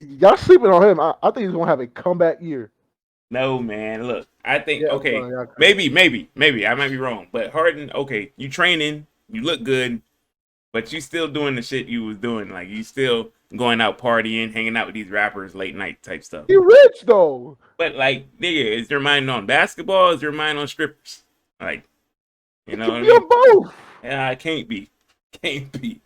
Y'all sleeping on him. I think he's gonna have a comeback year. No, man. Look, I think Yeah, okay, bro. Y'all crazy. maybe I might be wrong, but Harden, okay, you training, you look good, but you still doing the shit you was doing. Like you still going out partying, hanging out with these rappers late night type stuff. He rich though. But like, nigga, is your mind on basketball? Is your mind on strippers? Like, you He know can what I be mean? on both. Yeah, I can't be, can't be.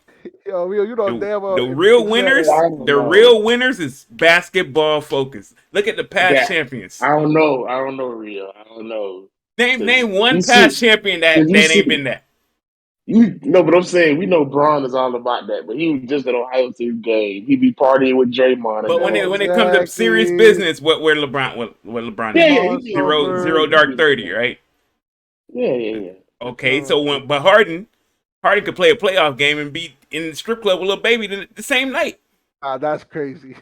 Yo, you know The damn well the if real if that winners, I is don't the know. real winners is basketball focused. Look at the past Yeah, champions. I don't know. I don't know, Rio. I don't know. Name Cause one you past see, champion cause you that ain't see, been that. you know. But I'm saying we know Braun is all about that. But he was just at Ohio State game. He be partying with Draymond and But them. when it comes up serious exactly business, where LeBron Yeah, at? yeah, he be on. Zero Monster? He dark be. 30, right? Yeah, yeah, yeah. Okay, so Uh, when but Harden could play a playoff game and be in the strip club with Lil Baby the same night. that's crazy.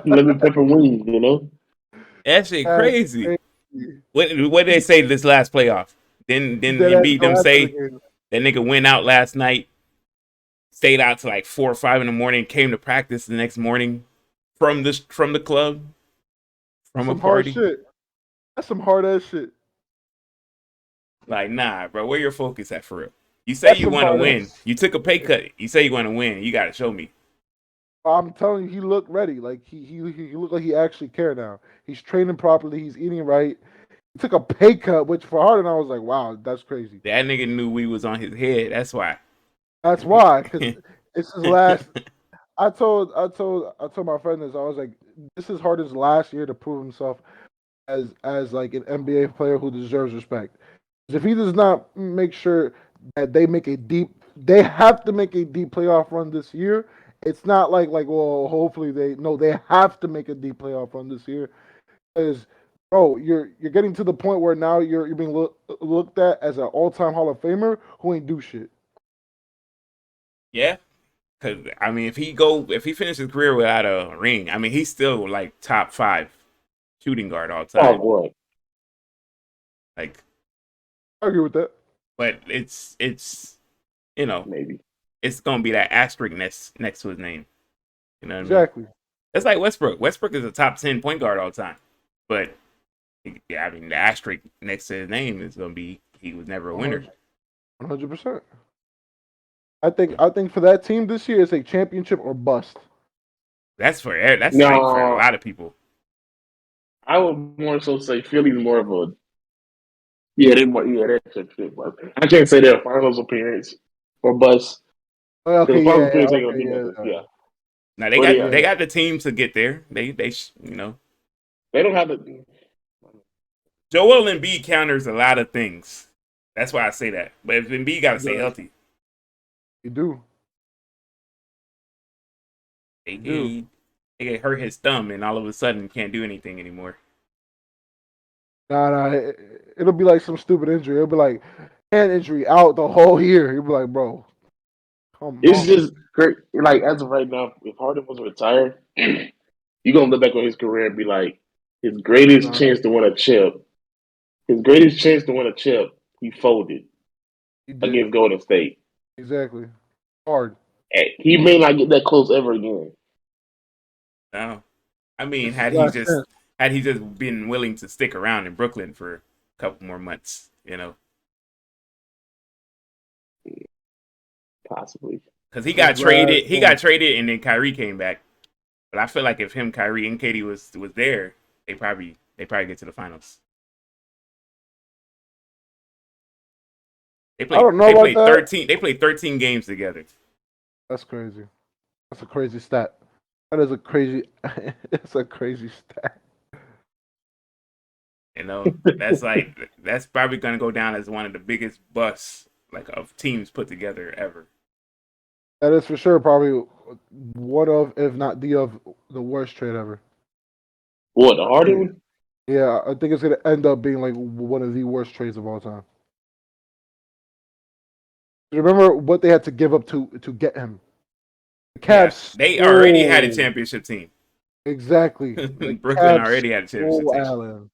Lemon pepper wings, you know. That shit That's crazy. crazy. What did they say this last playoff? Didn't Dead ass Embiid go them after the say game. that nigga went out last night, stayed out to like 4 or 5 in the morning, came to practice the next morning from the club, That's from a some hard party? shit. That's some hard ass shit. Like, nah, bro, where your focus at for real? You say That's you some want to hard win. ass. You took a pay cut. You say you want to win. You got to show me. I'm telling you, he looked ready. Like he looked like he actually cared now. He's training properly. He's eating right. He took a pay cut, which for Harden, I was like, wow, that's crazy. That nigga knew we was on his head. That's why. That's why, because it's his last. I told my friend this. I was like, this is Harden's last year to prove himself as like an NBA player who deserves respect. If he does not make sure that they have to make a deep playoff run this year. It's not like well, hopefully they no, they have to make a deep playoff run this year because bro, you're getting to the point where now you're being looked at as an all time Hall of Famer who ain't do shit. Yeah, because I mean, if he finishes his career without a ring, I mean, he's still like top five shooting guard all Oh time. boy, Like, I agree with that. but it's you know maybe. it's gonna be that asterisk next to his name. You know what I mean? Exactly. That's like Westbrook. Westbrook is a top 10 point guard all time, but yeah, I mean, the asterisk next to his name is gonna be he was never a winner. 100%. I think for that team this year, it's a championship or bust. That's like for a No, lot of people. I would more so say Philly's more of a yeah. They more yeah. That's a fit, but I can't say their finals appearance or bust because Okay, the finals yeah, yeah, appearance ain't gonna okay, do yeah, nothing. Yeah, Now but yeah, they yeah. got the team to get there. they don't have the. Joel Embiid counters a lot of things. That's why I say that. But if Embiid got to He stay does. healthy, He do. he, He do. he, he get hurt his thumb and all of a sudden can't do anything anymore. Nah, it'll be like some stupid injury. It'll be like hand injury out the whole year. You'll be like, bro, come It's on. just great. Like as of right now, if Harden was retired, you gonna look back on his career and be like, his greatest Nah, chance to win a chip. His greatest chance to win a chip, he folded he did against Golden State. exactly hard. He may not get that close ever again. No, I mean, This is last chance. had he just been willing to stick around in Brooklyn for a couple more months, Possibly. because This is last he got chance. traded and then Kyrie came back. But I feel like if him, Kyrie, and Katie was there, they probably get to the finals. I don't know They about played that. 13 games together. That's crazy. That's a crazy stat. That is a crazy. It's a crazy stat. That's probably gonna go down as one of the biggest busts like of teams put together ever. That is for sure probably one of, if not the worst trade ever. What, the I Harden think, one? yeah, I think it's gonna end up being like one of the worst trades of all time. Remember what they had to give up to get him. The Yeah, Cavs they already had a stole championship team. exactly. The Brooklyn Cavs already had a championship stole team. Allen.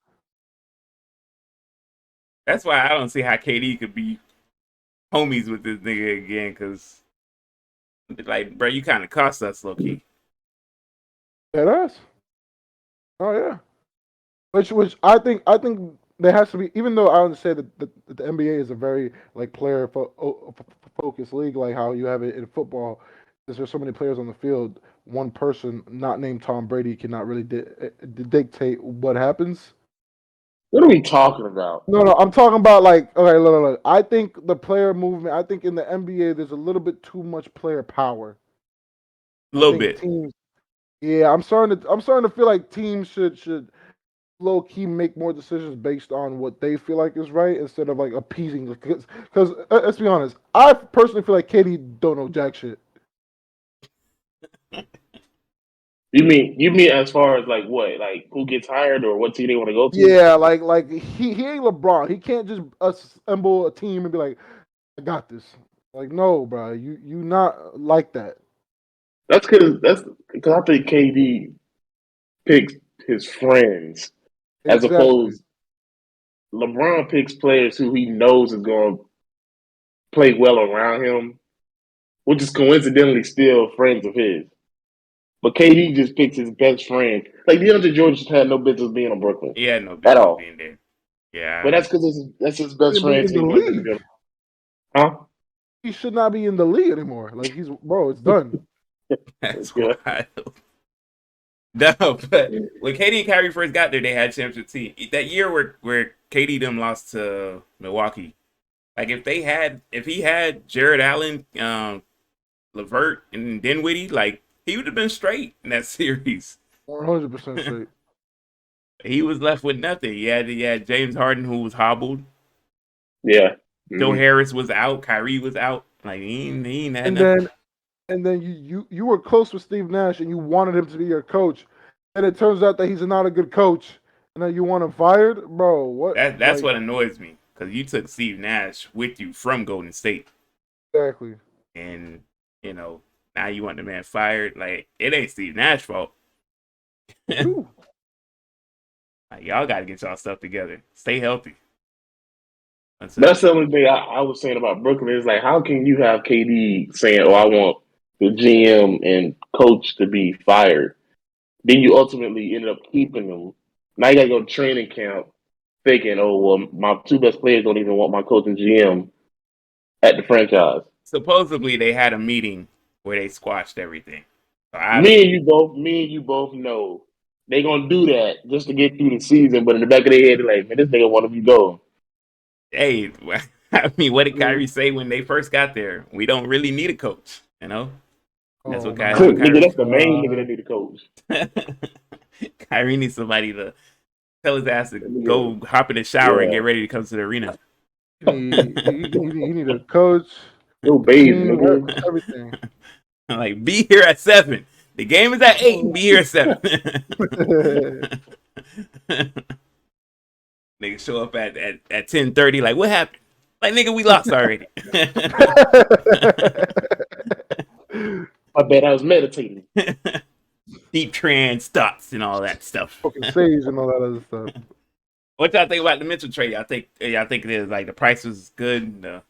That's why I don't see how KD could be homies with this nigga again. Because like, bro, you kind of cost us low key. Dead ass. Oh yeah. Which I think there has to be, even though I understand that the NBA is a very like focused league, like how you have it in football. Because there's so many players on the field, one person not named Tom Brady cannot really dictate what happens. What are we talking about? No, no, I'm talking about like, okay, look. I think the player movement. I think in the NBA there's a little bit too much player power. A I little think bit. teams. Yeah, I'm starting to feel like teams should low key make more decisions based on what they feel like is right instead of like appeasing. Because let's be honest, I personally feel like Katie don't know jack shit. You mean as far as like what? Like who gets hired or what team they want to go to? Yeah, like he ain't LeBron. He can't just assemble a team and be like, I got this. Like no, bro, you not like that. That's because I think KD picks his friends as Exactly. opposed LeBron picks players who he knows is going to play well around him, which is coincidentally still friends of his. But KD just picks his best friend. Like DeAndre Jordan just had no business being on Brooklyn He had no at business all. being there. But Yeah, that's because that's his best Shouldn't be friend, in so the he wanted to league. go. Huh? He should not be in the league anymore. Like he's bro, it's done. that's Yeah. wild. No, but when KD and Kyrie first got there, they had championship team. That year where KD them lost to Milwaukee. Like if he had Jared Allen, Levert, and Dinwiddie, like he would have been straight in that series. 100% straight. He was left with nothing. He had James Harden who was hobbled. Yeah. Joe Mm-hmm. Harris was out. Kyrie was out. Like he ain't had And nothing. then and then you were close with Steve Nash and you wanted him to be your coach, and it turns out that he's not a good coach, and then you want him fired, bro. What That's like what annoys me because you took Steve Nash with you from Golden State, exactly? and you know now you want the man fired. Like it ain't Steve Nash's fault. Like True. y'all got to get y'all stuff together. Stay healthy. That's it. That's the only thing I was saying about Brooklyn is like, how can you have KD saying, "Oh, I want the GM and coach to be fired"? Then you ultimately ended up keeping them. Now you got to go to training camp thinking, "Oh, well, my two best players don't even want my coach and GM at the franchise." Supposedly they had a meeting where they squashed everything. So I Me don't. and you both, know they gonna do that just to get through the season. But in the back of their head, they're like, "Man, this nigga want to be going." Hey, I mean, what did Mm. Kyrie say when they first got there? We don't really need a coach. You know, Oh That's what my Nigga, Kyrie that's the said. main nigga god. that need a coach. Kyrie needs somebody to tell his ass to That nigga, go hop in the shower and yeah, get ready to come to the arena. He need a coach, go bathe, team, nigga. everything. Like, be here at 7. The game is at 8. Be here at 7. Nigga show up at 10:30. Like, what happened? Like, nigga, we lost already. I bet I was meditating. Deep trance thoughts and all that stuff. Fucking sage and all that other stuff. What y'all think about the Mitchell trade? Y'all think it is like the price was good, the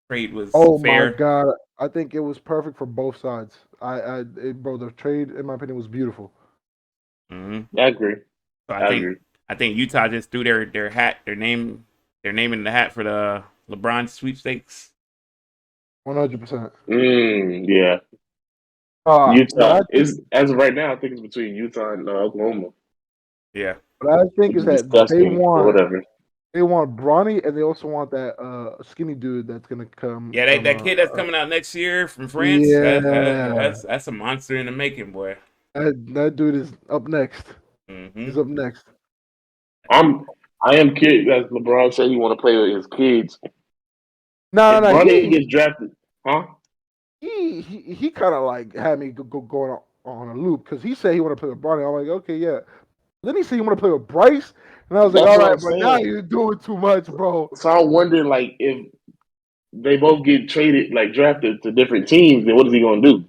trade was Oh my fair. god, I think it was perfect for both sides. Bro, the trade in my opinion was beautiful. Mm-hmm. I agree. So I I think agree. I think Utah just threw their hat, their name in the hat for the LeBron sweepstakes. 100%. Yeah. What Utah I think, is as of right now. I think it's between Utah and Oklahoma, Yeah, what I think which is is that disgusting. But whatever. they want Bronny and they also want that skinny dude that's gonna come yeah. That, from that kid that's coming out next year from France. yeah, That's a monster in the making, boy. that dude is up next. Mm-hmm. He's up next. I'm I am curious. As LeBron said, he want to play with his kids. No, If no, no. Bronny gets drafted, huh? He kind of like had me going on a loop because he said he want to play with Bronny. I'm like, okay, yeah. Then he said he want to play with Bryce, and I was like, That's all what right, I'm but now saying. you're doing too much, bro. So I'm wondering, like, if they both get traded, like drafted to different teams, then what is he gonna do?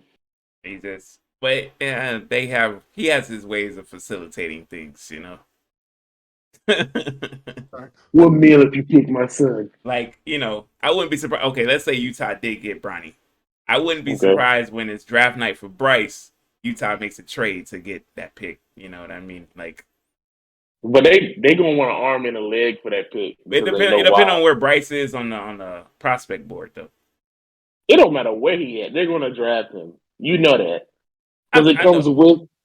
But he has his ways of facilitating things, you know. One meal if you pick my son. Like, I wouldn't be surprised. Okay, let's say Utah did get Bronny. I wouldn't be Okay. surprised when it's draft night for Bryce. Utah makes a trade to get that pick. You know what I mean? Like But they gonna want an arm and a leg for that pick it because they depends. know It depends why. on where Bryce is on the prospect board, though. It don't matter where he at. They're gonna draft him. You know that because I know.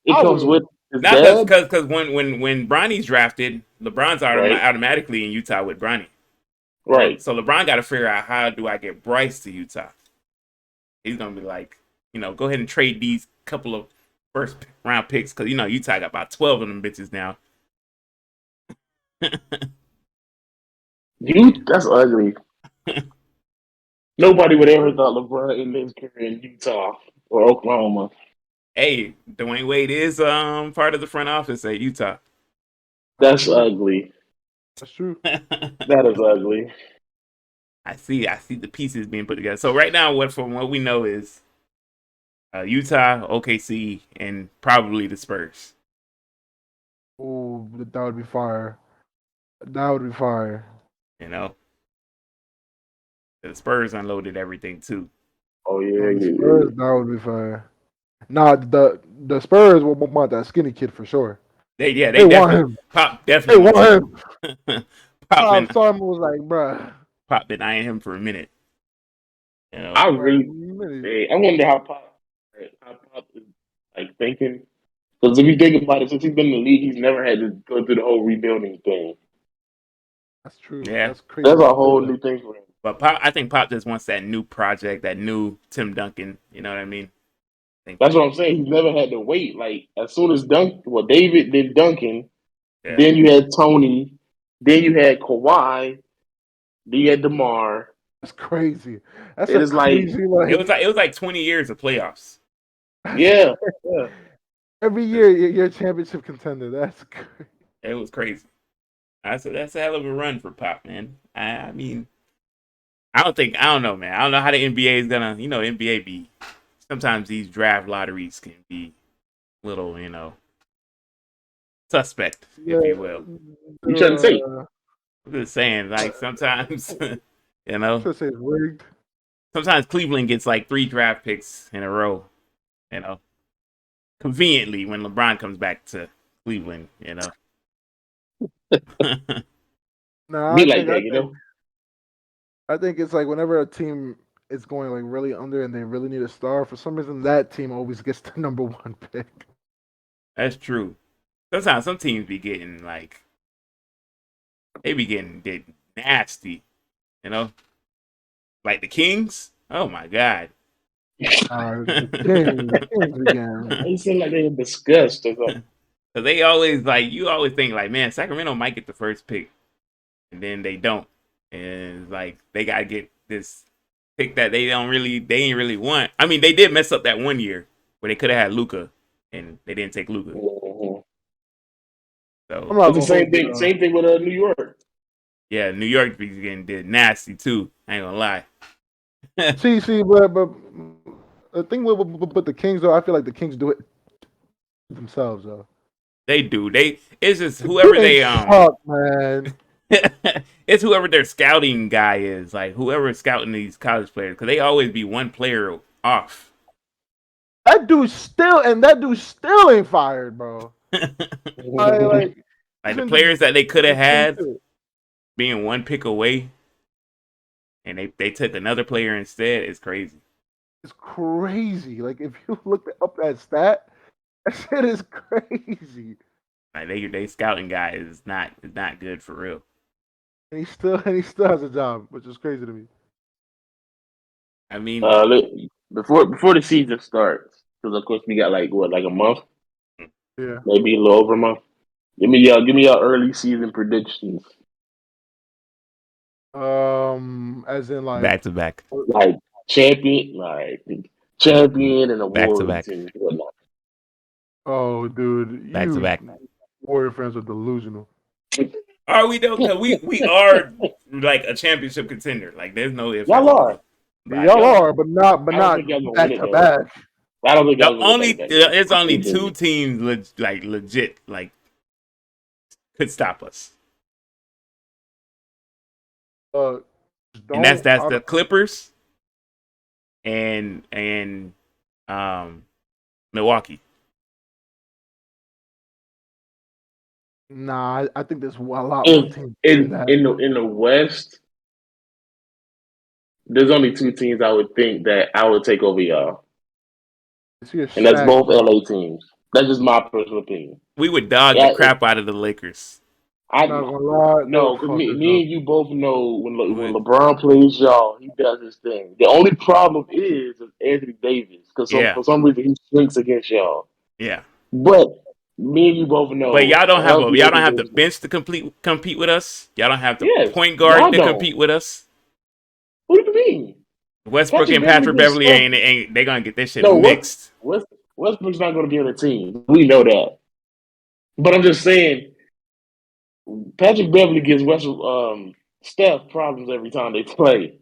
it I comes will. with his Not dad, because when Bronny's drafted, LeBron's right? automatically in Utah with Bronny. So Right. so LeBron got to figure out how do I get Bryce to Utah. He's gonna be like, go ahead and trade these couple of first round picks because Utah got about 12 of them bitches now. That's ugly. Nobody would ever thought LeBron in his career in Utah or Oklahoma. Hey, Dwayne Wade is part of the front office at Utah. That's That's true. ugly. That's true. That is ugly. I see the pieces being put together. So right now, from what we know is Utah, OKC, and probably the Spurs. Oh, that would be fire. That would be fire. You know, the Spurs unloaded everything too. Oh Oh, yeah, the yeah, yeah. Spurs, that would be fire. Nah, the Spurs will want that skinny kid for sure. They They want definitely him. Pop They definitely want wants him. him. Pop Tom been Simon was like, bruh, Pop been eyeing him for a minute. You know, I for a really, minute. I wonder how Pop is like thinking. Because if you think about it, since he's been in the league, he's never had to go through the whole rebuilding thing. That's true. yeah. That's crazy That's that a you say whole that. new thing for him. But I think Pop just wants that new project, that new Tim Duncan. You know what I mean? I think That's what I'm saying. He's never had to wait. Like as soon as David did Duncan, yeah. then you had Tony, then you had Kawhi, then you had DeMar. That's crazy. That's It a is like, crazy It was like 20 years of playoffs. yeah, yeah. every year you're a championship contender. That's crazy. It was crazy. That's a hell of a run for Pop, man. I mean, I don't know, man. I don't know how the NBA is gonna, NBA be. Sometimes these draft lotteries can be little, suspect, Yeah, if you will. You shouldn't say. I'm just saying, like sometimes, you know, should say it's rigged. sometimes Cleveland gets like 3 draft picks in a row, you know, conveniently when LeBron comes back to Cleveland, No, Be like that, you know. I think it's like whenever a team is going like really under and they really need a star, for some reason that team always gets the number one pick. That's true. Sometimes some teams be getting like they be getting nasty, you know, like the Kings. Oh my god. The Kings again. It seems like they're disgust or something. Cause they always like you always think like, man, Sacramento might get the first pick, and then they don't, and it's like they gotta get this pick that they ain't really want. I mean, they did mess up that one year where they could have had Luca, and they didn't take Luca. Mhm. I'm So not It's the gonna hold same you thing. though. Same thing with New York. yeah, New York be getting did nasty too. I ain't gonna lie. See, but the thing with the Kings though, I feel like the Kings do it themselves though. They do. It's just The whoever Kings they suck, man. it's whoever their scouting guy is, like whoever is scouting these college players, because they always be one player off. That dude still ain't fired, bro. Like he's Like the been players that they could have the same had shit. being one pick away, and they took another player instead. It's crazy. It's crazy. Like if you look up that stat, that shit is crazy. Like they scouting guy is not good for real. And he still has a job, which is crazy to me. I mean, Look, before the season starts, because of course we got like a month, Yeah. maybe a little over a month. Give me your early season predictions. As in like back to back, Like champion and back to awards back, and whatnot. oh dude, back to you back. Warrior fans are delusional. Are we though? Cause we are like a championship contender. Like there's no ifs Y'all ands or are. buts about it. Y'all Y'all are. are, but I don't not think y'all gonna win back it to though. back. I don't think y'all The gonna go back to only back though. it's only two Mhm. teams like legit like could stop us, Uh and that's don't that's I the don't, Clippers and Milwaukee. Nah, I think there's a lot more In teams than in that. in the West, there's only two teams I would think that I would take over y'all, It's your and that's stack, both bro. LA teams. That's just my personal opinion. We would dog the Yeah, crap out of the Lakers. I Not gonna lie, they would no, because fuck us me up. and you both know when Would LeBron plays y'all, he does his thing. The only problem is Anthony Davis, because yeah, for some reason he shrinks against y'all. yeah. But me and you both But know a healthy y'all don't Anthony have the Davis. bench to compete with us. Y'all don't have the Yes, point guard y'all to don't. compete with us. What do you mean? Westbrook Patrick and Beverly Patrick gets Beverly stuff. ain't they gonna get this shit No, mixed. Westbrook's not going to be on the team. We know that. But I'm just saying, Patrick Beverly gives Steph problems every time they play.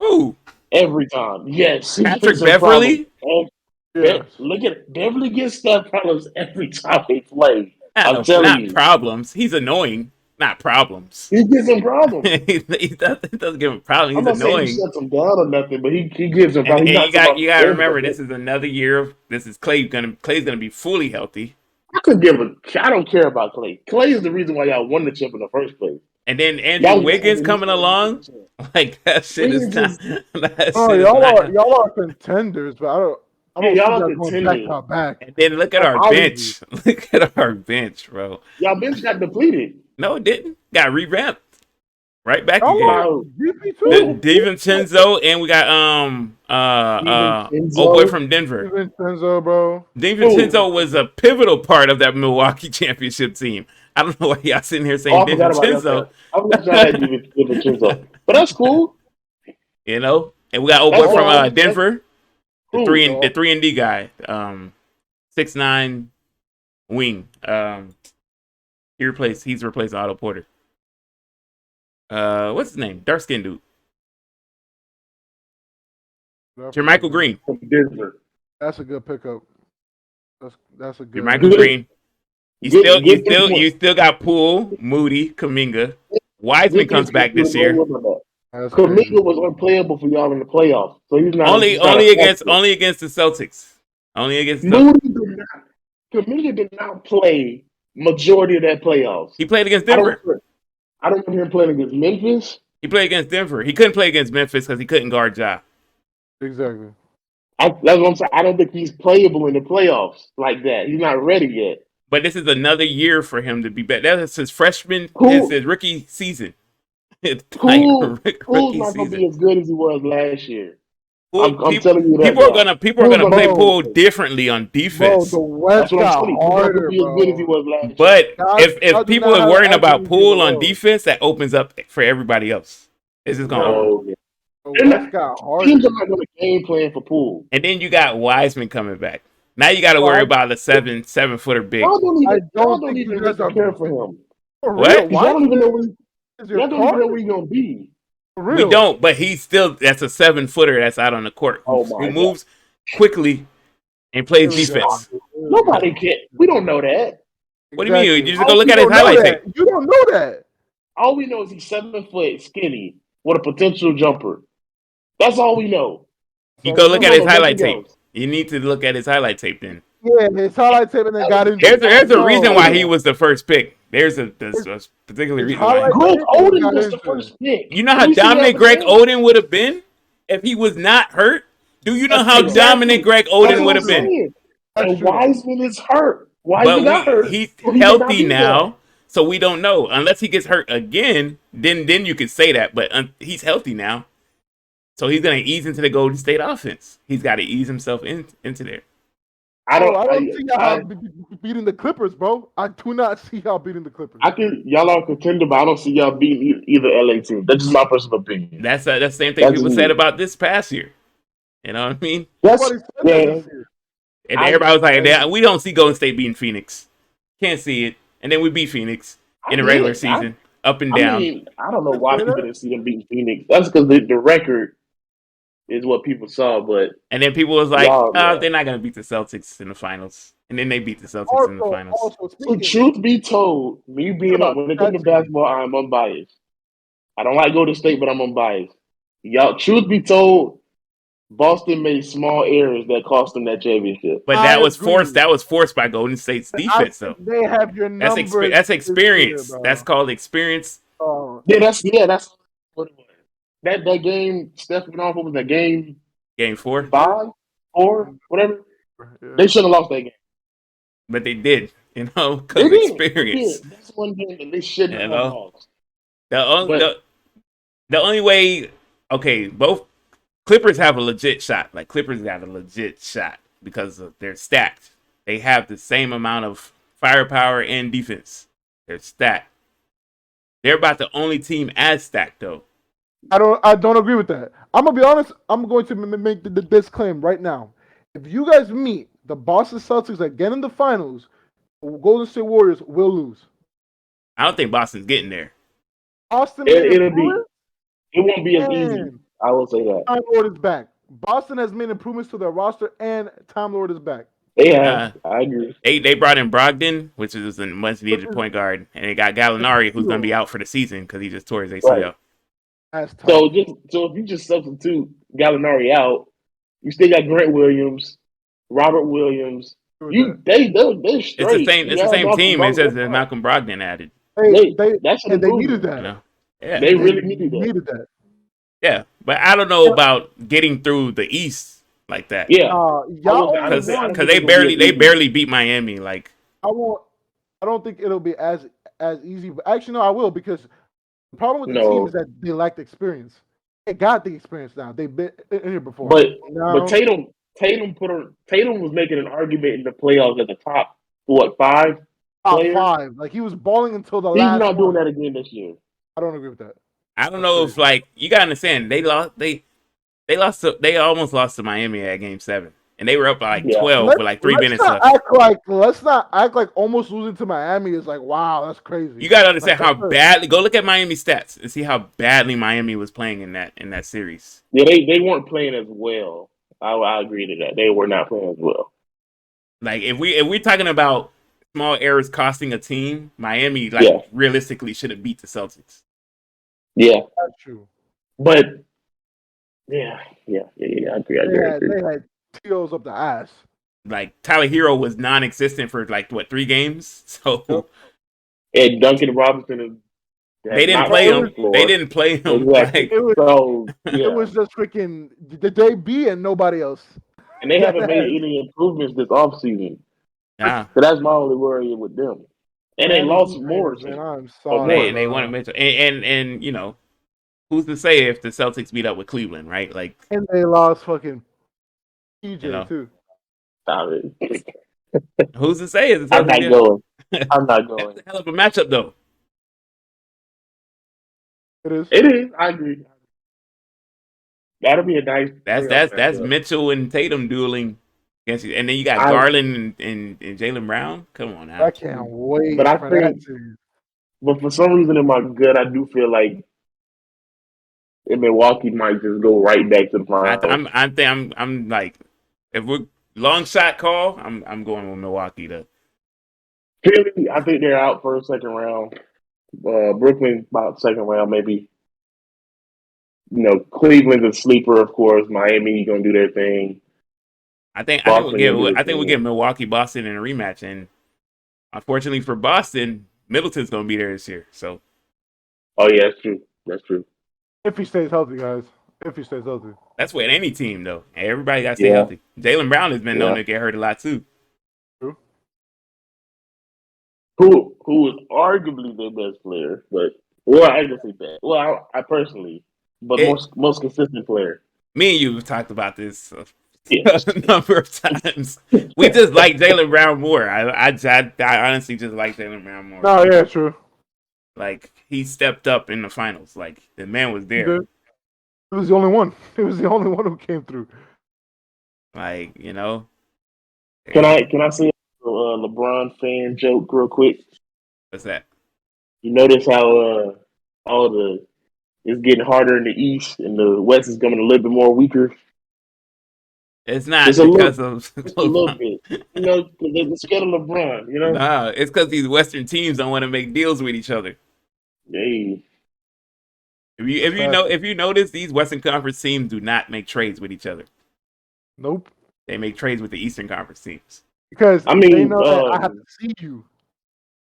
Ooh, Every time. Yes, he gives Patrick him problems. Beverly? Yes. Look at Beverly gets Steph problems every time they play. I I'm know, telling not you, problems. He's annoying, not problems. he gives him problems. He doesn't give him problems. I'm He's not saying he annoying. shuts him down or nothing, but he gives him problems. He And knocks him off you the gotta game. remember this is another year of this is Clay's gonna be fully healthy. I could give a. I don't care about Clay. Clay is the reason why y'all won the chip in the first place. And then Andrew Y'all won Wiggins when he coming started winning along. the chip. Like that shit is Wiggins not is that Oh, shit is not. y'all are contenders, but I yeah, don't see y'all are y'all going back contending. to back. And then look at That's our obviously. bench. Look at our bench, bro. Y'all bench got depleted. No, it didn't. Got revamped. Right back Y'all again. are Wow. GP The too. DiVincenzo and we got Even old boy Enzo. from Denver. Vincenzo, bro. Who? DiVincenzo was a pivotal part of that Milwaukee championship team. I don't know why y'all sitting here Oh, saying I forgot about y'all. DiVincenzo. I forgot y'all had even Enzo. But that's cool. You know, and we got old boy That's from fine. That's Denver, cool. the 3 and D guy, 6'9" wing. He's replaced Otto Porter. What's his name? Dark skinned dude. Jermichael Green. From Denver. That's a good pickup. That's a good Jermichael Good, Green. You good 3 point. still got Poole, Moody, Kaminga. Wiseman Good comes 3 point back this shooter. year. Don't worry about that. that's crazy. Kaminga was unplayable for y'all in the playoffs, so he's not a factor. Only against the Celtics. Only against the Moody did not. Kaminga did not play majority of that playoffs. He played against I don't. Denver. I don't remember him playing against Memphis. He played against Denver. He couldn't play against Memphis because he couldn't guard Ja. Exactly. That's what I'm saying. I don't think he's playable in the playoffs like that. He's not ready yet. But this is another year for him to be better. That's his freshman, Who his rookie season. It's like who's rookie not going to season. be as good as he was last year? Poole, I'm telling you that now. people are Who's gonna not play going to Bro, Poole be as good? differently on bro, the defense. That's West what I'm got saying. He's not going to harder, be as good as he bro. was last year. But Y'all if do people not are have worrying about Anthony Poole on Below. defense, that opens up for everybody else. It's just gonna open. No, The they're West not. got Teams are harder. not going to game plan for Poole. And then you got Wiseman coming back. Now you got to Bro, worry about the 7-footer big. I Y'all don't don't think you even guys are prepare for him for real. What? because y'all don't even know where Wiseman is your y'all don't even know target where he's going to be. for We real. don't, but he's still that's a 7-footer that's out on the court Oh who my god! moves quickly and plays Here we go. Stop defense. it. Here we Nobody go. can. We don't know that. What do you mean? You Exactly. just go look You at his don't know highlight that. tape. You don't know that. All we know is he's 7 foot, skinny, with a potential jumper. That's all we know. You So go we look We at know. don't his know highlight nothing tape. else. You need to look at his highlight tape then. Yeah, his highlight tape and then got injured. There's a He's reason why he playable. was the first pick. There's a His, particular his reason why. highlight Greg tape and then Oden got was the injured. first pick. You know Have how we seen that dominant Greg again? Oden would have been if he was not hurt? Do you know That's how true. dominant Exactly. Greg That's Oden what would I'm have been? saying. That's And true. Wiseman is hurt. But Wiseman got hurt, he's so he may not healthy be there. now, so we don't know unless he gets hurt again. Then you could say that, but he's healthy now, so he's gonna ease into the Golden State offense. He's got to ease himself into there. I Bro, don't. I don't see y'all I beating the Clippers, bro. I do not see y'all beating the Clippers. I can. Y'all are a contender, but I don't see y'all beating either LA team. That's just my personal opinion. That's the same thing That's people said me. about this past year. You know what I mean? That's Nobody said that yeah. this year. And I everybody was like, and We don't see Golden State beating Phoenix. Can't see it." And then we beat Phoenix I in the regular did. season, up and I down. mean, I don't know You why say people that? didn't see them beating Phoenix. That's because the record is what people saw. But And then people was like, y'all, man. They're not gonna beat the Celtics in the finals." And then they beat the Celtics in the Also, finals. So speaking truth be told, me being up about when it comes that to team, basketball, I'm unbiased. I don't like go to state, but I'm unbiased. Y'all, truth be told, Boston made small errors that cost them that championship. But I that was agree. forced. That was forced by Golden State's I defense, think though. they have your numbers That's this year, experience. That's bro. called experience. That's what it was. That game, Steph went off. What was that game? Game 4, 5, 4, whatever. Yeah. They shouldn't have lost that game. but they did. They Because did. They experience. did. That's one game that they shouldn't You have know, lost. the only But the only way. Okay, both Clippers have a legit shot. Like Clippers got a legit shot because they're stacked. They have the same amount of firepower and defense. They're stacked. They're about the only team as stacked though. I don't agree with that. I'm gonna be honest. I'm going to make this claim right now. If you guys meet the Boston Celtics again in the finals, Golden State Warriors will lose. I don't think Boston's getting there. Boston made it'll be. improvements, It won't be as easy. and I will say that. Time Lord is back. Boston has made improvements to their roster, and Time Lord is back. They have. Uh, I agree. they brought in Brogdon, which is a much needed point guard, and they got Gallinari, who's going to be out for the season because he just tore his ACL. Right. That's tough. So if you just substitute Gallinari out, you still got Grant Williams, Robert Williams. They're straight. It's the same. It's the same team. It's just that Brogdon. Malcolm Brogdon added. That's an and they improvement. needed that. You know? Yeah, They really needed that. yeah. But I don't know about getting through the East like that. Yeah, Y'all only because won. they barely beat Miami. Like I won't. I don't think it'll be as easy. But actually, no, I will because the problem with the team is that they lacked experience. They got the experience now. They've been in here before. But Tatum was making an argument in the playoffs at the top five player? 5. Like he was balling until the He's last. not doing that again this year. I don't agree with that. I don't know if like you gotta understand they almost lost to Miami at Game 7, and they were up by 12 with like 3 minutes left. Let's not act like almost losing to Miami is like wow, that's crazy. You gotta understand how badly. Go look at Miami stats and see how badly Miami was playing in that series. Yeah, they weren't playing as well. I agree to that. They were not playing as well. Like if we're talking about small errors costing a team, Miami realistically should have beat the Celtics. Yeah, that's true. But yeah, I agree. They had TOs up the ass. Like Tyler Hero was non-existent for like 3 games. So and Duncan Robinson. They didn't play him. They didn't play him. Exactly. It was just freaking the JB and nobody else. And they haven't made any improvements this offseason. Yeah. So that's my only worry with them. And they lost more. Man, I'm sorry. And they wanted Mitchell. And you know, who's to say if the Celtics beat up with Cleveland, right? Like, and they lost fucking PJ too. Stop it. Who's to say? I'm not going. I'm not going. That's a hell of a matchup, though. It is. I agree. That'll be a nice. That's Mitchell and Tatum dueling against you, and then you got Garland and Jaylen Brown. Come on now. I can't wait. But but for some reason in my gut, I do feel like Milwaukee might just go right back to the finals. I'm like, if we're long shot call, I'm going with Milwaukee though. Philly, I think they're out for a second round. Brooklyn about second round maybe. You know, Cleveland's a sleeper, of course. Miami gonna do their thing. I think we get Milwaukee, Boston in a rematch, and unfortunately for Boston, Middleton's gonna be there this year. So, oh yeah, that's true. If he stays healthy, guys. If he stays healthy, that's with any team though. Everybody got to stay healthy. Jaylen Brown has been known to get hurt a lot too. True. Who is arguably their best player, but I just say that. Well, I personally. But most consistent player. Me and you have talked about this a number of times. We just like Jaylen Brown more. I honestly just like Jaylen Brown more. No, yeah, true. Like he stepped up in the finals. Like the man was there. It was the only one. It was the only one who came through. Like, you know. Can I say a LeBron fan joke real quick? What's that? You notice how it's getting harder in the East, and the West is coming a little bit more weaker. It's not because of a little bit. You know, they're scared of LeBron. You know, nah, it's because these Western teams don't want to make deals with each other. Hey, if you notice, these Western Conference teams do not make trades with each other. Nope. They make trades with the Eastern Conference teams. Because I they mean, know that I have to see you.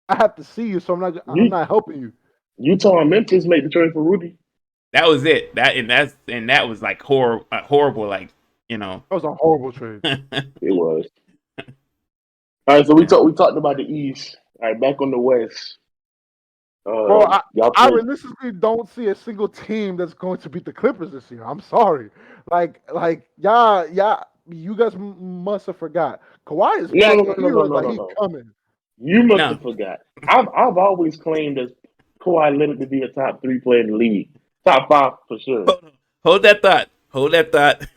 I have to see you, so I'm you, not helping you. Utah and Memphis made the trade for Rudy. That was it. That was like horrible. Like you know. That was a horrible trade. It was. All right, so Yeah. we talked about the East. All right, back on the West. Bro, Y'all I think realistically don't see a single team that's going to beat the Clippers this year. I'm sorry. Like you guys must have forgot. Kawhi is playing and he looks like he's no. coming. You must No. have forgot. I've always claimed that Kawhi Leonard to be a top 3 player in the league, top 5 for sure. Hold that thought. Hold that thought.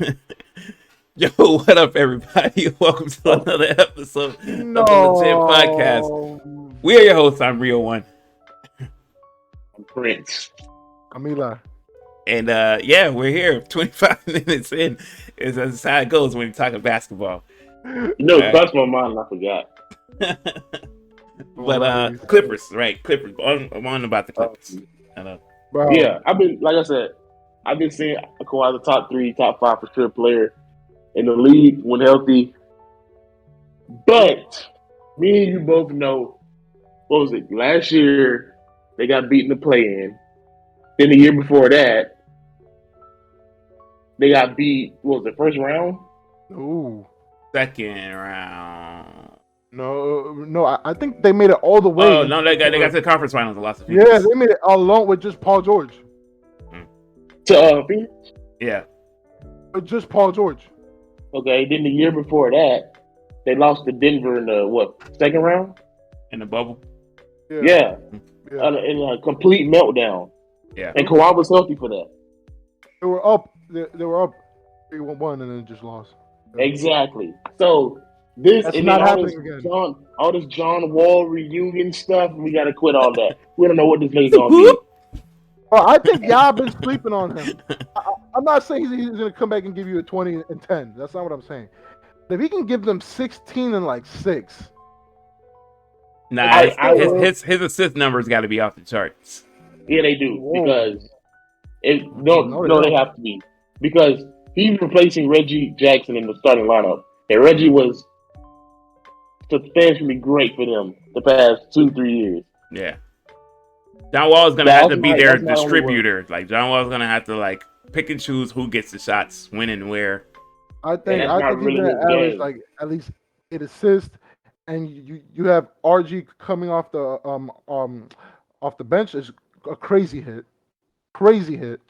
Yo, what up, everybody? Welcome to another episode of the Legit Podcast. No. We are your hosts. I'm Real One. I'm Prince. I'm Eli. And yeah, we're here 25 minutes in. That's how it goes when you're talking basketball. You know, Right. that's my mind and I forgot. But Clippers, right? Clippers. I'm on about the Clippers. I know. Bro, Yeah, I've been seeing Kawhi the top 3, top 5 for sure player in the league when healthy. But me and you both know, what was it? Last year they got beaten the play-in. Then the year before that, they got beat. What was it, first round? ooh. Second round. No, I think they made it all the way. Oh no, they got to the conference finals and lost to Yeah, Phoenix. they made it alone with just Paul George. To Phoenix? Yeah. With just Paul George. Okay, then the year before that, they lost to Denver in the second round? In the bubble. Yeah. Yeah. In a complete meltdown. Yeah. And Kawhi was healthy for that. They were up. They were up 3-1 and then just lost. Exactly. So this That's and not then happening again. All this John Wall reunion stuff, we gotta quit all that. We don't know what this nigga gonna be. Bro, I think y'all been sleeping on him. I'm not saying he's going to come back and give you a 20 and 10. That's not what I'm saying. If he can give them 16 and like 6. Nah, his assist numbers got to be off the charts. Yeah, they do. Whoa. Because they don't. have to be. Because he's replacing Reggie Jackson in the starting lineup. And Reggie was substantially great for them the past 2-3 years. Yeah. John Wall is gonna have to be their that's my only distributor. Like John Wall is gonna have to like pick and choose who gets the shots, when and where. I think that's not he's really going his to average game. like at least 8 assists. And you have RG coming off the bench is a crazy hit. Crazy hit.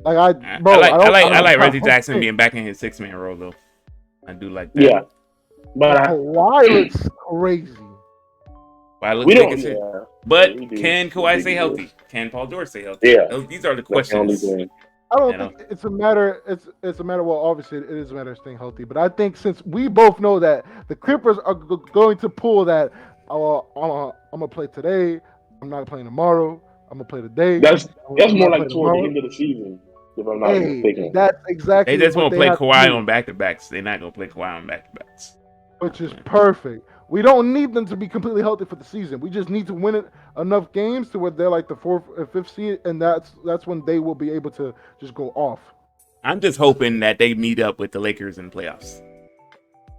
Like I like Reggie Jackson being back in his 6-man role though. I do like that. Yeah. But Kawhi looks crazy. But we don't. Yeah. But we do. can Kawhi stay healthy? Can Paul George stay healthy? Yeah. These are the That's the only questions. thing. I don't think it's a matter. It's a matter. Well, obviously, it is a matter of staying healthy. But I think since we both know that the Clippers are going to pull that, I'm gonna play today. I'm not playing tomorrow. I'm gonna play today. That's I'm more not like playing toward tomorrow. the end of the season, if I'm not Hey, mistaken. that's exactly. They just what won't they play have to Kawhi do, on back-to-backs. They're not gonna play Kawhi on back-to-backs. which is perfect. We don't need them to be completely healthy for the season. We just need to win it enough games to where they're like the 4th or 5th seed, and that's when they will be able to just go off. I'm just hoping that they meet up with the Lakers in the playoffs.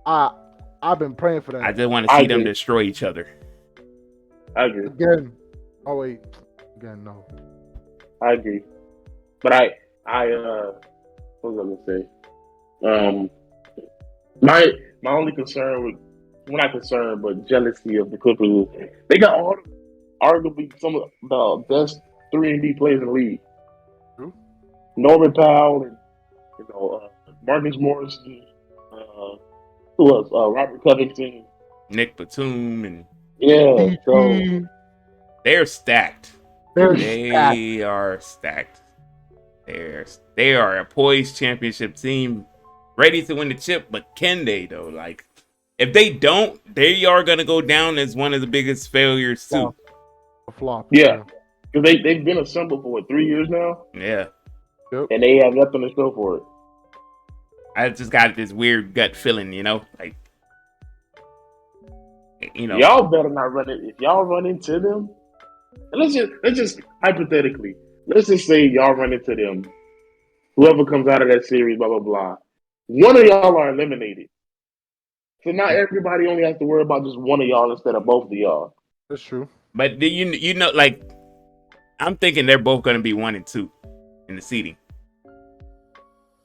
I've been praying for that. I just want to see them destroy each other. I agree. Again. Oh wait. Again, no. I agree. But I what was I gonna say? My only concern with, well, not concern, but jealousy of the Clippers is they got arguably some of the best 3-and-D players in the league. Who? Norman Powell and Marcus Morris, who else? Robert Covington. Nick Batum and Yeah, so they're stacked. They are stacked. They are a poised championship team, ready to win the chip. But can they though? Like, if they don't, they are gonna go down as one of the biggest failures too. a flop. Yeah, because they've been assembled for 3 years now. Yeah, and they have nothing to show for it. I just got this weird gut feeling, like, y'all better not run it. If y'all run into them, and let's just hypothetically, let's just say y'all run into them. Whoever comes out of that series, blah blah blah. one of y'all are eliminated. So now everybody only has to worry about just one of y'all instead of both of y'all. That's true. But do you know, like, I'm thinking they're both going to be 1 and 2 in the seeding.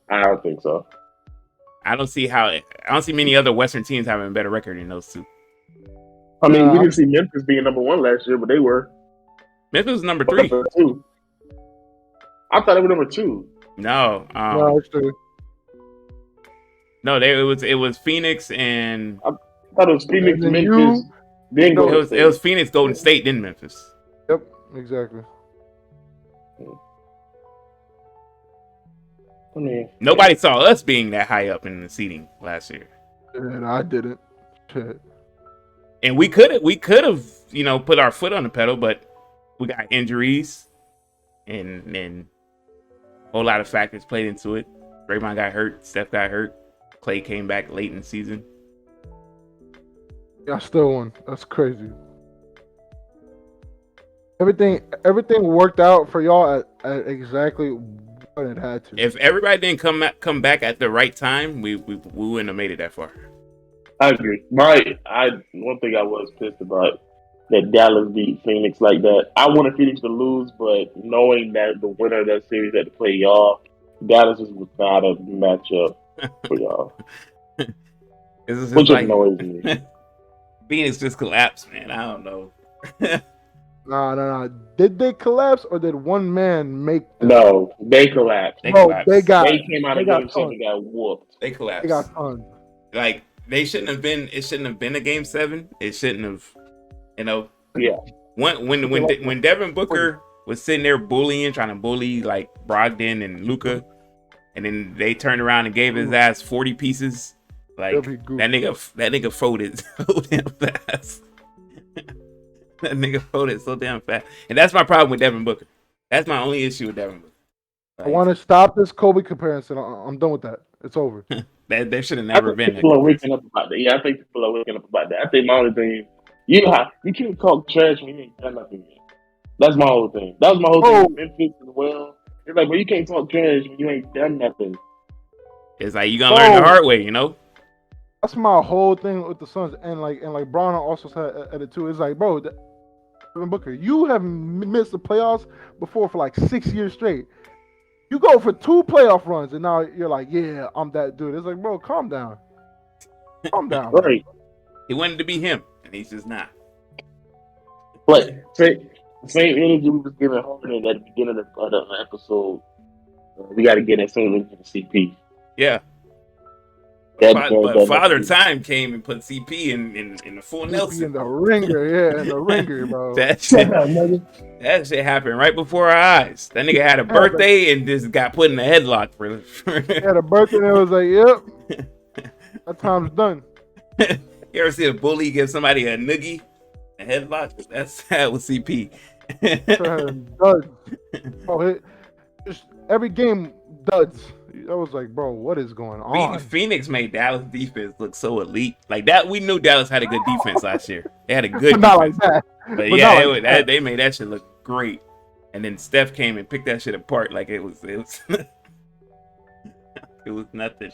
I don't think so. I don't see many other Western teams having a better record than those two. I mean, we Yeah, didn't see Memphis being number 1 last year, but they were. Memphis was number Or 3. number 2. I thought they were number 2. No, no, it's true. no, it was Phoenix and I thought it was Phoenix, And then Memphis, then it Golden was State. Phoenix, Golden State, then Memphis. Yep, exactly. I mean, Nobody saw us being that high up in the seeding last year, And I didn't. Shit. and we could have put our foot on the pedal, but we got injuries and a whole lot of factors played into it. Draymond got hurt, Steph got hurt, Clay came back late in the season. I still won. That's crazy. Everything worked out for y'all at exactly what it had to. If everybody didn't come back at the right time, we wouldn't have made it that far. I agree. One thing I was pissed about that Dallas beat Phoenix like that. I wanted Phoenix to lose, but knowing that the winner of that series had to play y'all, Dallas was not a matchup for y'all. Which like, annoys me. Phoenix just collapsed, man. I don't know. Nah. Did they collapse or did one man make them? No, they collapsed. They Bro, collapsed. they Came out they of got game 7 and got whooped. They collapsed. They got tons. Like, they shouldn't have been. It shouldn't have been a game 7. It shouldn't have. Yeah. When Devin Booker was sitting there trying to bully like Brogdon and Luka, and then they turned around and gave his ass 40 pieces. Like, that nigga folded so damn fast. That nigga folded so damn fast, and that's my problem with Devin Booker. That's my only issue with Devin Booker. Like, I want to stop this Kobe comparison. I'm done with that. It's over. there should have never been. People are waking up about that. Yeah, I think people are waking up about that. I think my only thing, you can't talk trash when you ain't done nothing yet. That's my whole thing. That was my whole thing with Memphis as well. It's like, well, you can't talk trash when you ain't done nothing. It's like you gonna learn the hard way, That's my whole thing with the Suns, and like Bron also said it too. It's like, bro, Devin Booker, you have missed the playoffs before for like 6 years straight. You go for 2 playoff runs, and now you're like, yeah, I'm that dude. It's like, bro, calm down. Calm down. Right. He wanted to be him, and he's just not. But same energy we was giving Harden at the beginning of the episode. We got to get that same energy to CP. Yeah. But Father Time came and put CP in the full Nelson. In the ringer, in the ringer, bro. That shit happened right before our eyes. That nigga had a birthday and just got put in a headlock for He had a birthday and it was like, yep, that time's done. You ever see a bully give somebody a noogie, a headlock? That's that with CP. Duds. Just every game duds. I was like, bro, what is going on? Phoenix made Dallas defense look so elite. Like that, we knew Dallas had a good defense last year. They had a good not defense. Like that. But yeah, they made that shit look great. And then Steph came and picked that shit apart like it was it was nothing.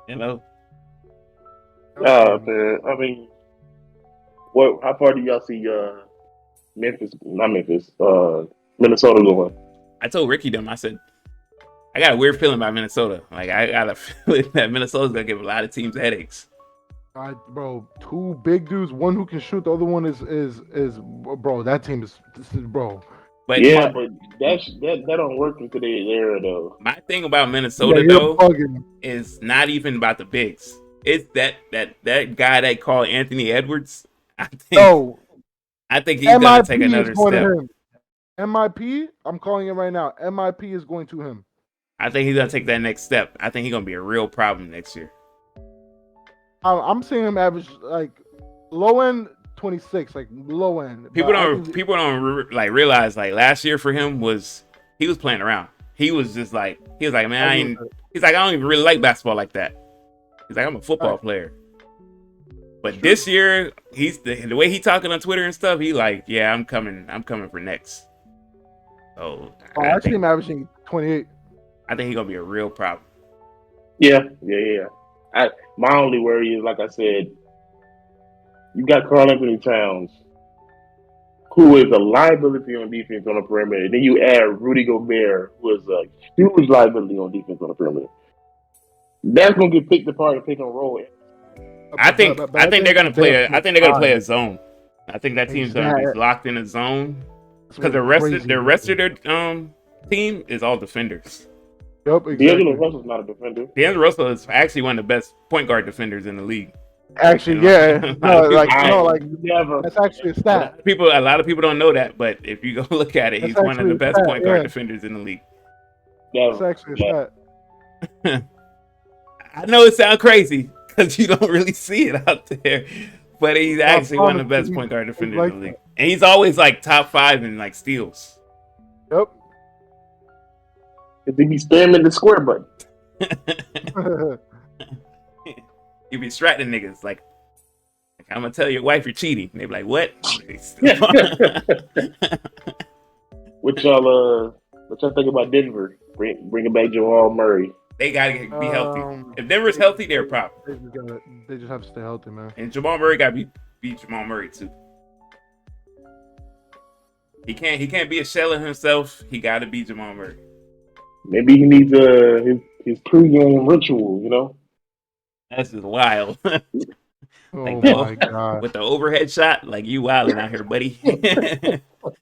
Man. I mean, how far do y'all see Minnesota going? I told Ricky them, I said, I got a weird feeling about Minnesota. Like, I got a feeling that Minnesota's going to give a lot of teams headaches. Bro, 2 big dudes, one who can shoot, the other one is bro, that team is bro. But that don't work into their era, though. My thing about Minnesota, though, is not even about the bigs. It's that guy they call Anthony Edwards. I think he's going to take another step. MIP, I'm calling it right now. MIP is going to him. I think he's gonna take that next step. I think he's gonna be a real problem next year. I'm seeing him average like low end 26, like low end. People don't like realize like last year for him he was playing around. He was like, man, I don't even really like basketball like that. He's like, I'm a football player. But this year, he's the way he talking on Twitter and stuff. He like, yeah, I'm coming for next. Oh, I see him averaging 28. I think he's gonna be a real problem. Yeah. My only worry is, like I said, you got Karl Anthony Towns, who is a liability on defense on the perimeter. Then you add Rudy Gobert, who is a huge liability on defense on the perimeter. That's gonna get picked apart and pick and roll. I think they're gonna play a. I think they're gonna play a Exactly. zone. I think that team's gonna be locked in a zone because the rest of their team is all defenders. Yep, D'Angelo exactly. Russell's not a defender. D'Angelo Russell is actually one of the best point guard defenders in the league. Actually, You know? yeah. No, like I no, like never. that's actually a A stat. lot of people don't know that, but if you go look at it, That's he's one of the actually a best stat, point guard yeah. defenders in the league. That's Never. actually a stat. I know it sounds crazy because you don't really see it out there, but he's actually one of the best point guard defenders in the league, and he's always like top 5 in like steals. Yep. If they be spamming the square button. You be strapping niggas like I'm gonna tell your wife you're cheating. They be like, what? What y'all think about Denver? Bringing back Jamal Murray. They gotta be healthy. If Denver's healthy, they're a problem. They just have to stay healthy, man. And Jamal Murray gotta be Jamal Murray too. He can't be a shell of himself. He gotta be Jamal Murray. Maybe he needs his pregame ritual, you know? That's just wild. Oh Like, my god. With the overhead shot, like you wilding out here, buddy.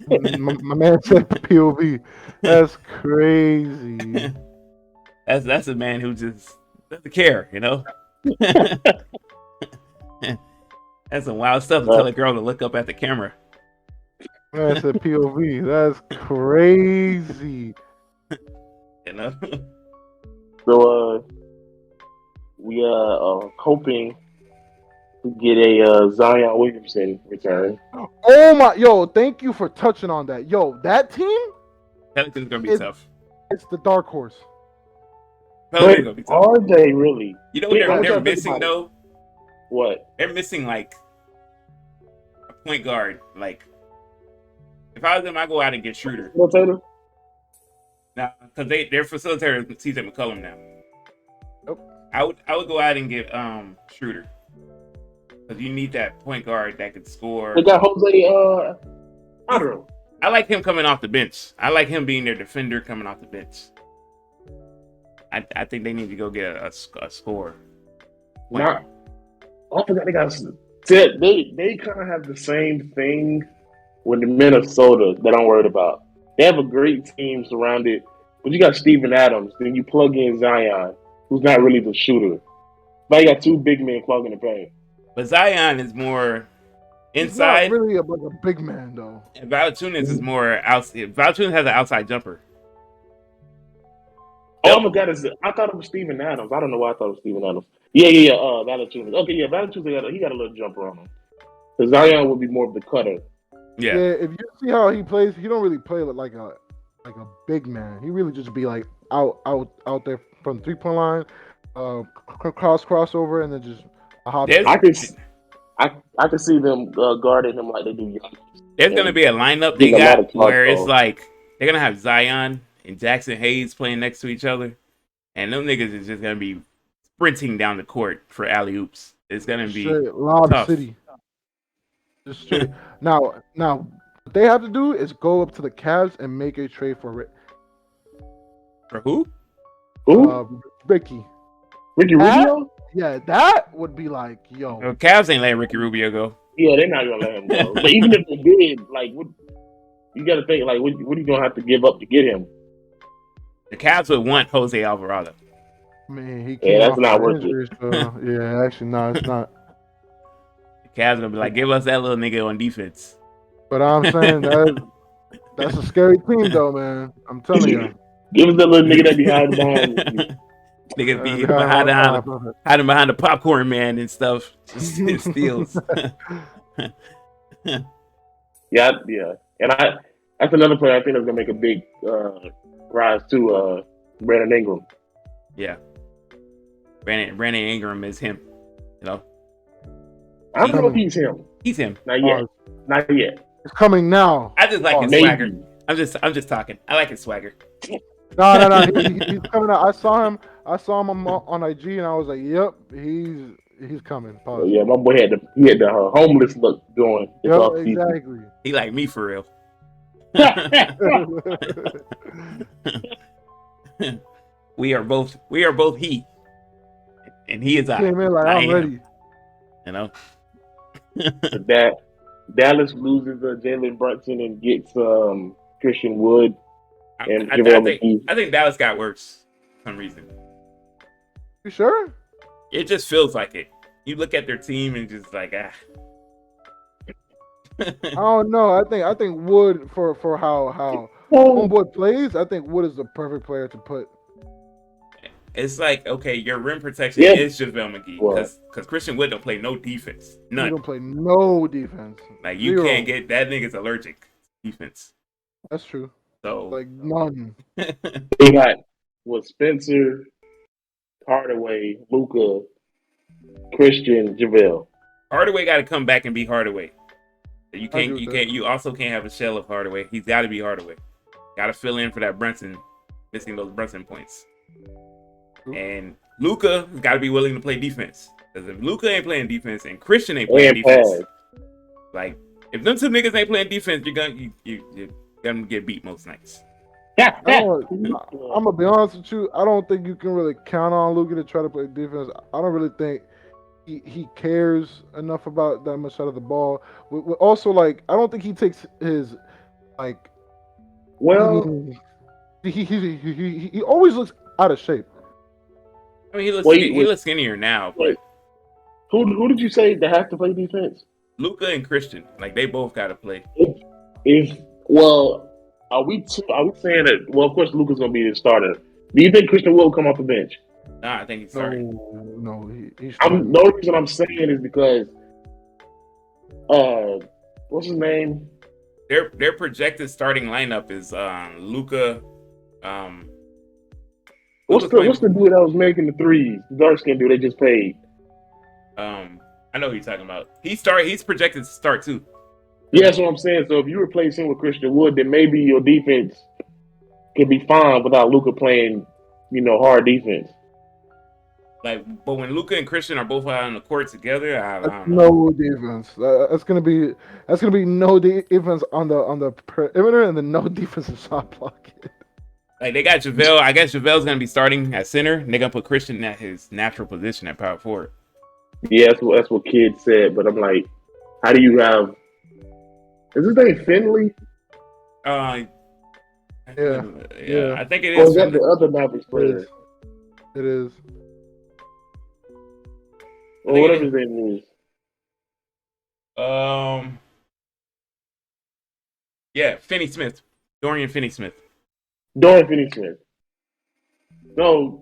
my man said POV. That's crazy. That's a man who just doesn't care, you know. That's some wild stuff to tell a girl to look up at the camera. Man said POV. That's crazy. You know. So we are hoping to get a Zion Williamson return. Oh my, yo! Thank you for touching on that. Yo, that team Pelicans gonna be tough. It's the dark horse. Pelicans gonna be tough. Are they really? You know what they're missing though? What? They're missing like a point guard. Like if I was them, I go out and get Schroeder. Facilitator? Now, because their facilitator is TJ McCollum now. Nope. I would go out and get Schroeder. Because you need that point guard that could score. They got Jose Aldo. I like him coming off the bench. I like him being their defender coming off the bench. I think they need to go get a score. Nah, I forgot they got. They kind of have the same thing with the Minnesota that I'm worried about. They have a great team surrounded, but you got Steven Adams. Then you plug in Zion, who's not really the shooter. Now you got two big men clogging the paint. But Zion is more inside. He's not really like a big man though. And Valanciunas is more outside. Valanciunas has an outside jumper. Oh my God! I thought it was Steven Adams. I don't know why I thought it was Steven Adams. Yeah. Valanciunas. Okay, yeah, Valanciunas he got a little jumper on him. Because Zion would be more of the cutter. Yeah. If you see how he plays, he don't really play like a big man. He really just be like out there from 3-point line, crossover, and then just a hop. I can see them guarding him like they do. There's gonna be a lineup they got where it's like they're gonna have Zion and Jackson Hayes playing next to each other, and them niggas is just gonna be sprinting down the court for alley oops. It's gonna be Lob tough. City. Just straight. Now, what they have to do is go up to the Cavs and make a trade for who? Ricky. Ricky Rubio? Yeah, that would be like, yo. Cavs ain't letting Ricky Rubio go. Yeah, they're not gonna let him go. But even if they did, like, what you got to think, like, what are you gonna have to give up to get him? The Cavs would want Jose Alvarado. Man, that's not worth it. So, yeah, actually, no, it's not. The Cavs gonna be like, give us that little nigga on defense. But I'm saying that's a scary team, though, man. I'm telling you. Give us that little nigga that be hiding behind. Niggas be hiding behind the popcorn man and stuff. Just steals. Yeah. And that's another player I think that's gonna make a big rise too. Brandon Ingram. Yeah. Brandon Ingram is him. You know. I don't know if he's him. He's him. Not yet. Not yet. It's coming now. I just like his Maybe. swagger. I'm just talking. I like his swagger. No. He's coming out. I saw him on IG, and I was like, "Yep, he's coming." But Pause. yeah, my boy had the homeless look going this Yep, off season. exactly. He like me for real. we are both he, and he is I. Came in like I I'm am. ready. You know. But that Dallas loses Jalen Brunson and gets Christian Wood I, and I, I JaVale think McGee. I think Dallas got worse for some reason. You sure? It just feels like it. You look at their team and just like I don't know. I think Wood for how Oh, homeboy plays. I think Wood is the perfect player to put. It's like, okay, your rim protection yeah, is JaVale McGee well, because Christian Wood don't play no defense, He none. don't play no defense. Like you Zero. can't get that nigga's allergic to defense. That's true. So Like none. they got Spencer, Hardaway, Luca, Christian, JaVale. Hardaway got to come back and be Hardaway. You I agree can't, with you that. can't, you also can't have a shell of Hardaway. He's got to be Hardaway. Got to fill in for that Brunson, missing those Brunson points. True. And Luca got to be willing to play defense. Because if Luca ain't playing defense and Christian ain't playing And defense, pass. like if them two niggas ain't playing defense, you're gonna get beat most nights. I don't. I'm gonna be honest with you. I don't think you can really count on Luka to try to play defense. I don't really think he cares enough about that much out of the ball. Also, like I don't think he takes his like Well, he always looks out of shape. I mean, wait, he wait, looks skinnier now, wait. but Who did you say that has to play defense? Luca and Christian, like they both got to play. If well, are we saying that? Well, of course, Luca's gonna be the starter. Do you think Christian will come off the bench? Nah, I think he's No, starting. no, he's starting. The only reason I'm saying is because what's his name? Their projected starting lineup is Luca. What's the dude that was making the threes? The dark skinned dude they just paid. I know who you're talking about. He's projected to start too. Yeah, that's what I'm saying. So if you replace him with Christian Wood, then maybe your defense could be fine without Luca playing, hard defense. Like, but when Luca and Christian are both out on the court together, I That's don't know. no defense. That's gonna be no defense on the perimeter and then no defensive shot blocking. Like they got JaVale. I guess JaVale's gonna be starting at center. And they're gonna put Christian at his natural position at power forward. Yeah, that's what kids said. But I'm like, how do you have? Is his name Finley? Yeah. I think it Or is. is that Finley. the other Mavericks It player? is. It is. Or whatever his name is. Yeah, Finney Smith, Dorian Finney Smith. Dorian Finney-Smith. So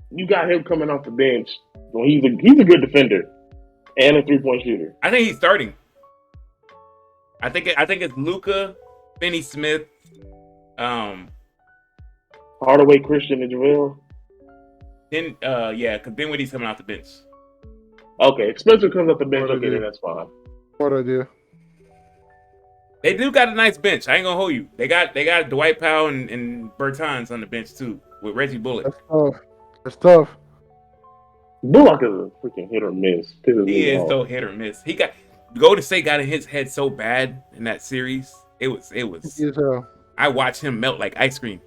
you got him coming off the bench. Well, he's a good defender and a 3-point shooter. I think he's starting. I think it's Luca, Finney Smith, Hardaway, Christian, and JaVale. then because Dinwiddie's coming off the bench. Okay, if Spencer comes off the bench. What Okay, idea? then that's fine. What idea? They do got a nice bench. I ain't gonna hold you. They got Dwight Powell and Bertans on the bench too with Reggie Bullock. That's tough. That's tough. Bullock is a freaking hit or miss. Pisses He me is off. so hit or miss. He got Golden State got in his head so bad in that series. It was. Freaky as hell. I watched him melt like ice cream.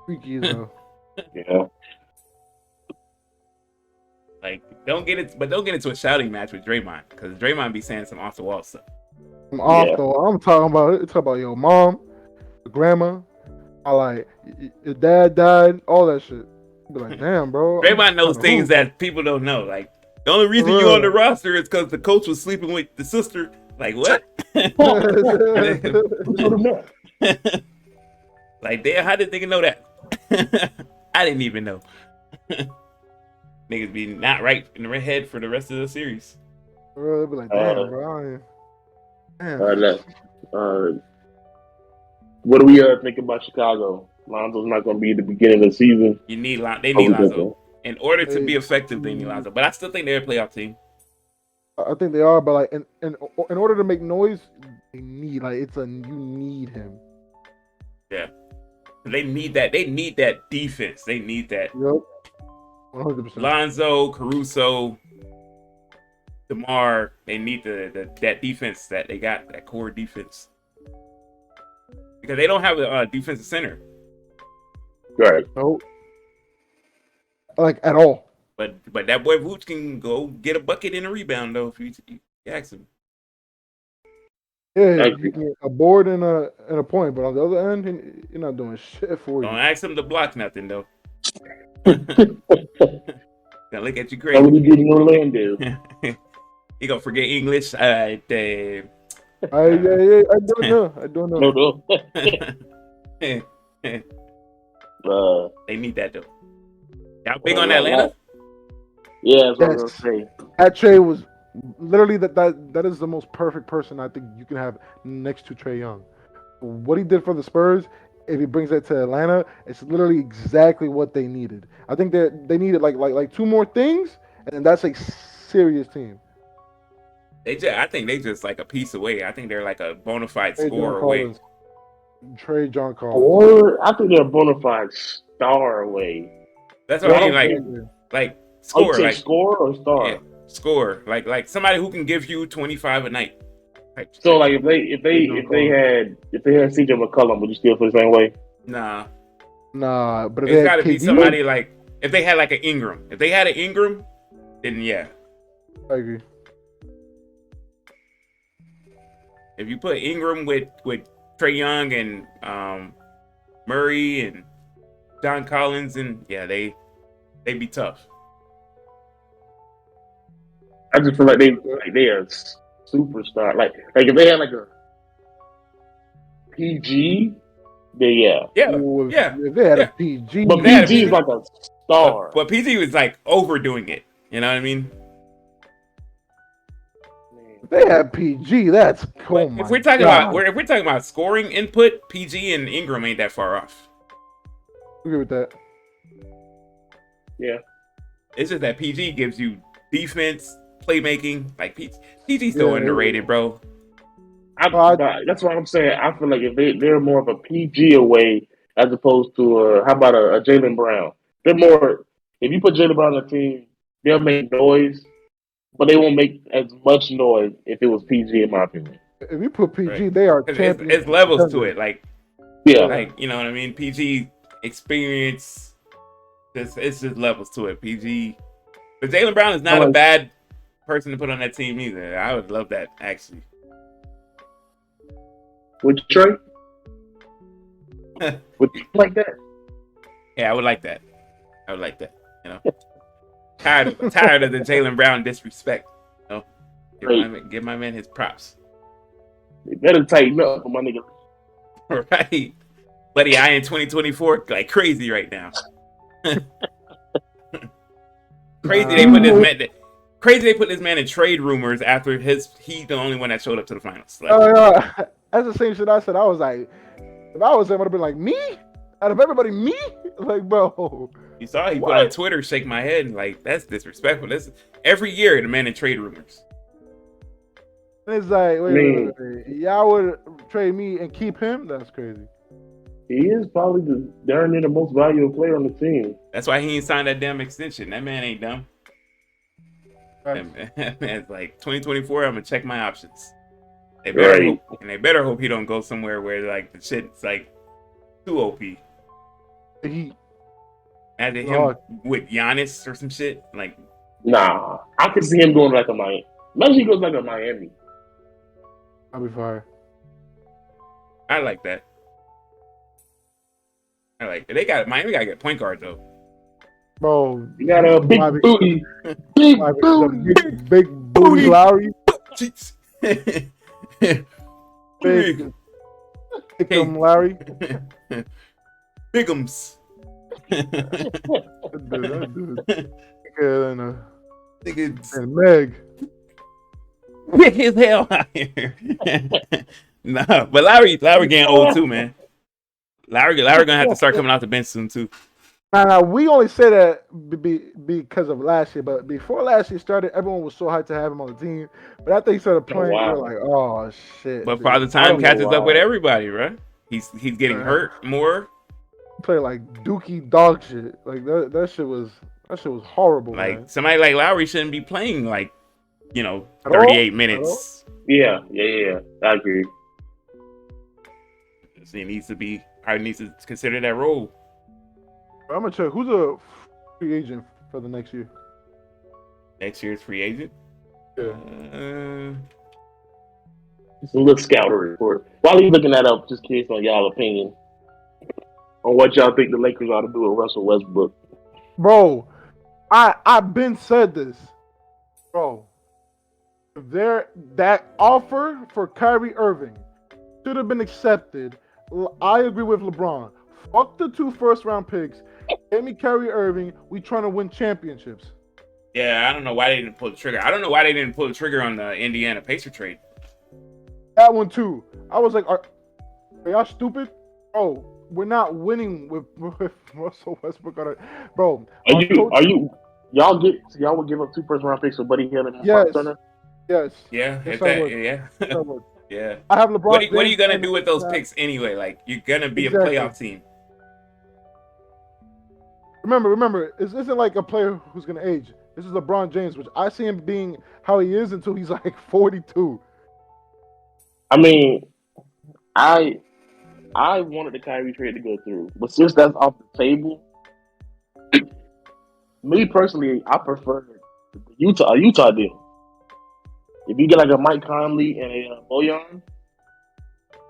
Freaky as hell. Yeah. Like don't get into a shouting match with Draymond because Draymond be saying some off the wall stuff. I'm off Yeah. though. I'm talking about it. Talk about your mom, your grandma. I like your dad died. All that shit. Be like, damn, bro. Draymond knows I'm things trying that people don't know. Like the only reason For you on the real. roster is because the coach was sleeping with the sister. Like what? to Like damn, how did nigga know that? I didn't even know. Niggas be not right in the head for the rest of the series. Bro, be like, damn, bro. Damn. What do we think about Chicago? Lonzo's not going to be at the beginning of the season. They need Lonzo. Okay. In order to be effective, they need Lonzo. But I still think they're a playoff team. I think they are, but like in order to make noise, they need you need him. Yeah. They need that. They need that defense. They need that. Yep. 100%. Lonzo, Caruso, DeMar. They need that defense that they got, that core defense, because they don't have a defensive center. Right. No. Like at all. But that boy Vooch can go get a bucket and a rebound though if you ask him. Yeah, Thank you can get a board and a point, but on the other end, you're not doing shit for Don't you. ask him to block nothing though. Gonna look at you How would crazy. you get in Orlando? He gonna forget English. I don't know. I don't know. No. They need that though. Y'all big on Atlanta? Yeah, that's what I was Yes. gonna say. That trade was literally that is the most perfect person I think you can have next to Trae Young. What he did for the Spurs, if he brings that to Atlanta, it's literally exactly what they needed. I think they needed like two more things, and then that's a serious team. I think they just like a piece away. I think they're like a bona fide Trey scorer John away. Collins. Trey John Collins. Or I think they're a bona fide star away. That's what I mean. Exactly. Like Oh, you score, say like score or star? yeah, score, like somebody who can give you 25 a night. So like if they had CJ McCollum, would you still feel the same way? Nah, Nah, but if it's they got had to be KD, somebody like if they had like an Ingram. If they had an Ingram, then yeah. I agree. If you put Ingram with Trae Young and Murray and John Collins, and yeah, they'd be tough. I just feel like they are superstar. Like if they had like a PG, then yeah. Yeah, Ooh, yeah. If they had yeah. a PG, But They had a PG is PG. like a star. But PG was like overdoing it. You know what I mean? if they had PG, that's But my if we're talking God. about scoring input, PG and Ingram ain't that far off. I agree with that. Yeah. It's just that PG gives you defense, playmaking. Like PG's still Yeah, underrated, bro. That's what I'm saying. I feel like if they're more of a PG away as opposed to how about a Jaylen Brown? They're more. If you put Jaylen Brown on the team, they'll make noise, but they won't make as much noise if it was PG, in my opinion. If you put PG, Right. they are 'Cause champions. it's levels to it. Like Yeah. you know what I mean? PG experience. It's just levels to it. PG. But Jaylen Brown is not a bad person to put on that team either. I would love that actually. Would you trade? Would you like that? Yeah, I would like that. I would like that. You know, tired of the Jaylen Brown disrespect. You know, give my man his props. They better tighten up for my nigga. Right, buddy. I in 2024 like crazy right now. Crazy they put this man. Crazy they put this man in trade rumors after he the only one that showed up to the finals. Like, that's the same shit I said. I was like, if I was there, I would have been like, me? Out of everybody, me? Like, bro. you saw he put on Twitter, shake my head, like that's disrespectful. This every year the man in trade rumors. It's like, wait. Y'all would trade me and keep him? That's crazy. He is probably the darn near the most valuable player on the team. That's why he ain't signed that damn extension. That man ain't dumb. Right. That man's like 2024. I'm gonna check my options. They better hope he don't go somewhere where like the shit's like too OP. Imagine him with Giannis or some shit. Like, nah, I could see him going like a Miami. Imagine he goes like a Miami. I'll be fine. I like that. I like it. Miami gotta get point guard though. Bro, You got a big booty. Big booty. Big booty Lowry. Big Big Larry. Bigums. And Meg. Big as hell out here. Nah, but Lowry getting old too, man. Lowry gonna have to start coming out the bench soon too. Now, we only say that because of last year, but before last year started, everyone was so hyped to have him on the team. But after he started playing, we're like, oh shit. But Father Time catches up with everybody, right? He's getting hurt more. played like Dookie dog shit. Like that shit was horrible, Like man. somebody like Lowry shouldn't be playing like At all? 38 At all? minutes. Yeah. I agree. So he probably needs to consider that role. I'm gonna check who's a free agent for the next year. Next year's free agent. Yeah. Some little scouter report. While he's looking that up, just curious on y'all opinion on what y'all think the Lakers ought to do with Russell Westbrook. Bro, I've been said this. Bro, that offer for Kyrie Irving should have been accepted. I agree with LeBron. Fuck the 2 first-round picks. Get me Kyrie Irving. We trying to win championships. Yeah, I don't know why they didn't pull the trigger. I don't know why they didn't pull the trigger on the Indiana Pacer trade. That one too. I was like, are y'all stupid? Bro, we're not winning with Russell Westbrook on it. Bro, Y'all would give up 2 first-round picks for Buddy Hield and yes, Turner? yes. Yeah, Yes, if I that, would. yeah, Yes, I would. yeah. I have LeBron. What are you gonna James do with those and picks anyway? Like you're gonna be Exactly. a playoff team. Remember, this isn't like a player who's gonna age. This is LeBron James, which I see him being how he is until he's like 42. I mean, I wanted the Kyrie trade to go through, but since that's off the table, me personally, I prefer the Utah deal. If you get like a Mike Conley and a Bojan,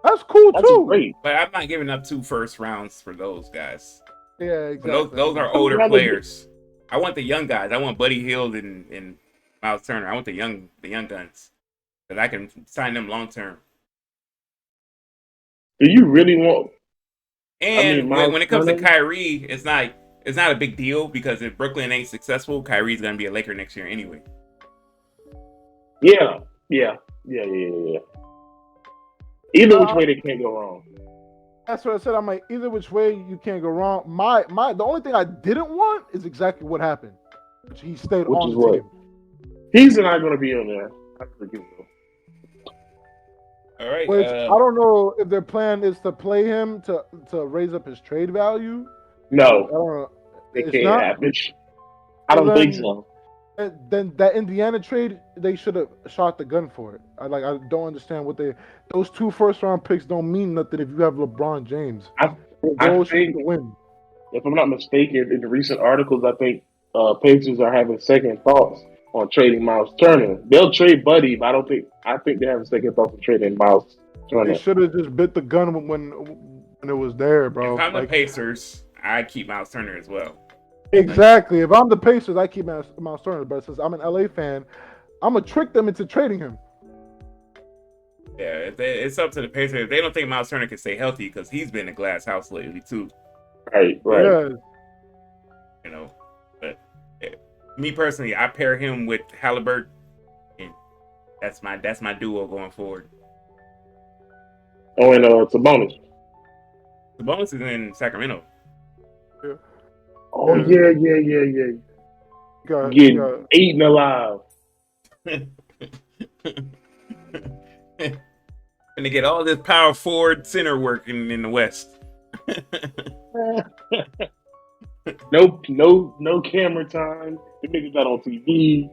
That's cool that's too. great. But I'm not giving up 2 first rounds for those guys. Yeah, exactly. Those are older players. I want the young guys. I want Buddy Hield and Miles Turner. I want the young guns that I can sign them long term. Do you really want? And Miles when it comes Turner? to Kyrie, it's not a big deal because if Brooklyn ain't successful, Kyrie's gonna be a Laker next year anyway. Yeah. Either which way, they can't go wrong. That's what I said. I'm like, either which way you can't go wrong. The only thing I didn't want is exactly what happened. Which he stayed Which on is the what? team. He's not going to be on there. I forgive him. All right. Which I don't know if their plan is to play him to raise up his trade value. I No, don't know. it It's can't not? happen. I don't think so. Then that Indiana trade, they should have shot the gun for it. I don't understand what those 2 first-round picks don't mean nothing if you have LeBron James. I Goal should be think, to win. if I'm not mistaken, in the recent articles, I think Pacers are having second thoughts on trading Miles Turner. They'll trade Buddy, but I think they're having second thoughts on trading Miles Turner. They should have just bit the gun when it was there, bro. If I'm the Pacers, I keep Miles Turner as well. Exactly. If I'm the Pacers, I keep Miles Turner. But since I'm an LA fan, I'm gonna trick them into trading him. Yeah, it's up to the Pacers. If they don't think Miles Turner can stay healthy, because he's been a glass house lately too. Right. Yeah. But me personally, I pair him with Halliburton, and that's my duo going forward. Oh, and it's a bonus. The bonus is in Sacramento. Yeah. Oh yeah. Getting eaten alive. And to get all this power forward center work in the West. No camera time. The niggas not on TV.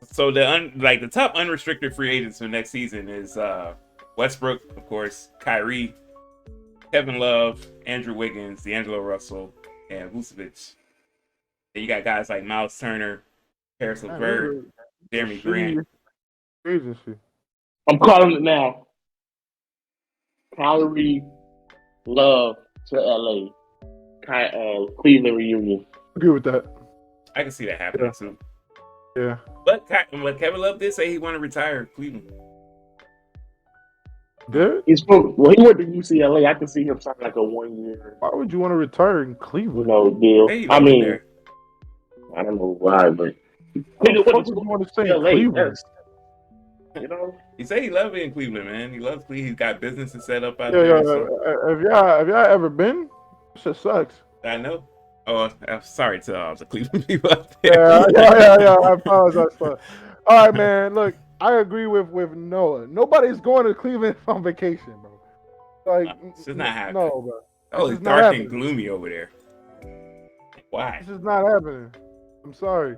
So the top unrestricted free agents for next season is Westbrook, of course, Kyrie, Kevin Love, Andrew Wiggins, D'Angelo Russell, and Vucevic. Then you got guys like Miles Turner, Paris LeVert, Jeremy Grant. Agency. I'm calling it now. Kyrie, Love to LA. Cleveland reunion. Agree with that. I can see that happening too. Yeah. But Kevin Love did say he wanted to retire Cleveland. Did? He went to UCLA. I can see him sign like a 1 year. Why would you want to retire in Cleveland? Deal. Hey, I mean, there. I don't know why, but What the fuck would you want to stay in Cleveland? He said he loves it in Cleveland, man. He loves Cleveland. He's got businesses set up out Yeah. there. So. Have y'all ever been? Shit sucks. I know. Oh, I'm sorry to the Cleveland people out there. Yeah. I apologize for it. All right, man. Look, I agree with Noah. Nobody's going to Cleveland on vacation, bro. Like, it's just not happening. No, bro. Oh, This it's is not dark and happening. gloomy over there. Why? This is not happening. I'm sorry.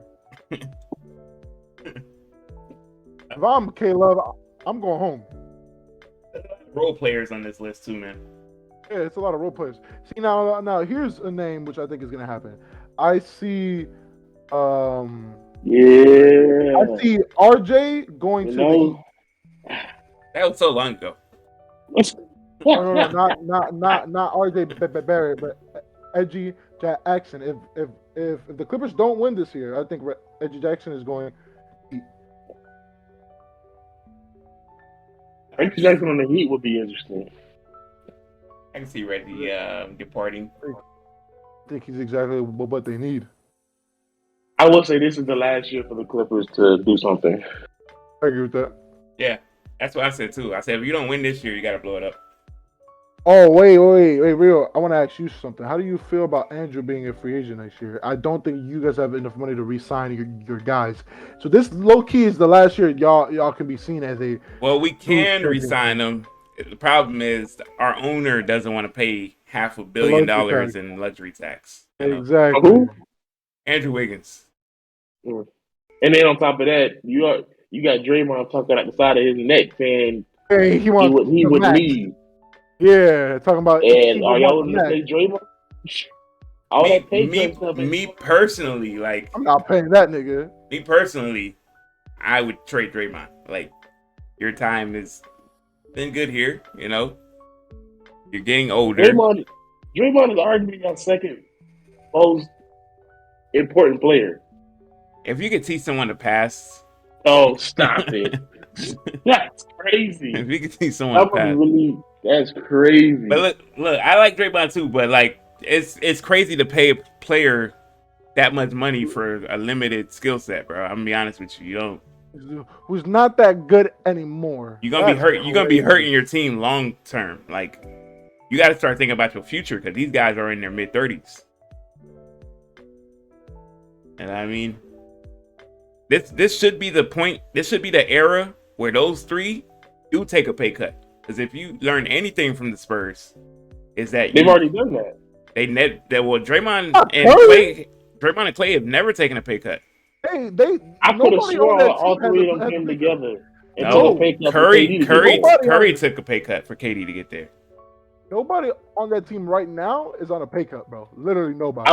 If I'm K-Love, I'm going home. Role players on this list too, man. Yeah, it's a lot of role players. See now here's a name which I think is gonna happen. I see um Yeah. I see RJ going You to the Heat. know? That was so long ago. Oh no, not RJ Barrett, but Edgy Jackson. If the Clippers don't win this year, I think Edgy Jackson is going. Reggie Jackson on the Heat would be interesting. I can see Reggie departing. I think he's exactly what they need. I will say this is the last year for the Clippers to do something. I agree with that. Yeah, that's what I said too. I said if you don't win this year, you got to blow it up. Oh wait, real. I want to ask you something. How do you feel about Andrew being a free agent next year? I don't think you guys have enough money to re-sign your guys. So this low key is the last year y'all can be seen as a. Well, we can resign him. The problem is our owner doesn't want to pay $500 million in luxury tax. Exactly. Who? Andrew Wiggins. And then on top of that, you got Draymond talking out the side of his neck saying Hey, he would leave. Yeah, talking about. And are y'all willing to pay Draymond? All that pay stuff. Me personally, like I'm not paying that nigga. Me personally, I would trade Draymond. Like your time has been good here, you know. You're getting older. Draymond is arguably our second most important player. If you could teach someone to pass. Oh, stop it. That's crazy. If you could teach someone to pass. That's crazy. But look, I like Draymond too, but like it's crazy to pay a player that much money for a limited skill set, bro. I'm gonna be honest with you. You don't who's not that good anymore. You're gonna be hurt. You're gonna be hurting your team long term. Like you got to start thinking about your future because these guys are in their mid-30s. And I mean, this should be the point. This should be the era where those three do take a pay cut. Because if you learn anything from the Spurs, is that they've already done that. Draymond and Clay have never taken a pay cut. I could have sworn all three of them came together. No, Curry took a pay cut for KD to get there. Nobody on that team right now is on a pay cut, bro. Literally nobody.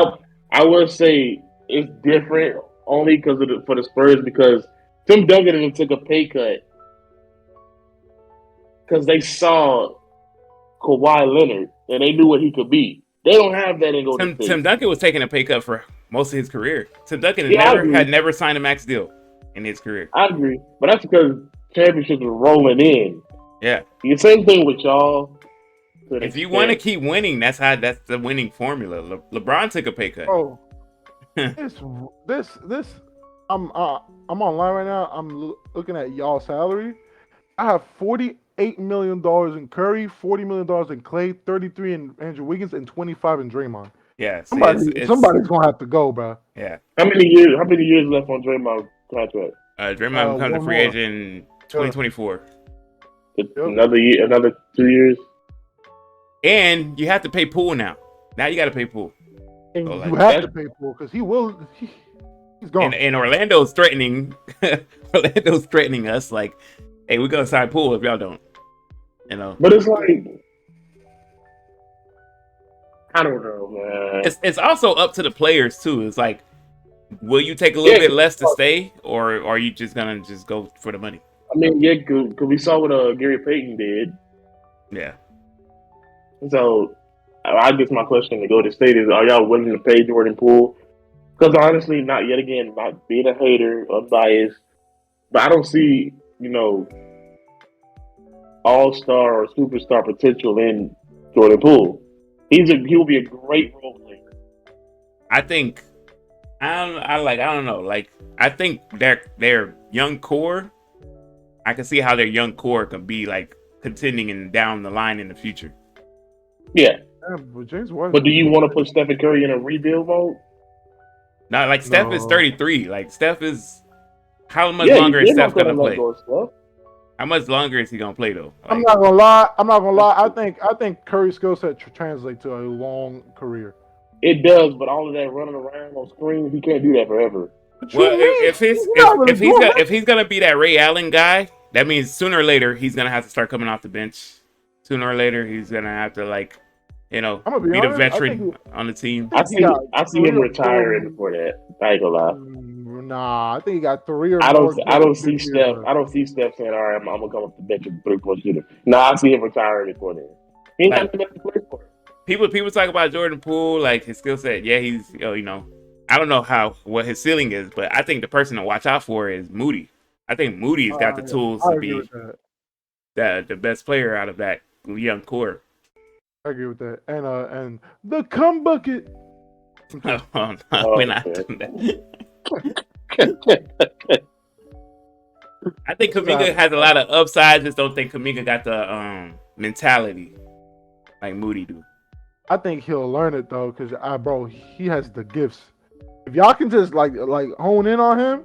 I would say it's different only because for the Spurs because Tim Duncan and them took a pay cut because they saw Kawhi Leonard and they knew what he could be. They don't have that in Golden State. Tim Duncan was taking a pay cut for most of his career. Tim Duncan had never signed a max deal in his career. I agree, but that's because championships were rolling in. Yeah, the same thing with y'all. If you want to keep winning, that's the winning formula. LeBron took a pay cut. Oh, this. I'm online right now. I'm looking at y'all salary. I have $48 million in Curry, $40 million in Clay, 33 in Andrew Wiggins, and 25 in Draymond. Yeah, somebody's gonna have to go, bro. Yeah. How many years left on Draymond's contract? Draymond becomes a free agent in 2024. Another year, another 2 years. And you have to pay Poole now. Now you got to pay Poole. And you have to pay Poole because he's gone. And Orlando's threatening. Orlando's threatening us like, hey, we're gonna sign Poole if y'all don't. You know. But it's like, I don't know, man. It's also up to the players too. It's like, will you take a little bit less to stay, or are you just gonna go for the money? I mean, yeah, because we saw what Gary Payton did. Yeah. So, I guess my question to go to state is: are y'all willing to pay Jordan Poole? Because honestly, not being a hater, unbiased, but I don't see, all-star or superstar potential in Jordan Poole. He will be a great role player. I think I don't know. Like I think their young core. I can see how their young core can be like contending and down the line in the future. Yeah. But James Harden. But do you want to put Stephen Curry in a rebuild mode? Not like Steph is 33. Like Steph is how much longer is Steph gonna play? How much longer is he gonna play though? I'm Like, not gonna lie. I'm not gonna lie. I think Curry's skill set translates to a long career. It does, but all of that running around on screens, he can't do that forever. What you well, mean? if You're not really doing that. if he's gonna be that Ray Allen guy, that means sooner or later he's gonna have to start coming off the bench. Sooner or later he's gonna have to like, I'm gonna be be the honest. veteran on the team. I He see got I see 3 him or 4. retiring before that. I ain't gonna lie. Nah, I think he got 3 or I more. don't see games this Steph. year. I don't see Steph saying, "All right, I'm gonna come up the bench and 3-point shooter." No, I see him retiring before then. He ain't got Like nothing to play for. people talk about Jordan Poole, like his skill set. Yeah, he's I don't know what his ceiling is, but I think the person to watch out for is Moody. I think Moody's got the tools I to agree be with that. the best player out of that young core. I agree with that. And the cum bucket. Oh, no, Oh, we're not okay. doing that. I think Kuminga has a lot of upsides. Just don't think Kuminga got the mentality like Moody do. I think he'll learn it though, cause bro, he has the gifts. If y'all can just like hone in on him,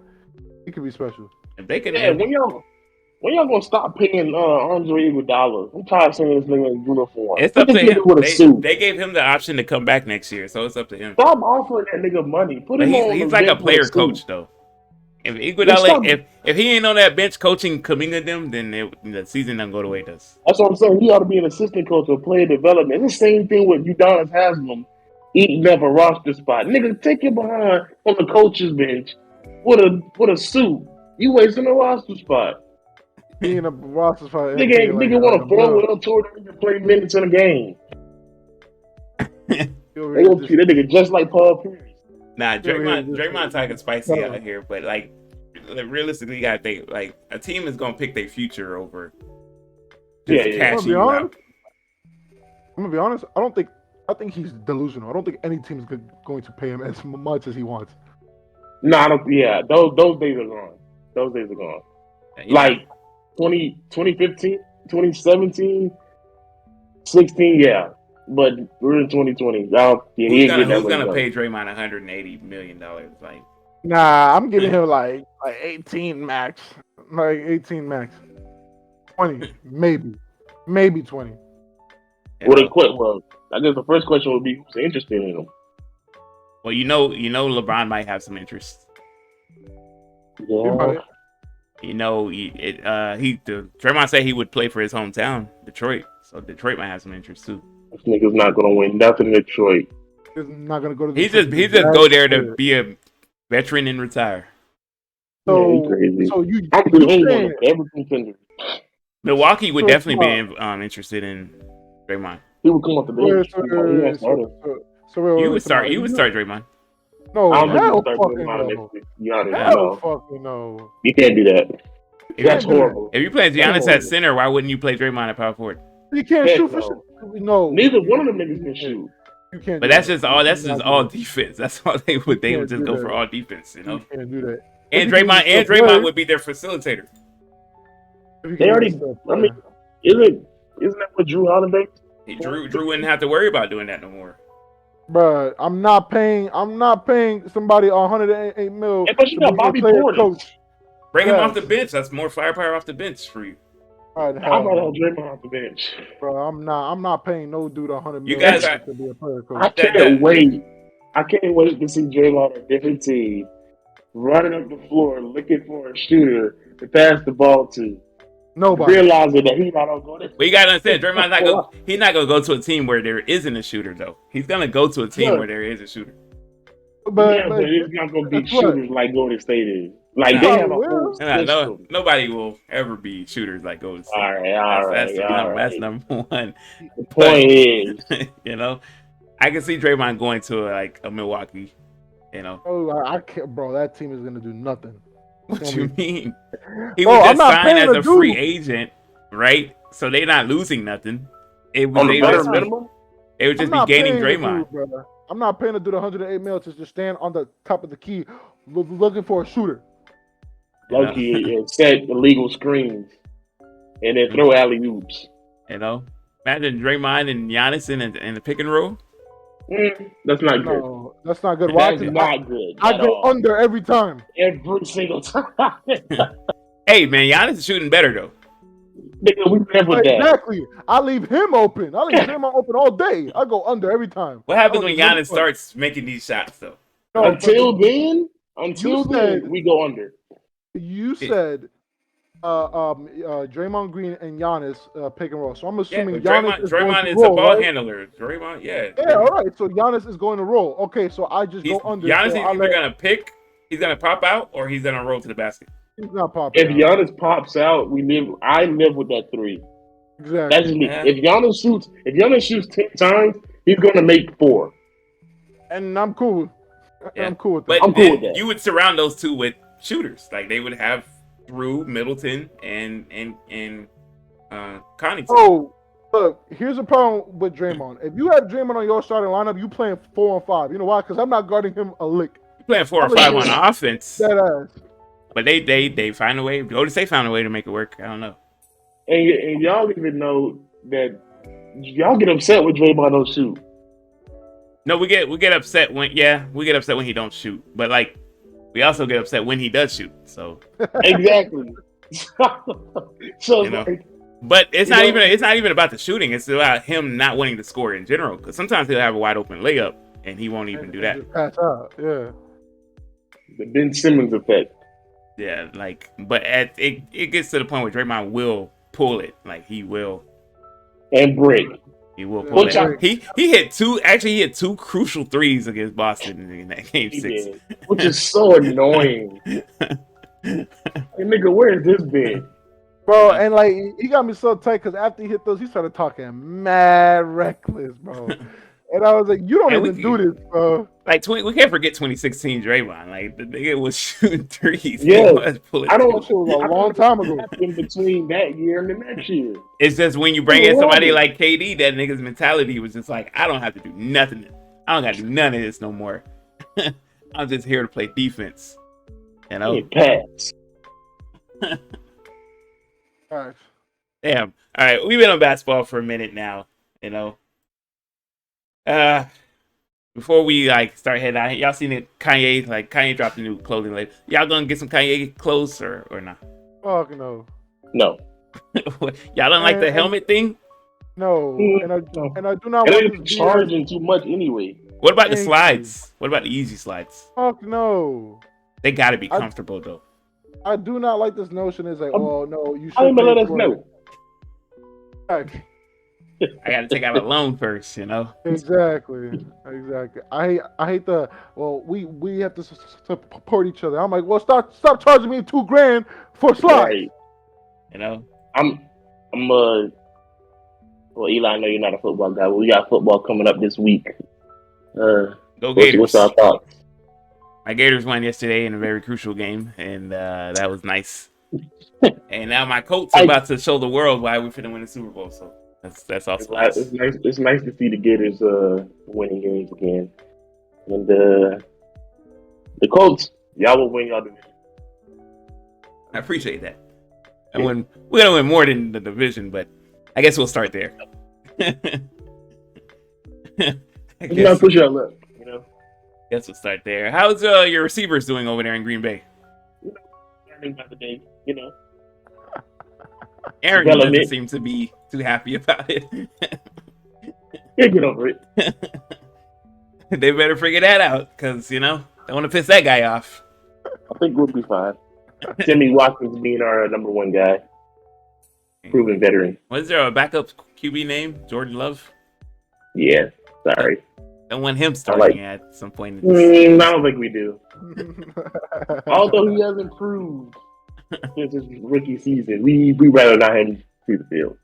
he could be special. If they can, Yeah, when y'all gonna stop paying Andre Iguodala? I'm tired of seeing this nigga in uniform. it's Put up this to nigga him. with a suit. They gave him the option to come back next year, so it's up to him. Stop offering that nigga money. Put But him on he's the like a bench with player suit. coach though. If Stop. Iguodala, if he ain't on that bench coaching Kuminga them, then the season doesn't go the way it does. That's what I'm saying. He ought to be an assistant coach or player development. It's the same thing with Udonis Haslam eating up a roster spot. Nigga, take your behind on the coach's bench with a suit. You wasting a roster spot. He in a roster spot. Nigga want to throw it on tour to play minutes in a game. They gonna treat that nigga just like Paul Pierce. Nah, Draymond talking spicy out here, but like realistically, you gotta think like a team is gonna pick their future over just cashing you out. I'm gonna be honest. I think he's delusional. I don't think any team is going to pay him as much as he wants. No, I don't. Yeah, those days are gone. Those days are gone. Yeah. Like 2015, 2017, 16, yeah. But we're in 2020. Who's gonna pay Draymond $180 million? Like, nah, I'm giving him like 18 max, like 18 max, 20 maybe 20. Well, I guess the first question would be who's interested in him. Well, LeBron might have some interest. Yeah. Draymond said he would play for his hometown, Detroit. So Detroit might have some interest too. This nigga's not gonna win nothing in Detroit. He's not gonna go to. He just go there to be a veteran and retire. So, crazy. So you saying every contender. Milwaukee would definitely be interested in Draymond. He would come off the bench. You would start Draymond. No, I don't hell think fucking no. Fucking no. You can't do that. That's horrible. If you play Giannis at center, why wouldn't you play Draymond at power forward? You can't shoot for shit. No. Neither one of them niggas can shoot. You can't. But that's just all defense. That's all they would just go for all defense, You can't do that. And Draymond would be their facilitator. They already. I mean, isn't that what Drew Holiday? Drew wouldn't have to worry about doing that no more. Bruh, I'm not paying somebody $108 million. But you got Bobby Portis. Bring him off the bench. That's more firepower off the bench for you. I'd rather have Draymond off the bench. Bro, I'm not paying no dude $100 million You guys to be a player coach. I can't wait. I can't wait to see Draymond on a different team, running up the floor looking for a shooter to pass the ball to. Nobody realizing that he's not gonna go there. But you gotta understand, Draymond's he's not gonna go to a team where there isn't a shooter though. He's gonna go to a team where there is a shooter. But it's not gonna be shooters like Golden State is. Like they have a whole system. Nobody will ever be shooters like Golden State. All right. That's number one. The point is, I can see Draymond going to a Milwaukee. Oh, I can't, bro. That team is gonna do nothing. What you mean? He was just signed as a free agent, right? So they're not losing nothing. They would just be gaining Draymond. I'm not paying to do the $108 million to just stand on the top of the key looking for a shooter. Loki and set illegal screens and then throw alley oops. Imagine Draymond and Giannis in the pick and roll. That's not good. No, that's not good. Why? That's not good. I go under every time. Every single time. Hey man, Giannis is shooting better though. Nigga, we live with that. Exactly. I leave him open. I leave Draymond open all day. I go under every time. What I happens don't when give no Giannis fuck. starts making these shots though? No, but Until you said we go under. you It- said Draymond Green and Giannis pick and roll. So I'm yeah, assuming but Giannis is going Draymond to is a roll, ball right? handler. Draymond, yeah. Yeah, all right. So Giannis is going to roll. Okay, so I just go under. Giannis So is I either let gonna pick, he's gonna pop out, or he's gonna roll to the basket. he's not popping If out. Giannis pops out, I live with that 3. That's Exactly. just me. Yeah. If Giannis shoots 10 times, he's gonna make 4. And I'm cool. Yeah. I'm cool with that. But I'm cool then with that. you would surround those two with shooters. Like they would have Drew, Middleton, and Connaughton. Oh, look, here's the problem with Draymond. If you have Draymond on your starting lineup, you playing 4-on-5. You know why? Because I'm not guarding him a lick. You're playing 4 or I'm 5 gonna on offense, That ass. but they find a way. Golden State found a way to make it work. I don't know. And y'all even know that y'all get upset with Draymond don't shoot. No, we get upset when he don't shoot, but like we also get upset when he does shoot. So Exactly. So You know. like, but it's You not know- even about the shooting. It's about him not wanting to score in general. Because sometimes he'll have a wide open layup and he won't even do that. Just pass out. Yeah. the Ben Simmons effect. Yeah, like, but it gets to the point where Draymond will pull it. Like he will And pull Which it. He hit two crucial threes against Boston in that game he 6. did, which is so annoying. Hey, nigga, where is this been? Bro, and like he got me so tight because after he hit those, he started talking mad reckless, bro. And I was like, you don't And we even do this, bro. Like we can't forget 2016 Draymond. Like the nigga was shooting threes. Yeah. He was pulling I don't. That shit was a I don't long know time what ago. happened between that year and the next year. It's just when you bring in Yeah. somebody like KD, that nigga's mentality was just like, I don't have to do nothing. I don't got to do none of this no more. I'm just here to play defense. You know? Hey, pass. All right. Damn. All right, we've been on basketball for a minute now. You know. Before we like start heading out, y'all seen it? Kanye dropped a new clothing line. Y'all gonna get some Kanye clothes or not? Fuck no. No. Y'all don't like the helmet thing? No. Mm, And I no. and I do not And want they're this charging too much anyway. What about the Thank slides? What about the easy slides? Fuck no. They gotta be comfortable though. I do not like this notion. It's like, oh no, you should. How you gonna pay let us for know? it. I gotta take out a loan first, you know. Exactly. I hate the we have to support each other. I'm like, well, stop charging me $2,000 for slides. Right. You know. Well, Eli, I know you're not a football guy, but we got football coming up this week. Go Gators. What's our thoughts? My Gators won yesterday in a very crucial game, and that was nice. And now my Colts are about to show the world why we're finna win the Super Bowl. So that's also nice. It's nice. It's nice to see the Gators winning games again, and the Colts, y'all will win y'all division. I appreciate that. And we're gonna win more than the division, but I guess we'll start there. I You gotta push your luck, you know. guess we'll start there. How's your receivers doing over there in Green Bay? Learning by the day, you know. Aaron doesn't Development. seem to be too happy about it. Yeah, get over it. They better figure that out, because don't want to piss that guy off. I think we'll be fine. Timmy Watkins being our number one guy, proven veteran. Was there a backup QB name? Jordan Love? Yeah, sorry. Don't want him starting at some point. I don't think we do. Although he has improved since his rookie season, we rather not him see the field.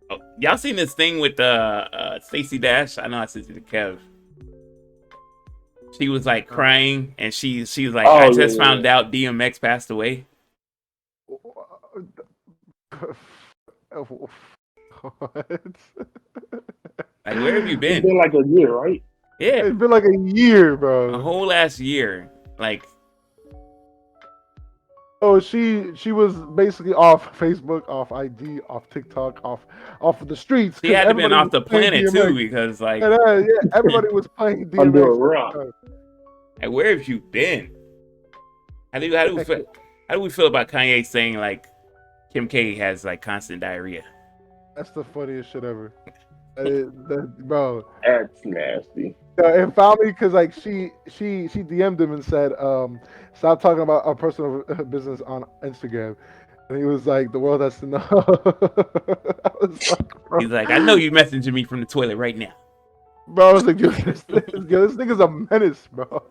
Oh, y'all seen this thing with Stacey Dash? I know I sent it to Kev. She was like crying, and she was like, Oh, I yeah, just yeah, found out DMX passed away. What? Like, where have you It's been? been like a year, right? Yeah, It's been like a year, a bro. whole last year. Like, Oh, she was basically off Facebook, off IG, off TikTok, off of the streets. she had to been everybody off the was playing planet DMX. too, because like, And, yeah, everybody was playing DMX. Under a rock. like, where have you been? How do we feel about Kanye saying like Kim K has like constant diarrhea. That's the funniest shit ever. Bro, That's nasty. it found me because like she DM'd him and said, stop talking about our personal business on Instagram. And he was like, the world has to know. I was like, bro, He's like, I know you messaging me from the toilet right now. I was like, yo, this nigga's a menace, bro.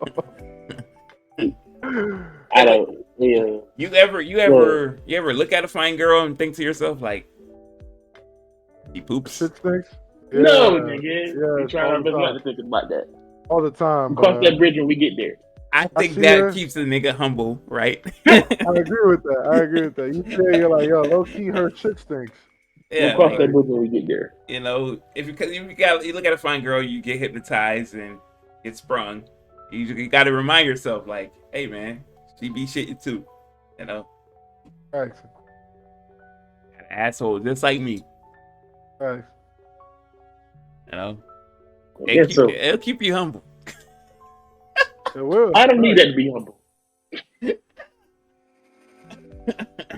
I don't. Yeah. You ever look at a fine girl and think to yourself like, he poops? Shit stinks. No, nigga. Yeah, We try our best not to think about that. all the time. We cross that bridge when we get there. I think see that her. keeps the nigga humble, right? I agree with that. You say you're like, yo, low key, her shit stinks. Yeah, We'll cross like, that bridge when we get there. you know, if you look at a fine girl, you get hypnotized and get sprung. You got to remind yourself, like, hey man, she be shitting too, you know. Thanks. An asshole just like me, Thanks. you know. Yeah, so It'll keep you humble. It will. I don't need that to be humble. I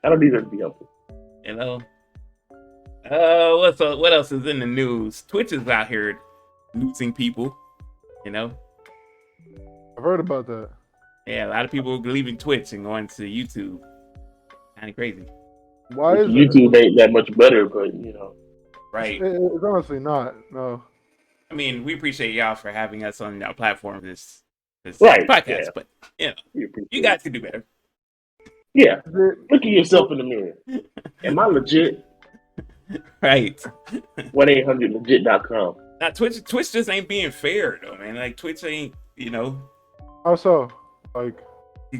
don't need that to be humble. You know. What else is in the news? Twitch is out here losing people. You know. I've heard about that. Yeah, a lot of people are leaving Twitch and going to YouTube. Kind of crazy, Why is it? YouTube ain't that much better, but you know. right? It's honestly not. No. I mean, we appreciate y'all for having us on our platform this Right, podcast, yeah. but you know, We appreciate you guys can do better. Yeah. Is it- Look at yourself in the mirror. Am I legit? Right. 1-800-legit.com. Now Twitch just ain't being fair though, man. Like Twitch ain't, you know, How so? Like,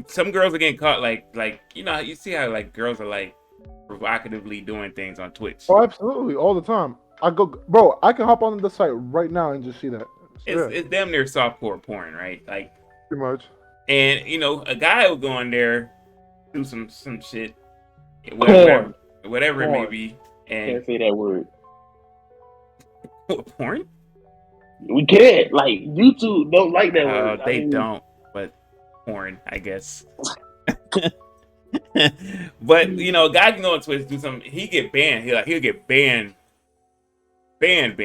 some girls are getting caught like you know, you see how like girls are like provocatively doing things on Twitch. oh, absolutely, all the time. Bro, I can hop on the site right now and just see that. It's damn near softcore porn, right? Like, pretty much. and you know, a guy will go in there, do some shit, Porn. whatever it may Porn. be, Can't and say that word. porn. We can't. Like, YouTube don't like that word. They don't, but porn, I guess. But you know, a guy can go on Twitch, do something. He get banned. He'll get banned. And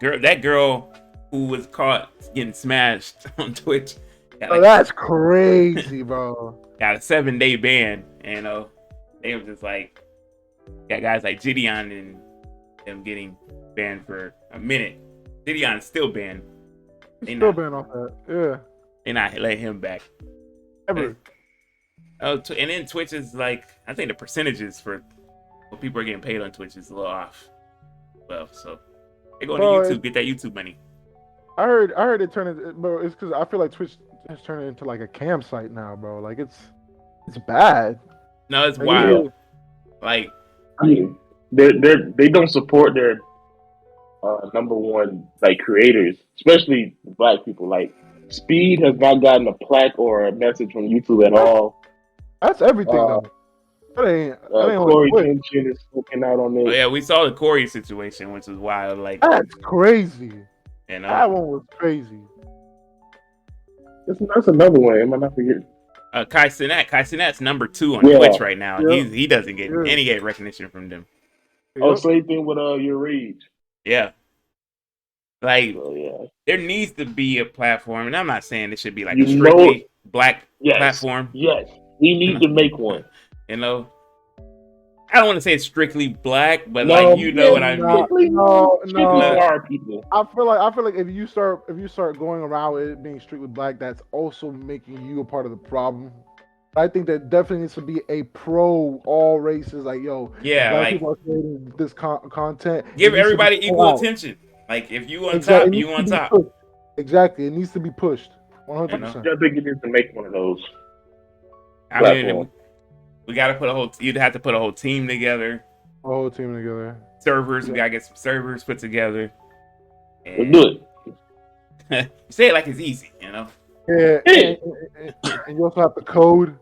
that girl who was caught getting smashed on Twitch got, That's crazy, bro. got a 7-day ban. And, you know, they were just like, got guys like Gideon and them getting banned for a minute. Gideon's still banned. He's still banned off that. Yeah. They not letting him back. Ever. Oh, and then Twitch is like, I think the percentages for what people are getting paid on Twitch is a little off. Well, so they go to YouTube, get that YouTube money. I heard it turned into, bro. It's because I feel like Twitch has turned into like a cam site now, bro. Like it's bad. No, it's Like, wild. Like, I mean, they don't support their number one like creators, especially black people. Like, Speed has not gotten a plaque or a message from YouTube at all. That's everything though. That ain't Corey Twitch. Kenshin is looking out on oh this. yeah, we saw the Corey situation, which was wild. Like, That's crazy. you know, That one was crazy. That's another one. Am I not forgetting? Kai Cenat's number 2 on Yeah. Twitch right now. Yeah. He doesn't get Yeah. any recognition from them. Oh, Yep. same thing with Your Rage. Yeah, like So yeah, there needs to be a platform, and I'm not saying it should be like You a strictly black yes, platform. yes, we need to make one. You know, I don't want to say it's strictly black, but No, like you know what I no, mean. Strictly no. for our people. I feel like if you start going around with it being strictly black, that's also making you a part of the problem. I think that definitely needs to be a pro all races. Like, yo, Yeah, black like people are creating this content. give It needs to everybody be equal out. attention. Like if you on Exactly. top, It you needs on to be top. pushed. Exactly. It needs to be pushed. 100%. I think it needs to make one of those. I mean, platform. we gotta put a whole. You'd have to put a whole team together. The whole team together. Servers. We gotta get some servers put together. Let's And do it. you say it like it's easy, you know? Yeah. Hey. And you also have to code.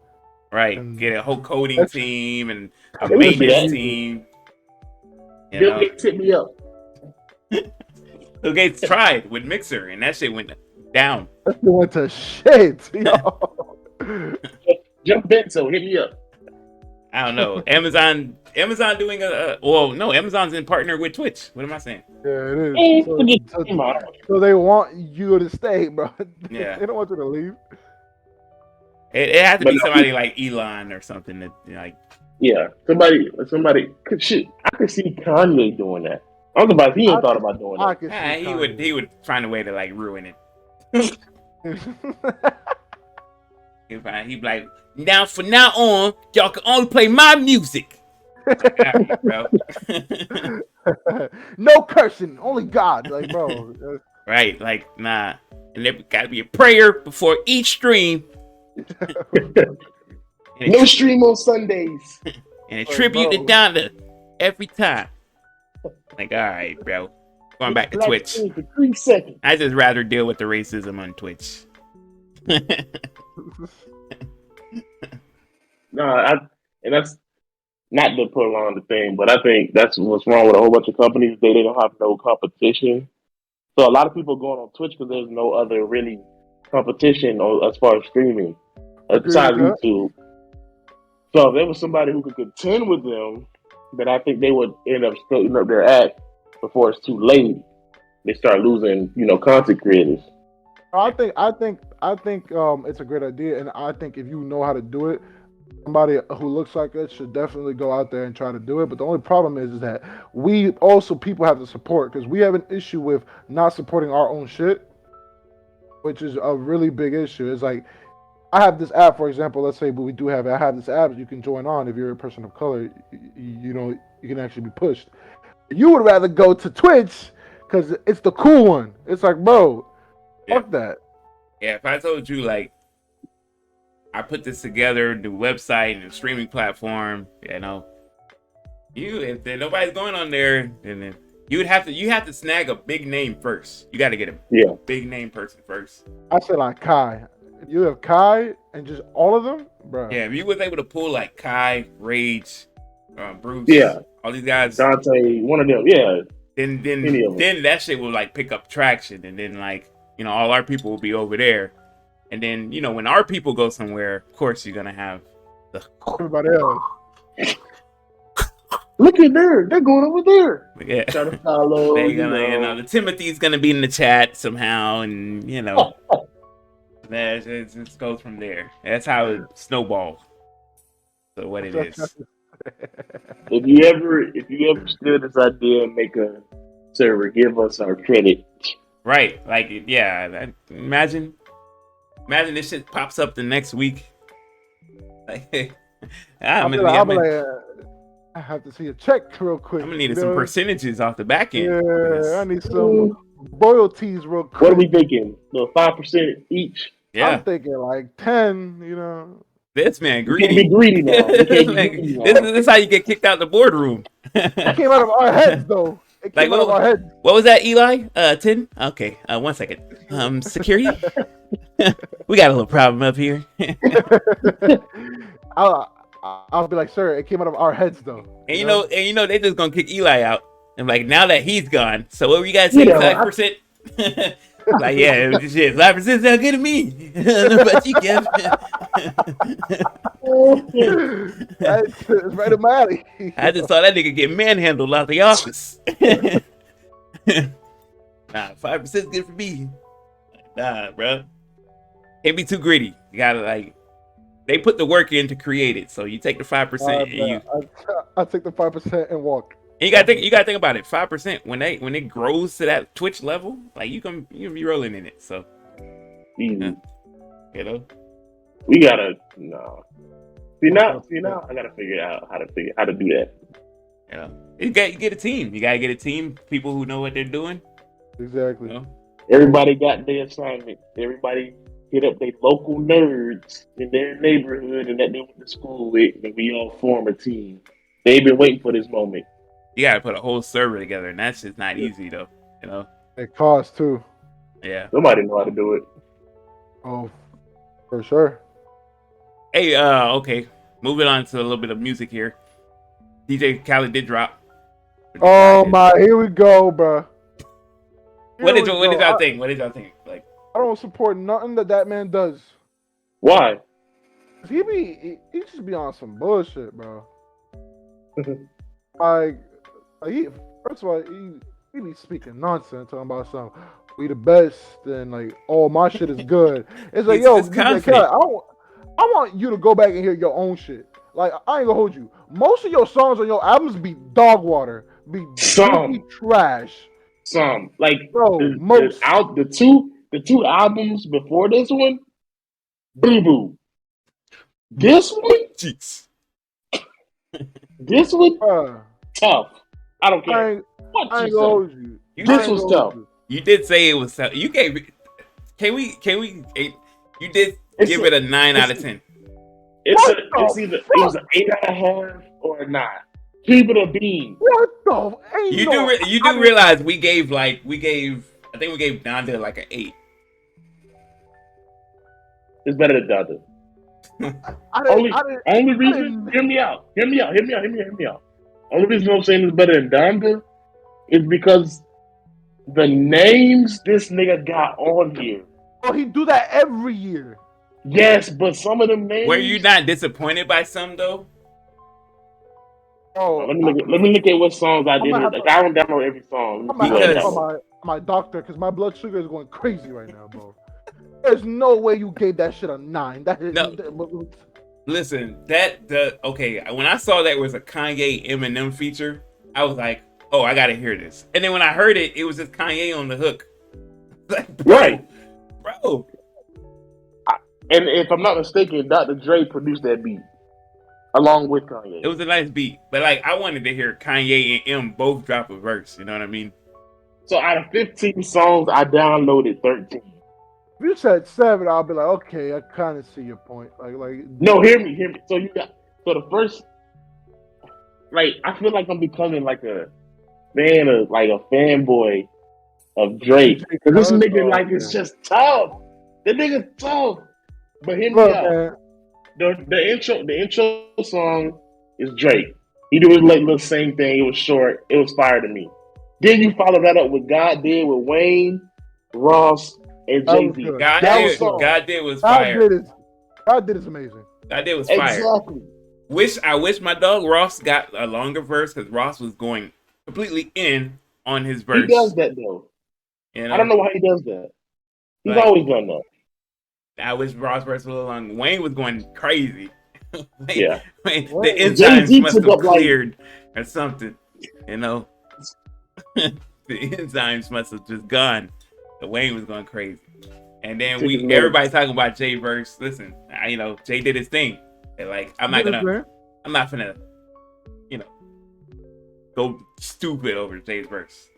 Right. And Get a whole coding that's- team and a They would do maintenance that. team. You Bill know, Gates hit me up. Bill Gates tried with Mixer, and that shit went down. That shit went to shit. Yo. Jeff Benzo hit me up. I don't know. Amazon doing well, no, Amazon's in partner with Twitch. What am I saying? Yeah, it is. Eh, So, forget so, him out. so they want you to stay, bro. Yeah. They don't want you to leave. It had to But be no, somebody like Elon or something that like. yeah, somebody could shit. I could see Kanye doing that. I'm surprised he ain't I thought can, about doing I that. can see He would find a way to like ruin it. He'd be like, now from now on, y'all can only play my music. All right, bro. No cursing, only God. Like, bro. Right, like nah. And there gotta be a prayer before each stream. And No stream on Sundays. and a Like, tribute to bro. Donda every time. Like, all right, bro. Going back to Black Twitch. screen for 3 seconds. I just rather deal with the racism on Twitch. And that's not to prolong the thing, but I think that's what's wrong with a whole bunch of companies. They don't have no competition. So a lot of people going on Twitch because there's no other really competition as far as streaming Agree with besides that. YouTube. So if there was somebody who could contend with them, then I think they would end up straightening up their act before it's too late. They start losing, content creators. I think it's a great idea, and I think if you know how to do it, somebody who looks like us should definitely go out there and try to do it. But the only problem is that we also people have to support because we have an issue with not supporting our own shit, which is a really big issue. It's like I have this app, for example. Let's say, but we do have. I have this app you can join on if you're a person of color. You can actually be pushed. You would rather go to Twitch because it's the cool one. It's like, bro, Yeah. fuck that. Yeah, if I told you like I put this together, the website and the streaming platform, if there nobody's going on there, then you have to snag a big name first. You got to get a big name person first. I said like Kai. If you have Kai and just all of them, bro. Yeah, if you was able to pull like Kai, Rage, Bruce, all these guys, Dante, one of them, yeah. then that shit will like pick up traction, and then like all our people will be over there, and then when our people go somewhere, of course you're gonna have Everybody else. Look at there, they're going over there. Yeah. Trying to follow. They're gonna, the Timothy's gonna be in the chat somehow, and it just goes from there. That's how it snowballs. So what it is. If you ever steal this idea and make a server, give us our credit. Right, like imagine this shit pops up the next week. Like, I'll be like, I have to see a check real quick. I'm gonna need some percentages off the back end. Yeah, I need some royalties real quick. What are we thinking? 5% each? Yeah, I'm thinking like 10. This man We greedy. can't be greedy now. We can't be greedy now. This is how you get kicked out the boardroom. It came out of our heads though. It came out of our heads. What was that, Eli? 10? Okay, 1 second. Security? We got a little problem up here. I'll be like, sir, it came out of our heads though. And you know they just gonna kick Eli out. And like now that he's gone, so what were you guys saying? 5%? Like, yeah, shit, 5% sound good to me. I don't know about you, Kev. That's right in my alley. I just saw that nigga get manhandled out the office. Nah, 5% is good for me. Nah, bro. Can't be too greedy. You gotta they put the work in to create it. So you take the 5% and you. I take the 5% and walk. And you gotta think about it. 5% when it grows to that Twitch level, like you can be rolling in it. So easy. We gotta See now, I gotta figure out how to do that. You get a team. You gotta get a team, people who know what they're doing. Exactly. Everybody got their assignment. Everybody hit up their local nerds in their neighborhood and that they went to school with, and we all form a team. They've been waiting for this moment. You gotta put a whole server together, and that's just not easy though. It costs too. Yeah. Somebody know how to do it. Oh, for sure. Hey, okay. Moving on to a little bit of music here. DJ Khaled did drop. Oh my, here we go, bro. What did y'all think? What did y'all think? Like, I don't support nothing that man does. Why? he just be on some bullshit, bro. Like, he first of all he be speaking nonsense, talking about some we the best and like oh my shit is good. It's like He's yo, just DJ confident. Khaled, I want you to go back and hear your own shit. Like I ain't gonna hold you. Most of your songs on your albums be dog water, be dookie Some, trash, like bro. Most. the two albums before this one, boo boo. This one, Jeez. this one, Bruh, tough. I don't I care ain't, what I you ain't gonna say. hold you. I This ain't was gonna hold tough. you. You did say it was. You gave. Can we? You did It's give a, it a 9 out it's of 10. What it's the either it was fuck? an 8.5 or a 9. Keep it a bean. What the? Ain't no. You I do didn't. realize we gave I think we gave Donda like an 8. It's better than Dada. I didn't. Only I didn't. only I reason, didn't. hear me out. Hear me out. Hear me out. Hear me out. Hear me out. Only reason I'm saying it's better than Donda is because the names this nigga got on here. Oh, he do that every year. Yes, but some of them Were you names. not disappointed by some though? Oh, Let me look at what songs I I'm gonna did. have to. Like, I don't download every song. I'm Let me gonna see what have I to Because call download. my doctor because my blood sugar is going crazy right now, bro. There's no way you gave that shit a 9. That is. no, listen, okay, when I saw that was a Kanye Eminem feature, I was like, oh, I gotta hear this. And then when I heard it, it was just Kanye on the hook. Like, Right. bro. And if I'm not mistaken, Dr. Dre produced that beat along with Kanye. It was a nice beat, but like I wanted to hear Kanye and M both drop a verse. You know what I mean? So out of 15 songs, I downloaded 13. If you said 7, I'll be like, okay, I kind of see your point. No, hear me, hear me. So the first, like, I feel like I'm becoming like a like a fanboy of Drake DJ because this Khaled. nigga Oh, like is okay. just tough. The nigga's tough. But hear me Look, out. man. The intro song is Drake. He do his like little same thing. It was short. It was fire to me. Then you follow that up with God did with Wayne, Ross, and That Jay was Z. good. That was solid. God did was God fire. did is. God did is amazing. God did was fire. Exactly. I wish my dog Ross got a longer verse because Ross was going completely in on his He does verse. that though. You I don't know, know why he does that. He's like always done that. I wish Ross verse was a little long. Wayne was going crazy. Yeah. The Jay enzymes Z must took have up like cleared or something. You know, the enzymes must have just gone. The Wayne was going crazy. And then took his everybody meds. talking about Jay verse. Listen, Jay did his thing. And like I'm not gonna, you know, go stupid over Jay's verse.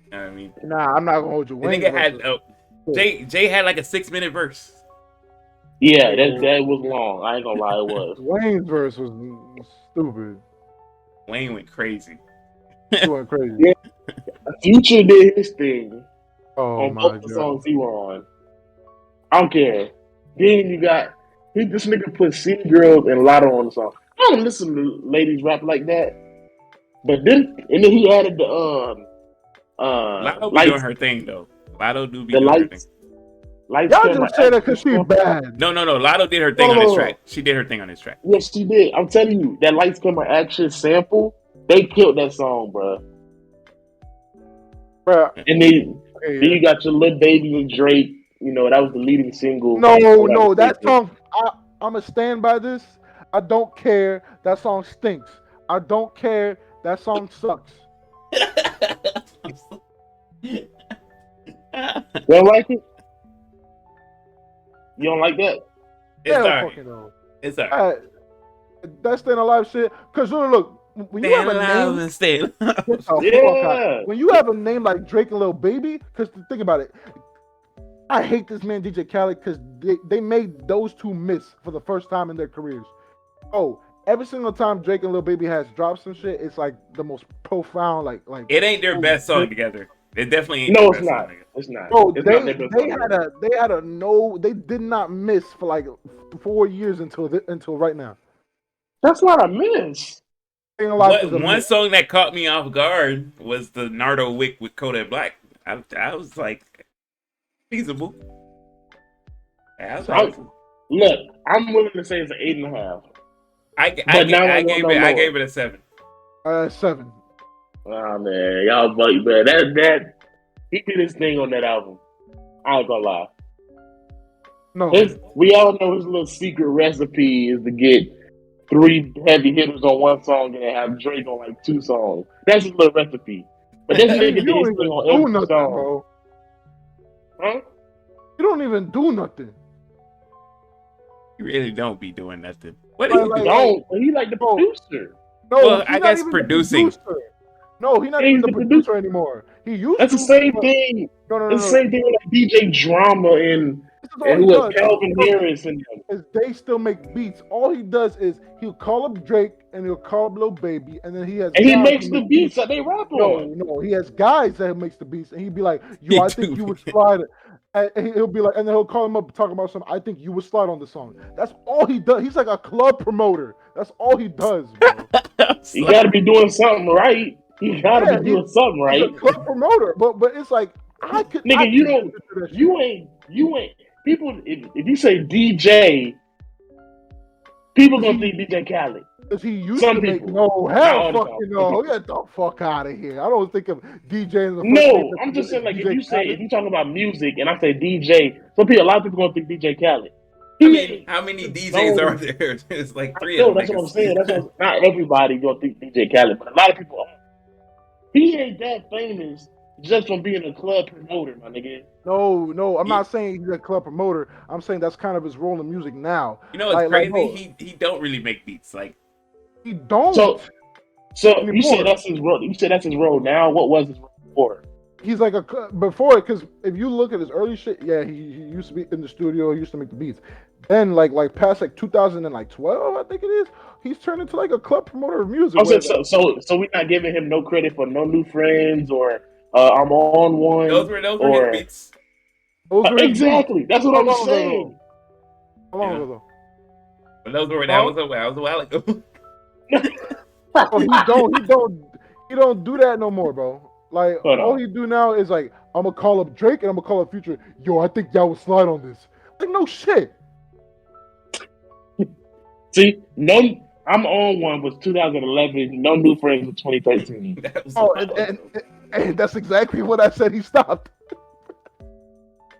You know what I mean? Nah, I'm not gonna hold you. The Wayne's nigga verse had Jay had like a 6-minute verse. Yeah, that was long. I ain't gonna lie, it was. Wayne's verse was stupid. Wayne went crazy. He went crazy. Yeah. Future did his thing Oh on my both the god. songs he were on. I don't care. Then you got this nigga put City Girls and Lotto on the song. I don't listen to ladies rap like that. But then he added the Lotto be doing lights, her thing though. Lotto do be the doing her thing. lights Y'all camera just say that action because she song. bad. No. Lotto did her No, thing on no, his no, track. no. She did her thing on his track. Yes, she did. I'm telling you, that lights camera action sample, they killed that song, bro. Bruh. And then Okay, you got your Lil Baby and Drake. You know, that was the leading single. no, if I'm not no, that mistaken. song. I'm gonna stand by this. I don't care. That song stinks. I don't care. That song sucks. You don't like it? You don't like that? It's Hell alright. fucking no. It's alright. That staying alive shit. Cause look, when you Staying have a alive name, and staying alive. get the fuck out. Yeah. When you have a name like Drake and Lil Baby, cause think about it. I hate this man DJ Khaled because they made those two miss for the first time in their careers. Oh, every single time Drake and Lil Baby has dropped some shit, it's like the most profound, like It ain't their oh, best song Drake- together. It definitely ain't No, their it's best song not. together. It's not. Bro, It's not their best song. they had a no, they did not miss for like 4 years until right now. That's not a miss. Staying Alive is a One miss. song that caught me off guard was the Nardo Wick with Kodak Black. I was like, feasible. Yeah, I was like, Look, I'm willing to say it's an 8.5. I But now I I want gave no it I lower. gave it a 7. 7. Oh man, y'all bug man. That he did his thing on that album. I ain't gonna lie. No, We all know his little secret recipe is to get 3 heavy hitters on one song and then have Drake on like 2 songs. That's his little recipe. But this you nigga did his don't thing even on do every nothing, song. bro. Huh? You don't even do nothing. You really don't be doing nothing. What do Like, you like, do? like, Don't, but he like the bro. producer. No, Well, he's I not guess even the producing. producer. No, he's not Yeah, even he's the the producer. producer anymore. He used That's the to. same But thing. no, no, no, It's the no. same thing with like DJ Drama and This is all he who was does. Calvin Harris and them. Is they still make beats. All he does is he'll call up Drake and he'll call up Lil Baby, and then he has And he guys makes who the make beats that they rap No, on. no, he has guys that makes the beats, and he'd be like, "Yo, He I think do. you would slide." And he'll be like, and then he'll call him up talking about something. I think you would slide on the song. That's all he does. He's like a club promoter. That's all he does, bro. You got to be doing something right. You got to be Yeah, doing something he's a right. club promoter. But it's like I Nigga, you can't don't, do that shit. you ain't, people, if you say DJ, people gonna think DJ Khaled. Because he used Some to make people. no Not hell all the time. fucking Some no. people. Get the fuck out of here. I don't think of DJ as the first name. No, I'm just saying, like, DJ if you talking about music and I say DJ, a lot of people gonna think DJ Khaled. He ain't. How many DJs are No, there? There's like I 3 of know, them that's what I'm niggas. saying. Not everybody gonna think DJ Khaled, but a lot of people are. He ain't that famous just from being a club promoter, my nigga. No, I'm He, not saying he's a club promoter. I'm saying that's kind of his role in music now. you know what's Like, crazy? bro, He don't really make beats. Like, he don't So, so you said anymore. that's his role. You said that's his role now. What was his role before? He's like before, because if you look at his early shit, yeah, he used to be in the studio. He used to make the beats. Then like past like 2012, I think it is. He's turned into like a club promoter of music. I Where said it's like, so we're not giving him no credit for no new friends or I'm on those one were his or beats. those were his beats. exactly. That's what How I'm long ago though? saying. How long Yeah. ago though? But that Huh? was a while ago. Oh, he don't do that no more, bro. Like Hold all on. he do now is like I'm gonna call up Drake and I'm gonna call up Future. Yo, I think y'all would slide on this. Like no shit. See, I'm on one was 2011. No new friends was 2013. That was a Oh, while ago. and that's exactly what I said. He stopped.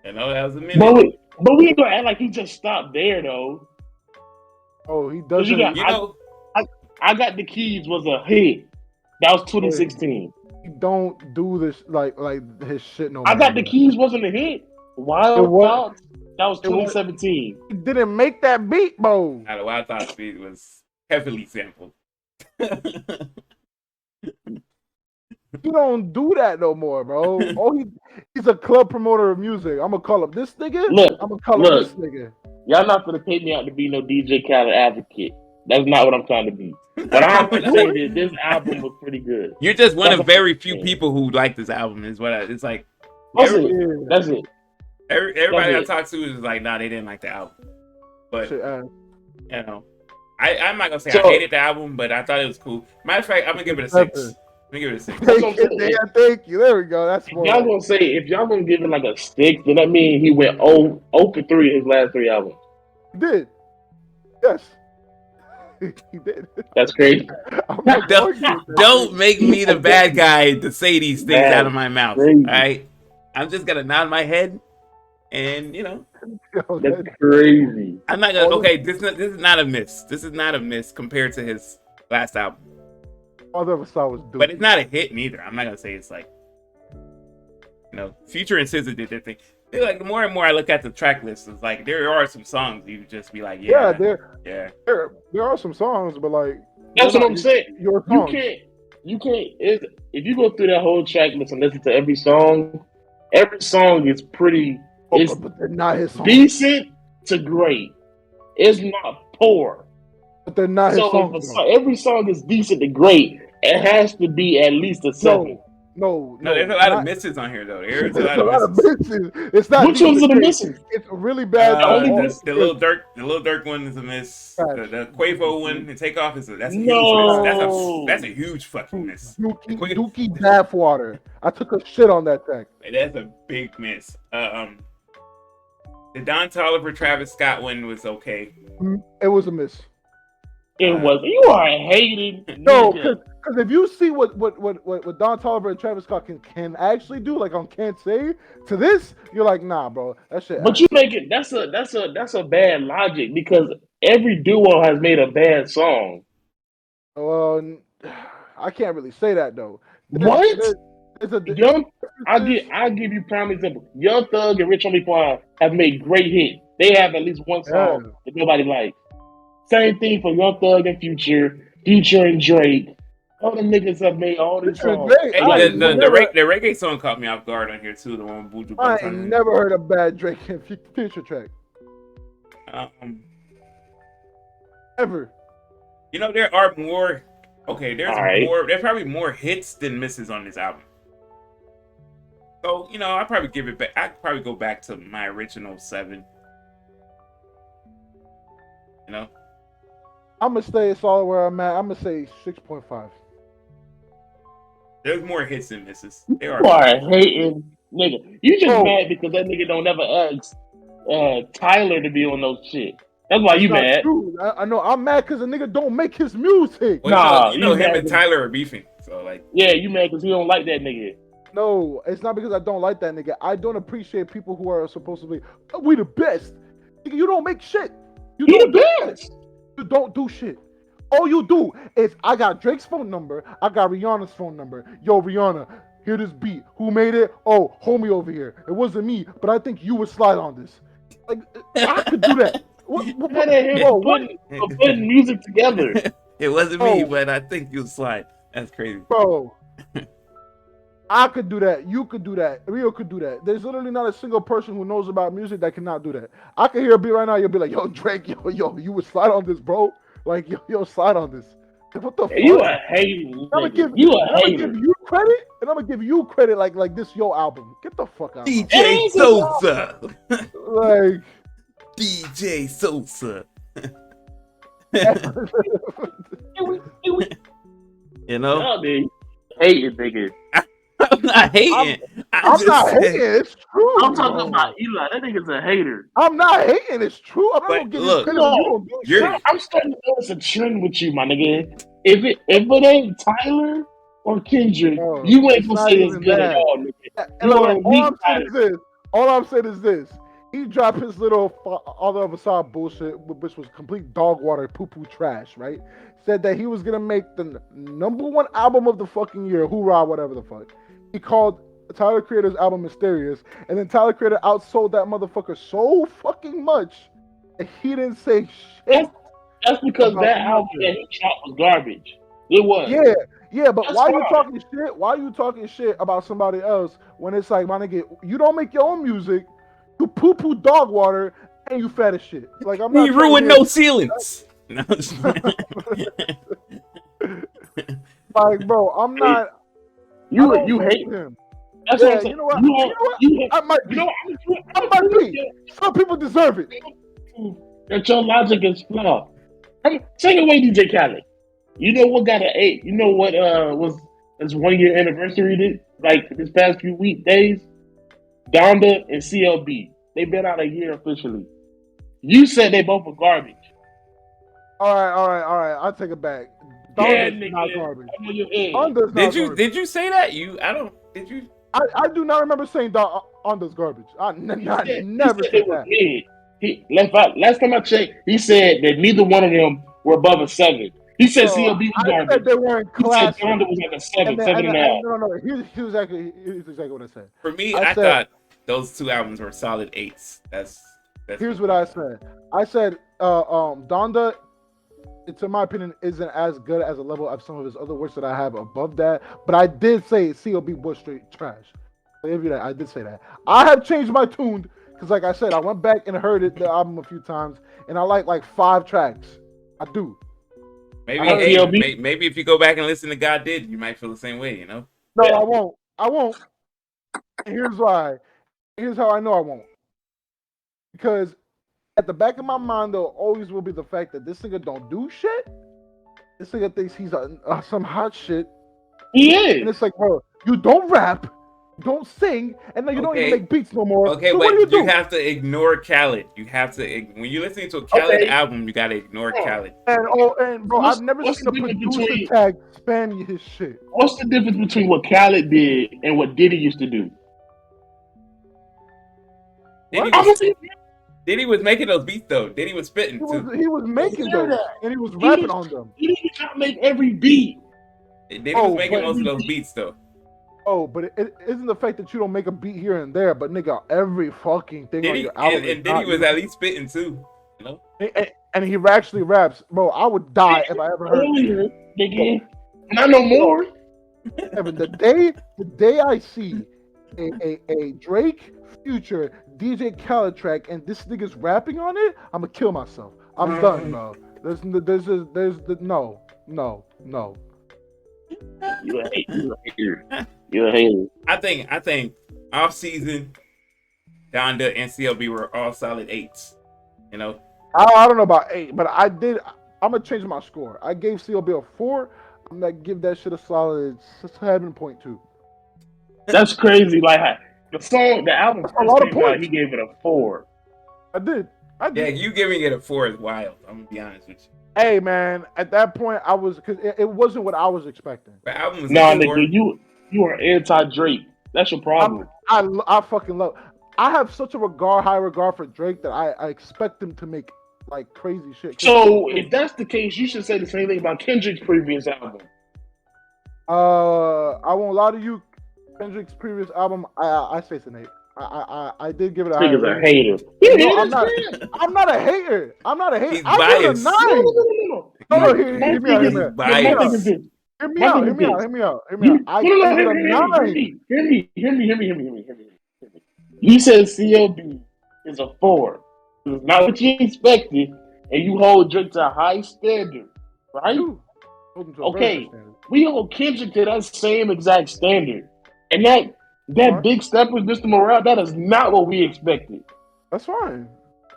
I know that was a But minute. we ain't gonna act like he just stopped there though. Oh, he 'Cause doesn't. You know, I got the keys was a hit. That was 2016. He don't do this like his shit no I more. got the bro. keys wasn't a hit. It Wild was. Thoughts. That was It was. 2017. He didn't make that beat, bro. the Wild Thoughts beat was heavily sampled. He don't do that no more, bro. He's a club promoter of music. I'm gonna call up this nigga. Look, I'm gonna call up look. this nigga. Y'all not gonna pay me out to be no DJ Khaled advocate. That's not what I'm trying to be. But I'm gonna say that this album was pretty good. You're just one That's of very all I'm few saying. people who like this album. Is what it's like. That's Every- it. That's it. everybody I That's it. talked to is like, nah, they didn't like the album. But Shit, you know, I'm not gonna say So- I hated the album, but I thought it was cool. Matter of fact, I'm gonna give it a 6. I'm gonna give it a 6. That's what I'm saying. Yeah, thank you. There we go. That's If more. y'all gonna say if y'all gonna give it like a 6, then that means he went 0 for 3 in his last 3 albums. He did. Yes. He did. That's crazy. I'm not gonna argue with that Don't shit. make me the bad guy to say these things Man, out of my mouth. All crazy. right, I'm just gonna nod my head, and you know, Yo, That's crazy. I'm not gonna. Okay, this is not a miss. This is not a miss compared to his last album, all I ever saw was Duke. but it's not a hit neither. I'm not gonna say it's like, Future and SZA did their thing. They're like the more and more I look at the track list, it's like there are some songs you just be like, yeah, yeah. there are some songs, but like That's they're what not I'm saying. Your You songs. can't. If you go through that whole track list and listen to every song is pretty. It's but they're not his songs. decent to great. It's not poor. But they're not his So songs. if every song is decent to great, it has to be at least a 7. No, There's a lot of misses on here though. There's a lot of misses. misses. It's not. Which ones are the misses? It's really bad. The Lil Durk one is a miss. The Quavo one, the Takeoff that's a huge miss. That's a huge fucking miss. Dookie Bathwater. I took a shit on that track. That's a big miss. The Don Toliver Travis Scott one was okay. It was a miss. It was. You are a hating No, nigga. because if you see what Don Toliver and Travis Scott can actually do, like on Can't Say, to this, you're like, nah, bro, that shit. But you make it. That's a bad logic because every duo has made a bad song. Well, I can't really say that though. What? There's a Young, differences. I'll give you prime example. Young Thug and Rich Homie Quan have made great hits. They have at least one Yeah. song that nobody likes. Same thing for Young Thug and Future and Drake. All them niggas have made all these Future and songs. Drake, Hey, the reggae song caught me off guard on here too. The one with Buju I ain't Banton. never heard a bad Drake and Future track ever. You know, there are more. Okay, there's All right. more. There's probably more hits than misses on this album. So you know, I probably give it back. I'd probably go back to my original 7. You know, I'm gonna stay solid where I'm at. I'm gonna say 6.5. there's more hits than misses. There You are. are a hating nigga. You just Oh. mad because that nigga don't never ask Tyler to be on those shit. That's why That's you not mad. true. I know. I'm mad because the nigga don't make his music. Well, Nah, you know you him mad and 'cause- Tyler are beefing. So like, Yeah, you mad because he don't like that nigga. No, it's not because I don't like that nigga. I don't appreciate people who are supposed to be, "Oh, we the best. Nigga, you don't make shit. You He the don't do shit. best. You don't do shit. All you do is I got Drake's phone number. I got Rihanna's phone number. Yo, Rihanna, hear this beat. Who made it? Oh, homie over here. It wasn't me, but I think you would slide on this. Like, I could do that. That ain't him putting music together. it wasn't me, Oh. but I think you'll slide. That's crazy. Bro, I could do that. You could do that. Rio could do that. There's literally not a single person who knows about music that cannot do that. I can hear a beat right now. You'll be like, yo, Drake, yo, you would slide on this, bro. Like, yo, slide on this. What the fuck? You a hating I'm nigga. gonna You a give hater. you credit, and I'm gonna give you credit like this yo album. Get the fuck out. DJ ain't Sosa. Like, DJ Sosa. You know, Y'all niggas hating nigga. I'm not hating. I'm not hating. It's true. I'm talking about Eli. That nigga's a hater. I'm not hating. It's true. I'm not But gonna give look, you credit when you don't do you're- shit. I'm starting to notice a trend with you, my nigga. If it ain't Tyler or Kendrick, Oh, you ain't it's gonna not say it's even good at that. all, nigga. And You look, are a all I'm weak saying is this. All I'm saying is this. He dropped his little other of a side bullshit, which was complete dog water, poo poo trash, right? Said that he was gonna make the #1 album of the fucking year, hoorah, whatever the fuck. He called Tyler Creator's album Mysterious, and then Tyler Creator outsold that motherfucker so fucking much that he didn't say shit. That's because About that the album music. that he dropped was garbage. It was. Yeah, but That's why you fine. talking shit? Why you talking shit about somebody else when it's like, my nigga, you don't make your own music, you poo poo dog water, and you fat as shit. Like, I'm not he trying to ruined hear- no ceilings. No. Like, bro, I'm not. I You don't fuck hate with him. That's Yeah, what I'm saying. you know what? You I might be. know, I might be. Some people deserve it. that your logic is flawed. Take away DJ Khaled. You know what got an 8? You know what was his 1-year anniversary like this past few days? Donda and CLB. They've been out a year officially. You said they both were garbage. All right. I'll take it back. Yeah, Donda's nigga. not garbage. I'm on your head. Donda's not garbage. Did you say that? I don't. Did you? I do not remember saying Donda's garbage. I never He said they were that. mid. He left out. Last time I checked, he said that neither one of them were above a 7. He said So, CLB was I said garbage. they weren't He said classic. Donda was like a 7, And then, 7.5. no. Here's exactly what I said. For me, I I said- thought those 2 albums were solid 8s. That's Here's what I said. I said Donda, to my opinion, isn't as good as a level of some of his other works that I have above that. But I did say CLB was straight trash. I'll give you that. I did say that. I have changed my tune because, like I said, I went back and heard the album a few times, and I like 5 tracks. I do. Maybe maybe if you go back and listen to God Did, you might feel the same way. You know? No, Yeah. I won't. And here's why. Here's how I know I won't. Because at the back of my mind, there always will be the fact that this nigga don't do shit. This nigga thinks he's some hot shit. He And is. it's like, bro, you don't rap. don't sing, and then you don't even Okay. make beats no more. Okay, so what do but you you do? have to ignore Khaled. You have to when you're listening to a Khaled Okay. album, you gotta ignore Khaled. And bro, I've never What's seen the a difference producer between tag spam his shit. what's the difference between what Khaled did and what Diddy used to do? Diddy What? I was don't see Diddy was making those beats though. Diddy was spitting He was too. he was making hear those, that. and he was He rapping was on them. Diddy can't make every beat. Diddy was Oh, making but most of those beats though. but it isn't the fact that you don't make a beat here and there, but nigga, every fucking thing on Diddy your album is and Diddy not was you. at least spitting too. You know? And he actually raps, bro. I would die if I ever heard. Earlier, Bro, nigga. Not no more. Evan, the day I see a Drake Future DJ Khaled track and this nigga's rapping on it, I'm gonna kill myself. I'm done, bro. There's no. You a hater. You a hater. I think off season, Donda and CLB were all solid 8s. You know? I don't know about 8, but I'm gonna change my score. I gave CLB a 4. I'm gonna give that shit a solid 7.2. That's crazy. Like the album That's a first lot of came out, points. he gave it a 4. I did. Yeah, you giving it a 4 is wild. I'm gonna be honest with you. Hey man, at that point I was because it wasn't what I was expecting. The album was Nah, a 4. nigga, you are anti Drake. That's your problem. I fucking love. I have such a high regard for Drake that I expect him to make like crazy shit. So if that's the case, you should say the same thing about Kendrick's previous album. I won't lie to you. Kendrick's previous album, I say it's an 8. I did give it a higher Nigga's a rating. hater. No, I'm not. I'm not a hater. I'm not a hater. He's I give it a biased. 9. No. No, He's hear me out. Hear me out. biased. My thing is this. Hear me My out. thing Hear is me out. this. Hear me out. Hear me out. I give it a 9. Hear me. You said CLB is a 4. It's not what you expected, and you hold Drake to a high standard, right? Hold him to a very Okay, good standard. we hold Kendrick to that same exact standard, and that big step with Mr. Morale, that is not what we expected. That's fine.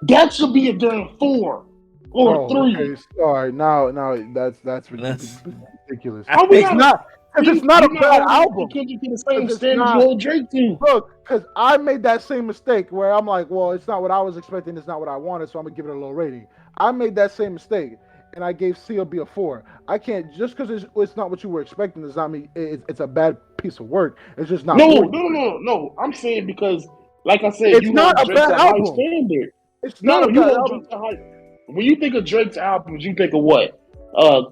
That should be a damn 4 or 3. Okay. All right. Now that's ridiculous. I It's not. Because it's not a bad album. Kendrick to the same It's standard not- you hold Drake to. Look, because I made that same mistake where I'm like, well, it's not what I was expecting. It's not what I wanted, so I'm gonna give it a low rating. I made that same mistake, and I gave CLB a 4. I can't just because it's not what you were expecting. Does not mean it's a bad piece of work. It's just not. No. I'm saying because, like I said, It's you not hold a Drake bad to high album. standard. It's No, not a you bad hold album. Drake to high. When you think of Drake's albums, you think of what? I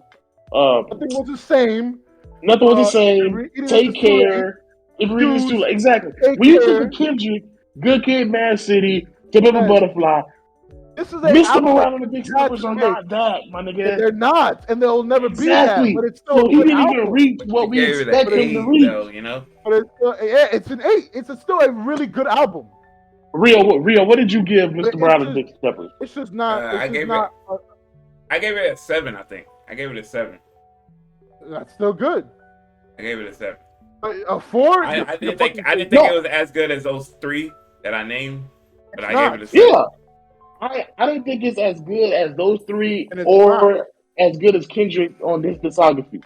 think it was the same. Nothing was the same. Take care. If we read this too late. Exactly. When you think of Kendrick, Good Kid, Mad City, Tip of a Butterfly, This is Mr. Morale and the Big Steppers are not that, my nigga. They're not, and they'll never Exactly. be that. But it's still So a he good didn't even album. reach what we gave it expect an him to 8 reach. though, you know. But it's an 8. It's still a really good album. Rio, what did you give Mr. Morale and the Big Steppers? It's just not. I gave it a 7. I think I gave it a 7. That's still good. I gave it a 7. A 4? I didn't think it was as good as those 3 that I named, but I gave it a 7. Yeah, I didn't think it's as good as those 3 And it's or not. as good as Kendrick on this discography.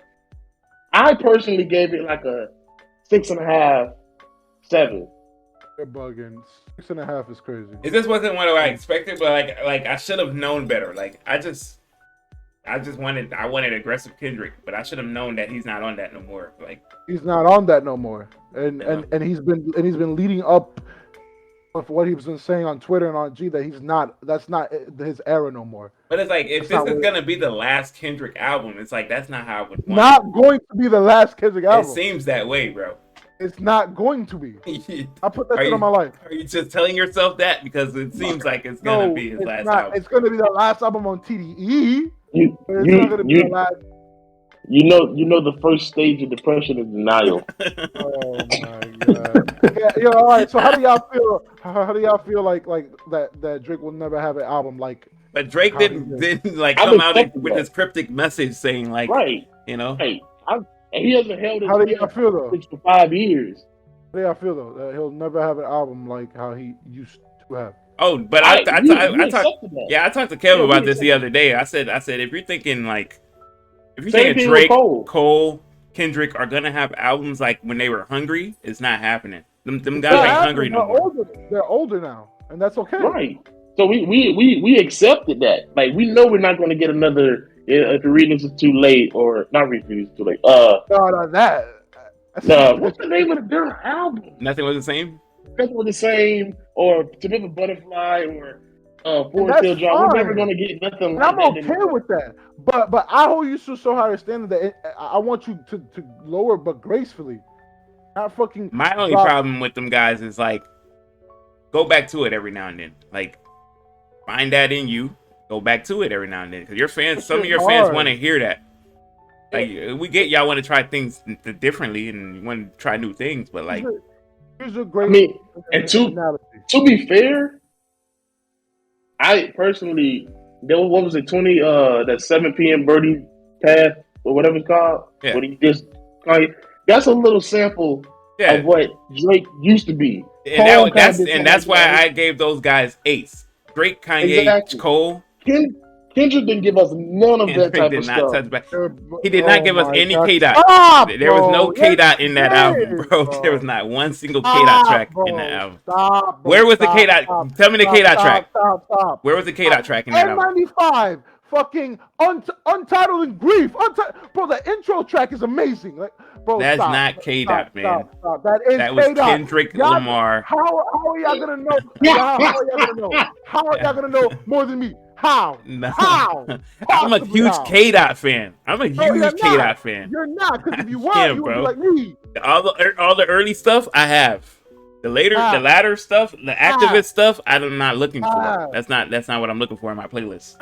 I personally gave it like a 6.5, 7. They're bugging. 6.5 is crazy. It just wasn't what I expected, but like I should have known better. Like I wanted aggressive Kendrick, but I should have known that he's not on that no more. Like He's not on that no more, and he's been leading up with what he's been saying on Twitter and on G that that's not his era no more. But it's like if That's this not is gonna be the last Kendrick album, it's like that's not how I would want Not going to be the last Kendrick it. album. It seems that way, bro. It's not going to be. I put that shit on my life. Are you just telling yourself that because it seems like it's gonna be his last album? It's gonna be the last album on TDE. But it's You- not gonna be you- the last. You know the first stage of depression is denial. Oh my god. Yeah, all right. So how do y'all feel? How do y'all feel like that Drake will never have an album like? But Drake How he didn't like I'm come out accepting with that. this cryptic message saying like, Right. you know, Hey, and he hasn't held his How do y'all feel though? for 5 years. How do y'all feel though that he'll never have an album like how he used to have? oh, but We I talked accepted that. yeah, I talked to Kevin Yeah, we about this the accepted other day. I said if you're thinking like if you're Same thinking thing Drake, with Cole. Cole, Kendrick are gonna have albums like when they were hungry, it's not happening. Them It's not guys ain't happening. hungry no more. They're older now, and that's okay. Right. So we accepted that. Like we know we're not going to get another. If the readings is too late, or not readings is too late. No, that. What's the name of the damn album? Nothing was the same. Nothing was the same, or To Pimp a Butterfly, or And Forest that's Hill Drive. We're never fine. going to get nothing And like I'm that okay anymore. with that. But I hold you so high standard that I want you to lower, but gracefully, not fucking. My only drop. problem with them guys is like, go back to it every now and then. Like, find that in you. Go back to it every now and then, because your fans, some of your fans want to hear that. Like, we get y'all want to try things differently and want to try new things, but like, Here's a great. I mean, and analogy. to be fair, I personally, what was it, 20, that 7 p.m. Birdie Path, or whatever it's called? Yeah. What he just, that's a little sample of what Drake used to be. And that's why I gave those guys 8s. Drake, Kanye, Exactly. Cole. Kendrick didn't give us none of that type of stuff. He did not give us any K Dot. There was no K Dot in that album, bro. There was not one single K Dot track in that album. Where was the K Dot? Tell me the K Dot track. Stop. Where was the K Dot track in that album? N95, fucking Untitled and Grief. Bro, the intro track is amazing. Like, bro, that's not K Dot, man. Stop. That was Kendrick Lamar. How are y'all gonna know? How are y'all gonna know? How are y'all gonna know more than me? How? No. How? I'm a huge K Dot fan. I'm a huge K Dot fan. You're not, because if you were, you would be like me. All the early stuff I have. The latter stuff, the activist stuff, I'm not looking for. That's not what I'm looking for in my playlist.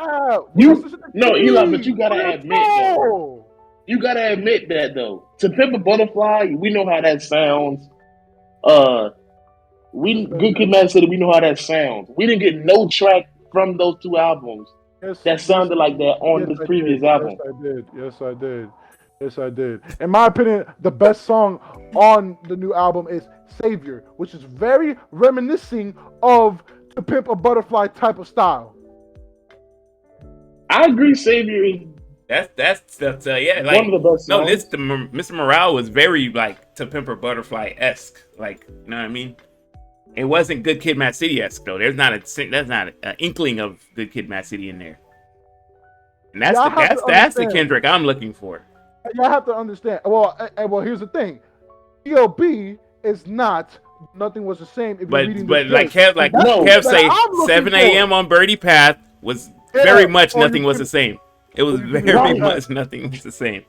Eli, but you gotta admit though. You gotta admit that though. To Pimp a Butterfly, we know how that sounds. Good Kid, Mad City, we know how that sounds. We didn't get no track from those two albums that sounded like that on the previous album. Yes, I did. In my opinion, the best song on the new album is Savior, which is very reminiscing of the Pimp a Butterfly type of style. I agree, Savior is that's yeah, like one of the best songs. Mr. Morale was very like To Pimp a Butterfly-esque, like, you know what I mean? It wasn't Good Kid, Mad City-esque though. That's not an inkling of Good Kid, Mad City in there. And that's the Kendrick I'm looking for. Y'all have to understand. Well, here's the thing. ELB is not. Nothing was the same. If but you're reading like Kev say, 7 a.m. on Birdie Path was very much nothing was the same. It was very much nothing was the same.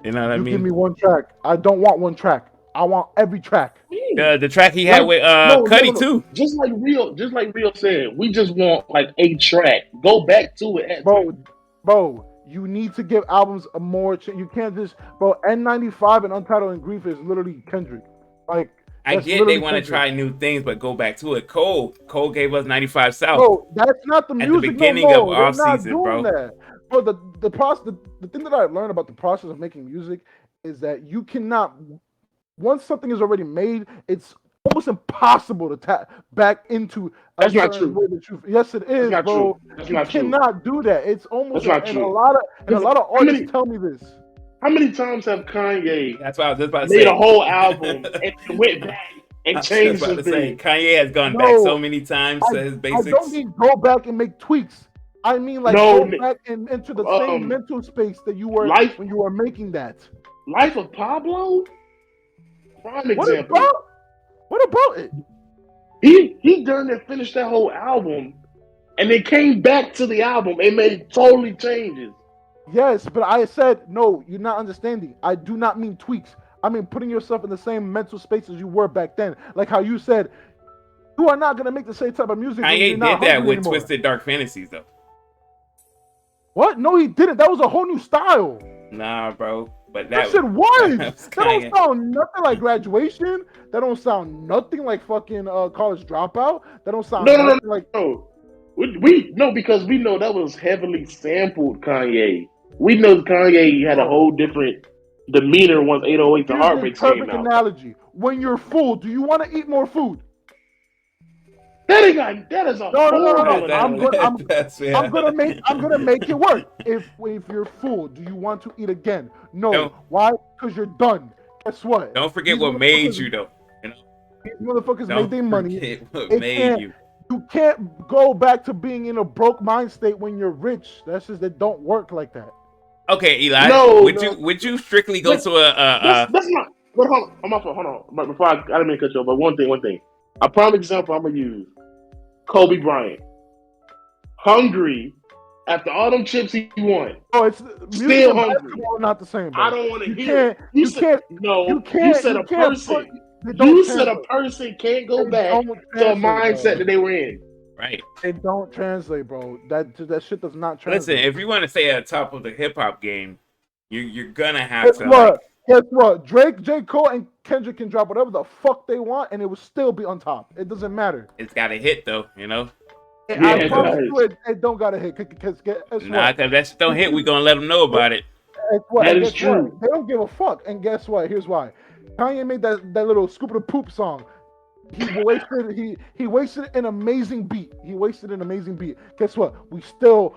You know what I mean? Give me one track. I don't want one track. I want every track. The track he had with Cudi too. Just like Real said, we just want like a track. Go back to it, bro. You need to give albums a more. You can't just, bro. N95 and Untitled and Grief is literally Kendrick. Like, I get they want to try new things, but go back to it. Cole gave us 95 South. Bro, that's not the music. At the beginning of off season, bro. Bro, the process. The thing that I learned about the process of making music is that you cannot. Once something is already made, it's almost impossible to tap back into. That's not true. Yes, it is, bro. You cannot do that. It's almost and a lot of artists tell me this. How many times have Kanye? That's what I was just about to made say. A whole album and went back and changed the thing. Kanye has gone back so many times to his basics. I don't mean go back and make tweaks. I mean go back and into the same mental space that you were when you were making that. Life of Pablo. Prime example. What about it? He done and finished that whole album, and then came back to the album and made totally changes. Yes, but I said no. You're not understanding. I do not mean tweaks. I mean putting yourself in the same mental space as you were back then. Like how you said, you are not gonna make the same type of music. Kanye did that with Twisted Dark Fantasies, though. What? No, he didn't. That was a whole new style. Nah, bro. But that shit was. That don't sound nothing like Graduation. That don't sound nothing like fucking College Dropout. That don't sound like. No, because we know that was heavily sampled Kanye. We know Kanye had a whole different demeanor once 808 The Heartbreak came out. Perfect analogy. When you're full, do you want to eat more food? That is a no. I'm gonna make it work. If you're full, do you want to eat again? No. Why? Because you're done. Guess what? Don't forget what made you though. You know? These motherfuckers made Don't their money. forget what They made can't. you. You can't go back to being in a broke mind state when you're rich. That's just that don't work like that. Okay, Eli, No, would you strictly go but to a that's not. But hold on, I'm off. Hold on. But before I didn't mean to cut you off. But one thing. A prime example I'm gonna use: Kobe Bryant, hungry after all them chips he won, Oh, it's music still and hungry. basketball are not the same, bro. I don't want to You hear it. can't. You You said can't. no. You You can't. said You a can't person. put. They don't You said a translate. person can't go They back don't to a translate, mindset bro. that they were in. right? They don't translate, bro. That shit does not Listen, translate. if you want to stay at the top of the hip hop game, you're gonna have Guess to like. what? Guess what? Drake, J. Cole, and Kendrick can drop whatever the fuck they want, and it will still be on top. It doesn't matter. It's got to hit though, you know. And Yeah, I it promise does. you, it don't gotta hit. Because guess Nah, what? cause that shit don't hit. We gonna let them know about it. Guess what? That And is guess what? true. They don't give a fuck. And guess what? Here's why. Kanye made that little scoop of the poop song. He wasted an amazing beat. Guess what? We still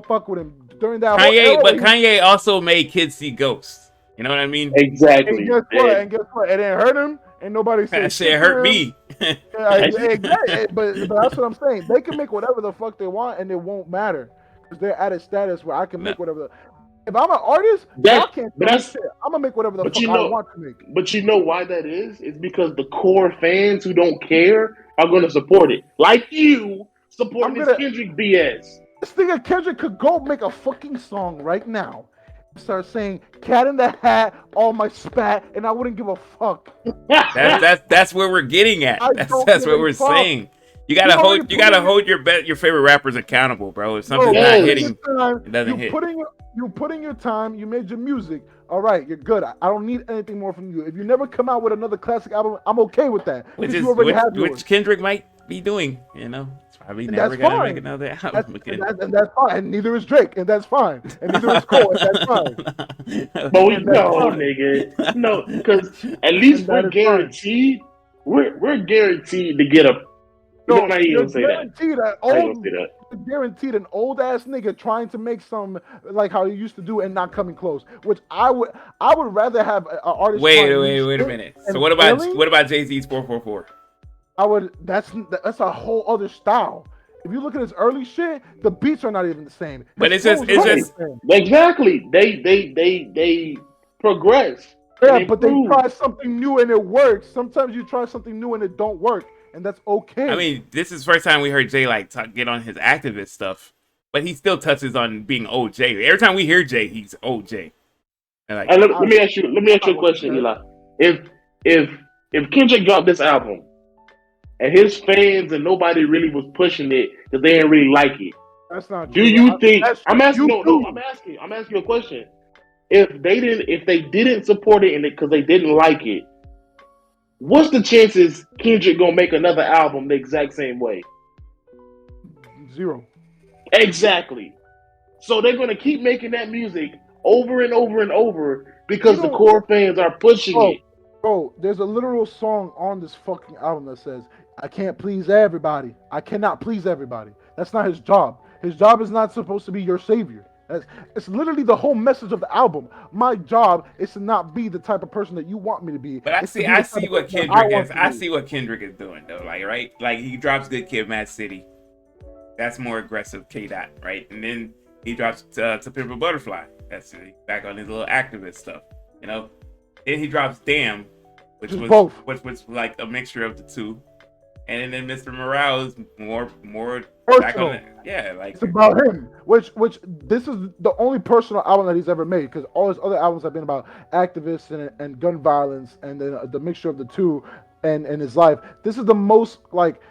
fuck with him during that whole Kanye, era. but Kanye also made kids see ghosts. You know what I mean? Exactly. And guess what? It didn't hurt him, and nobody said That shit shit hurt to him. me. Exactly. But that's what I'm saying. They can make whatever the fuck they want, and it won't matter because they're at a status where I can No. make whatever. If I'm an artist, y'all can't tell me shit. I'm gonna make whatever the But fuck you I know, want to make. but you know why that is? It's because the core fans who don't care are going to support it, like you supporting this Kendrick BS. This nigga Kendrick could go make a fucking song right now. Start saying "Cat in the Hat" all my spat, and I wouldn't give a fuck. That's where we're getting at. That's what we're saying. You gotta hold your favorite rappers accountable, bro. If something's not hitting, it doesn't hit. You put in your time. You made your music. All right, you're good. I don't need anything more from you. If you never come out with another classic album, I'm okay with that. Which Kendrick might be doing. You know, it's probably never gonna make another album again. And that's fine. And neither is Drake, and that's fine. And neither is Cole, and that's fine. But we know, nigga, no, because at least we're guaranteed. We're guaranteed to get a. No, not even say that. Guaranteed an old ass nigga trying to make some like how he used to do and not coming close. Which I would rather have an artist. Wait a minute. So what about Jay-Z's 444? That's a whole other style. If you look at his early shit, the beats are not even the same. But it's just exactly. They progress. Yeah, but they try something new and it works. Sometimes you try something new and it don't work. And that's okay. I mean, this is the first time we heard Jay get on his activist stuff, but he still touches on being OJ. Every time we hear Jay, he's OJ. Let me ask you a question, Eli. If Kendrick dropped this album and his fans and nobody really was pushing it because they didn't really like it, that's not true. Do you think? I'm asking. I'm asking you a question. If they didn't support it because they didn't like it, what's the chances Kendrick gonna make another album the exact same way? 0. Exactly. So they're gonna keep making that music over and over and over because the core fans are pushing it. Bro, there's a literal song on this fucking album that says, "I can't please everybody. I cannot please everybody." That's not his job. His job is not supposed to be your savior. It's literally the whole message of the album. My job is to not be the type of person that you want me to be. But I see what Kendrick is. I see what Kendrick is doing though. Like, right? Like he drops Good Kid, Mad City. That's more aggressive K-Dot, right? And then he drops To Pimp a Butterfly. That's back on his little activist stuff, you know. Then he drops Damn, which was like a mixture of the two. And then Mr. Morale is more back on it. Yeah, like it's about him. Which this is the only personal album that he's ever made, because all his other albums have been about activists and gun violence and then the mixture of the two and his life. This is the most like,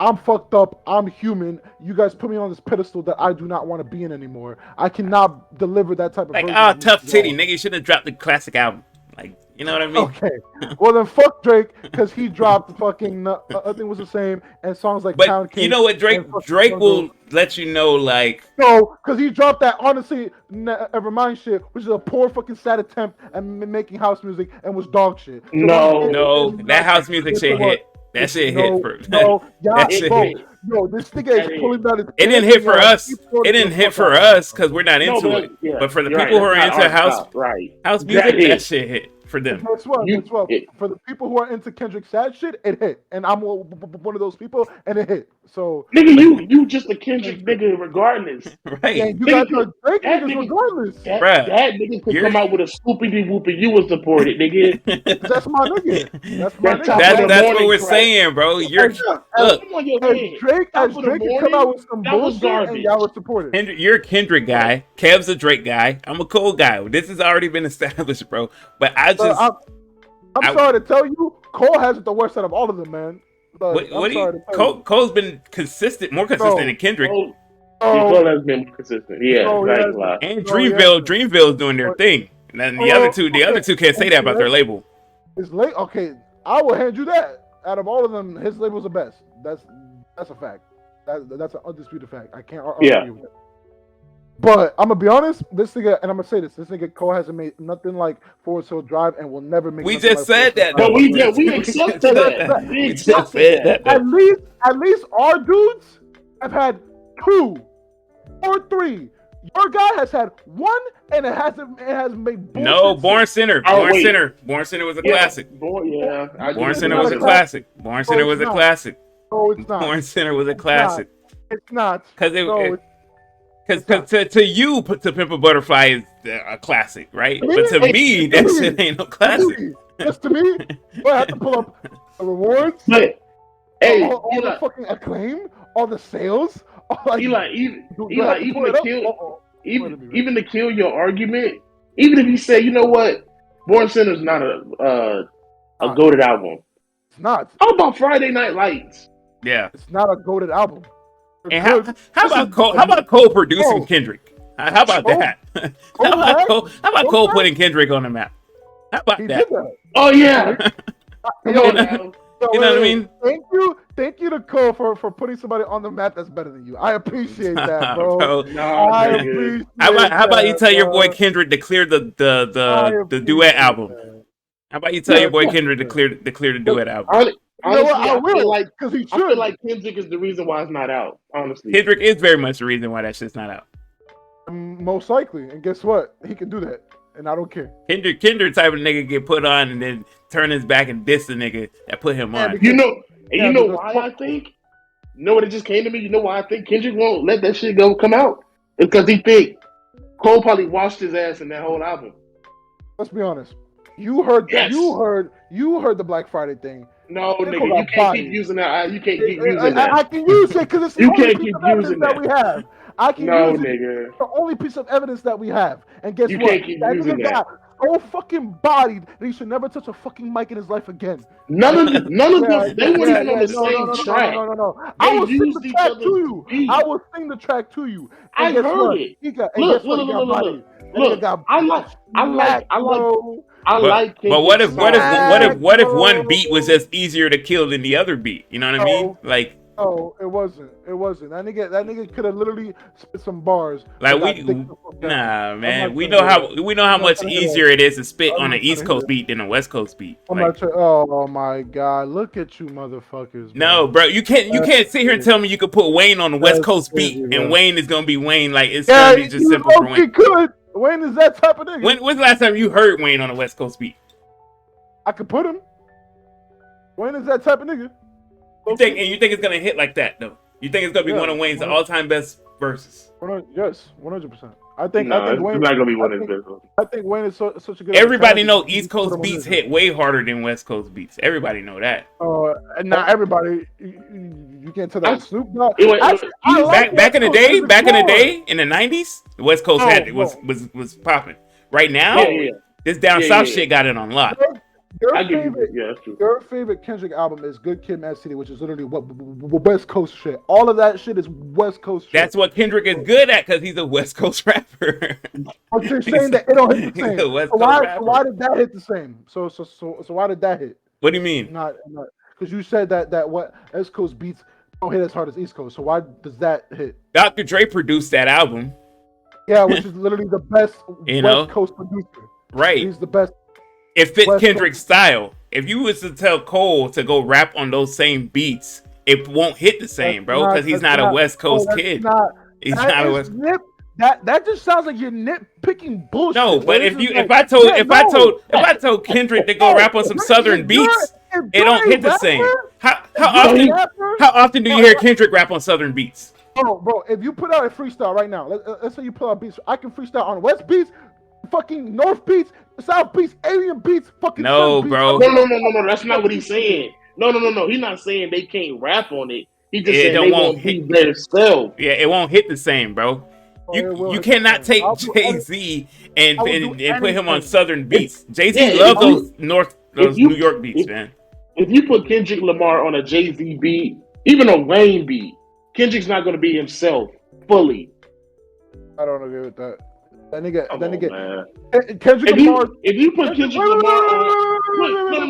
I'm fucked up, I'm human, you guys put me on this pedestal that I do not want to be in anymore. I cannot deliver that type of like tough titty nigga, you should have dropped the classic album. Like, you know what I mean? Okay. Well then fuck Drake, because he dropped fucking nothing was the same and songs like Pound Cake. You know what, Drake will let you know, like, no, because he dropped that Honestly Never Mind shit, which is a poor fucking sad attempt at making house music and was dog shit. So no, that house music shit hit. That shit hit for this nigga is pulling down his. It didn't hit for us. It didn't hit for us because we're not into it. But for the people who are into house music, that shit hit. for them. Guess what? You, Guess what? For the people who are into Kendrick sad shit, it hit, and I'm one of those people, and it hit. So, nigga, you just a Kendrick nigga regardless. Right, and you Nigga, guys are Drake that niggas nigga, regardless. bruh. that nigga could You're come out with a swoopity whoopie. You would support it, nigga. That's my nigga. That's my That nigga. top of the that's what morning we're track. saying, bro. You're As, look, Come on your as head. Drake, Top as of the Drake can come morning, out with some that was bullshit, and garbage. y'all would support it. You're a Kendrick guy. Kev's a Drake guy. I'm a Cole guy. This has already been established, bro. But I So just, I'm sorry to tell you, Cole has it the worst out of all of them, man. Like, what I'm do sorry you? to tell you. Cole's been consistent, more consistent than Kendrick. Cole, So, Cole has been consistent. Yeah, so not he gonna lie. And So, yeah. Dreamville's doing their thing. And then the other two can't say that about their label. It's late. Okay, I will hand you that. Out of all of them, his label's the best. That's a fact. That's an undisputed fact. I can't argue with it. But I'm gonna be honest, this nigga, and I'm gonna say this nigga Cole hasn't made nothing like Forest Hill Drive, and will never make. We nothing just like said that, But though. we accepted that. We We just accepted said that. that, though. At least our dudes have had 2 or 3. Your guy has had 1, and it has made bullshit. No, Born Center. Oh, Born wait. Center. Born Center was a classic. Born Center was a classic. Born Center was a classic. No, it's not. Born Center was a classic. It's not. Because No, to you, To Pimp a Butterfly is a classic, right? Me? But to me, that Me. shit ain't no classic. Just to me, I have to pull up the rewards, But hey, all the fucking acclaim, all the sales. All like, even do I have to pull it to up? kill, Wait even to kill your argument, even if you say, you know what, Born Center's not a goated album. It's not. How about Friday Night Lights? Yeah. It's not a goated album. And how about Cole? How about Cole producing Kendrick? How about that? How about Cole putting Kendrick on the map? How about He that? did that. Oh yeah, come Yo, on now. You know what I mean? Thank you to Cole for putting somebody on the map that's better than you. I appreciate that, bro. Bro. I nigga. appreciate How about you that, tell your boy bro. Kendrick to clear I the appreciate duet album? that. How about you tell your boy Kendrick to clear the duet album? Honestly, You know what? I feel will, like because he I feel should. like Kendrick is the reason why it's not out. Honestly, Kendrick is very much the reason why that shit's not out. Most likely. And guess what? He can do that. And I don't care. Kendrick type of nigga get put on and then turn his back and diss the nigga that put him on. you know, and you know because why I think. You know what it just came to me. You know why I think Kendrick won't let that shit come out? Because he think Cole probably washed his ass in that whole album. Let's be honest. You heard Yes. you heard the Black Friday thing. No, Nickel nigga, you got can't bodied. keep using that. You can't keep using that. I can use it because it's the You only can't piece keep of evidence using that that. we have. I can No, use it. nigga. It's the only piece of evidence that we have. And guess You what? can't keep That using nigga that. got so fucking bodied that he should never touch a fucking mic in his life again. None of them. They weren't even on the No, same track. No. I They will sing used the each track other's to you. beats. I will sing the track to you. And I guess heard what? it. He got, Look, and guess what? He got bodied. look. I like. But what if Kendrick's one beat was just easier to kill than the other beat? You know what I mean? Like, no, it wasn't. That nigga could have literally spit some bars. like man. We know how much easier it is to spit on an East Coast beat than a West Coast beat. I'm Like, not sure. Oh my god, look at you, motherfuckers. no, bro, you can't sit here and tell me you could put Wayne on the West Coast beat and Wayne is gonna be Wayne. Like, it's gonna be just simple for Wayne. Could. Wayne is that type of nigga. When's the last time you heard Wayne on a West Coast beat? I could put him. Wayne is that type of nigga. You think it's gonna hit like that though? You think it's gonna be one of Wayne's all-time best verses? Yes, 100%. I think it's Wayne, not gonna be one of his best. I think Wayne is such a good. Everybody know East Coast beats hit way harder than West Coast beats. Everybody know that. And not everybody. You can't tell that with Snoop Dogg. Back in the day, in the '90s, the West Coast was popping. Right now, this down south shit got it on lock. Your favorite Kendrick album is Good Kid, Mad City, which is literally what West Coast shit. All of that shit is West Coast shit. That's what Kendrick is good at because he's a West Coast rapper. But you're saying that it don't hit the same. West So Coast why did that hit the same? So why did that hit? What do you mean? Not because you said that what West Coast beats don't hit as hard as East Coast. So why does that hit? Dr. Dre produced that album. Yeah, which is literally the best West Coast producer. Right. He's the best. It fits West Kendrick's style. If you was to tell Cole to go rap on those same beats, it won't hit the same, bro, because he's not a West Coast kid. He's not a West. That just sounds like you're nitpicking bullshit. No, but It's if just you like, if I told Kendrick to go no, rap on some southern beats, if it you're don't a hit the same. rapper, How if you're a rapper, often do you hear Kendrick rap on southern beats? bro, if you put out a freestyle right now, let's say you put out beats, I can freestyle on West beats, fucking North beats, South beats, alien beats, fucking Sun No, beats. bro. No. That's not what he's saying. No. He's not saying they can't rap on it. He's just It saying don't they won't won't hit. be their self. Yeah, it won't hit the same, bro. Oh, it will You hit the cannot same. take Jay Z and I will do put him on anything. southern beats. Jay Z Yeah, loves those if you New York beats, if, man. if you put Kendrick Lamar on a Jay-Z beat, even a Wayne beat, Kendrick's not going to be himself fully. I don't agree with that. Then Come on, man. Kendrick Lamar. If you put Kendrick Lamar on,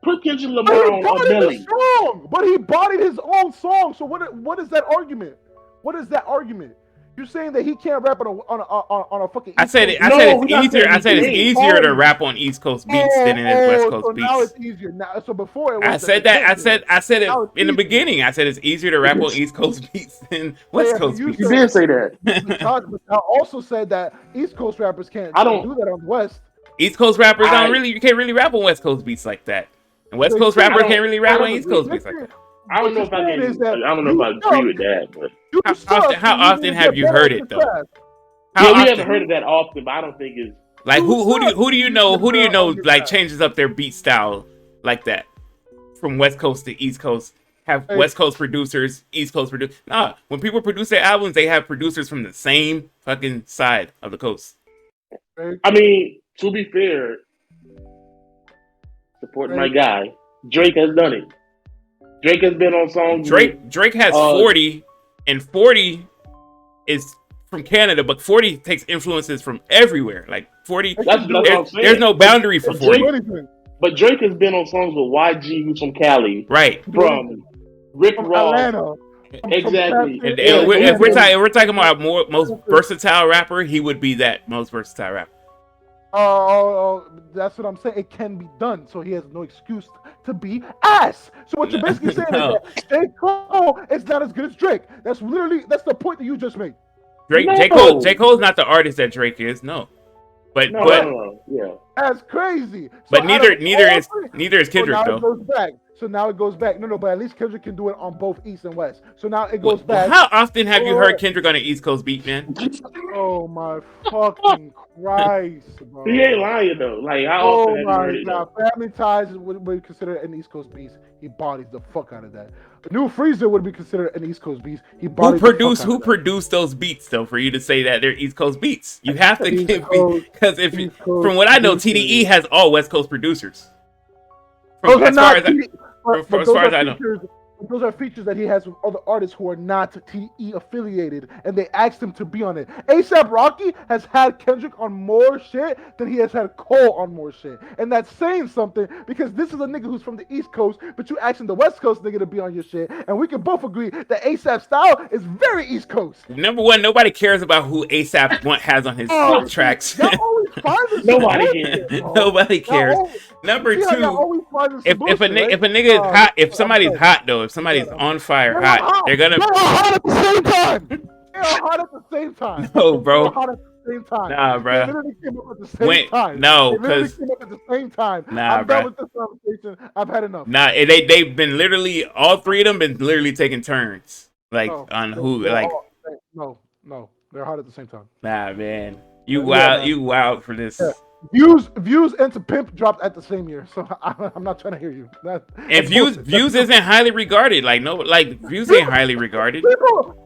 put Kendrick Lamar He on a bodied the Melly. song, but he bodied his own song. So what is that argument? What is that argument? You're saying that he can't rap on a fucking. I said East it. I Coast said No, it's we're not easier. saying I said it's he easier to can't. rap on East Coast beats than it is West Coast So beats. now it's easier. Now, so before it was. I said that. I said it Now it's in the easier. beginning. I said it's easier to rap on East Coast beats than West Yeah, but Coast you beats. You did say that. But I also said that East Coast rappers can't I don't- do that on West. East Coast rappers I- don't really. You can't really rap on West Coast beats like that. And West They Coast can't. rappers I can't really rap I on East Coast beats like that. I don't know if I can. I don't know if I agree with that, but How often have you heard it though? yeah, How we often? haven't heard it that often. But I don't think it's. Like who do you know on your like path. changes up their beat style like that from West Coast to East Coast? Have Hey. West Coast producers, East Coast producers. Nah, when people produce their albums, they have producers from the same fucking side of the coast. I mean, to be fair, supporting my guy, Drake has done it. Drake has been on songs. Drake has 40, and 40 is from Canada, but 40 takes influences from everywhere. Like 40, That's what I'm saying. there's no boundary for 40. But Drake has been on songs with YG, who's from Cali, Right. from Rick From Ross. Atlanta. Exactly. And Yeah, if we're talking about most versatile rapper, he would be that most versatile rapper. Oh, that's what I'm saying. It can be done, so he has no excuse to be ass. So what you're basically saying No. is that J. Cole is not as good as Drake. That's the point that you just made. No. J. Cole's not the artist that Drake is, no. But yeah. That's crazy. So but neither is so Kendrick now though. it goes back. So now it goes back. No, but at least Kendrick can do it on both East and West. So now it goes back. How often have you heard Kendrick on an East Coast beat, man? Oh my fucking Christ, bro. He ain't lying though. Like how Oh often have you my heard it? God, Though? Family Ties would be considered an East Coast beast. He bodies the fuck out of that. New Freezer would be considered an East Coast beast. He Who bodies produced those beats though for you to say that they're East Coast beats? You have to give me because from what I know, TDE has all West Coast producers. As far as I know. Those are features that he has with other artists who are not TE affiliated, and they asked him to be on it. ASAP Rocky has had Kendrick on more shit than he has had Cole on more shit, and that's saying something because this is a nigga who's from the East Coast, but you asking the West Coast nigga to be on your shit, and we can both agree that ASAP style is very East Coast. Number one, nobody cares about who ASAP has on his tracks. Nobody cares. Nobody cares. Number two, if a nigga is hot, if somebody's hot though, if somebody's on fire hot, they're hot at the same time. They're hot at the same time. No, bro. They're hot at the same time. Nah, bro. They literally came up at the same time. No, they literally because came up at the same time. Nah, I'm bro. done with this conversation. I've had enough. Nah, they've been literally all three of them been literally taking turns, like on who, like. No, they're hot at the same time. Nah, man, you wild for this. Yeah. Views into Pimp dropped at the same year, so I'm not trying to hear you. And views isn't highly regarded. Views ain't highly regarded.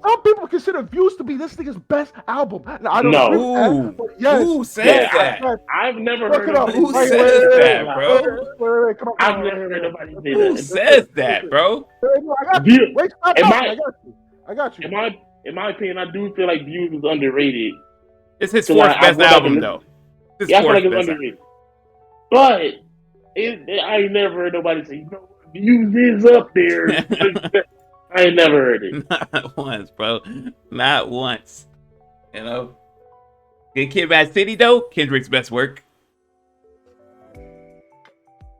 Some people consider Views to be this nigga's best album. Now, I don't No. Who says that? I've never heard of Who says that, bro? Come on, I've never heard nobody say Who that. says that, bro? I got you. Wait, stop talking. I got you. In my opinion, I do feel like Views is underrated. It's his fourth best album, though. Yeah, I feel like it's underrated. But I ain't never heard nobody say, Views is up there. I ain't never heard it. Not once, bro. Not once. You know? Good Kid, Mad City, though, Kendrick's best work.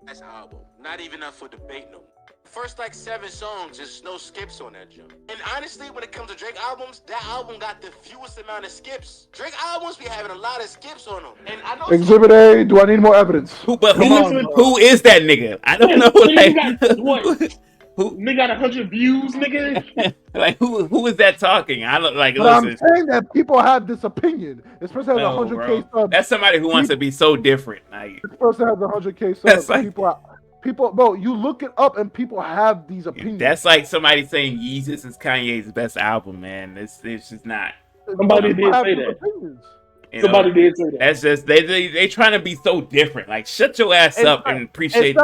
That's album. Not even up for debate no more. first like 7 songs, there's no skips on that joint. And honestly, when it comes to Drake albums, that album got the fewest amount of skips. Drake albums be having a lot of skips on them. And I know Exhibit A. Do I need more evidence? Who is that nigga? I don't know. Nigga got what? Who Nigga got 100 views, nigga. like who is that talking? I don't like. But Listen, I'm saying that people have this opinion. This person has no, 100K bro. subs. That's somebody who wants to be so different. Like, This person has 100K That's subs. like- People, bro, you look it up and people have these opinions. that's like somebody saying Yeezus is Kanye's best album, man. It's just not. Somebody People did have say these that. opinions. You Somebody know, did say that. That's just they trying to be so different. Like, shut your ass It's up not- and appreciate.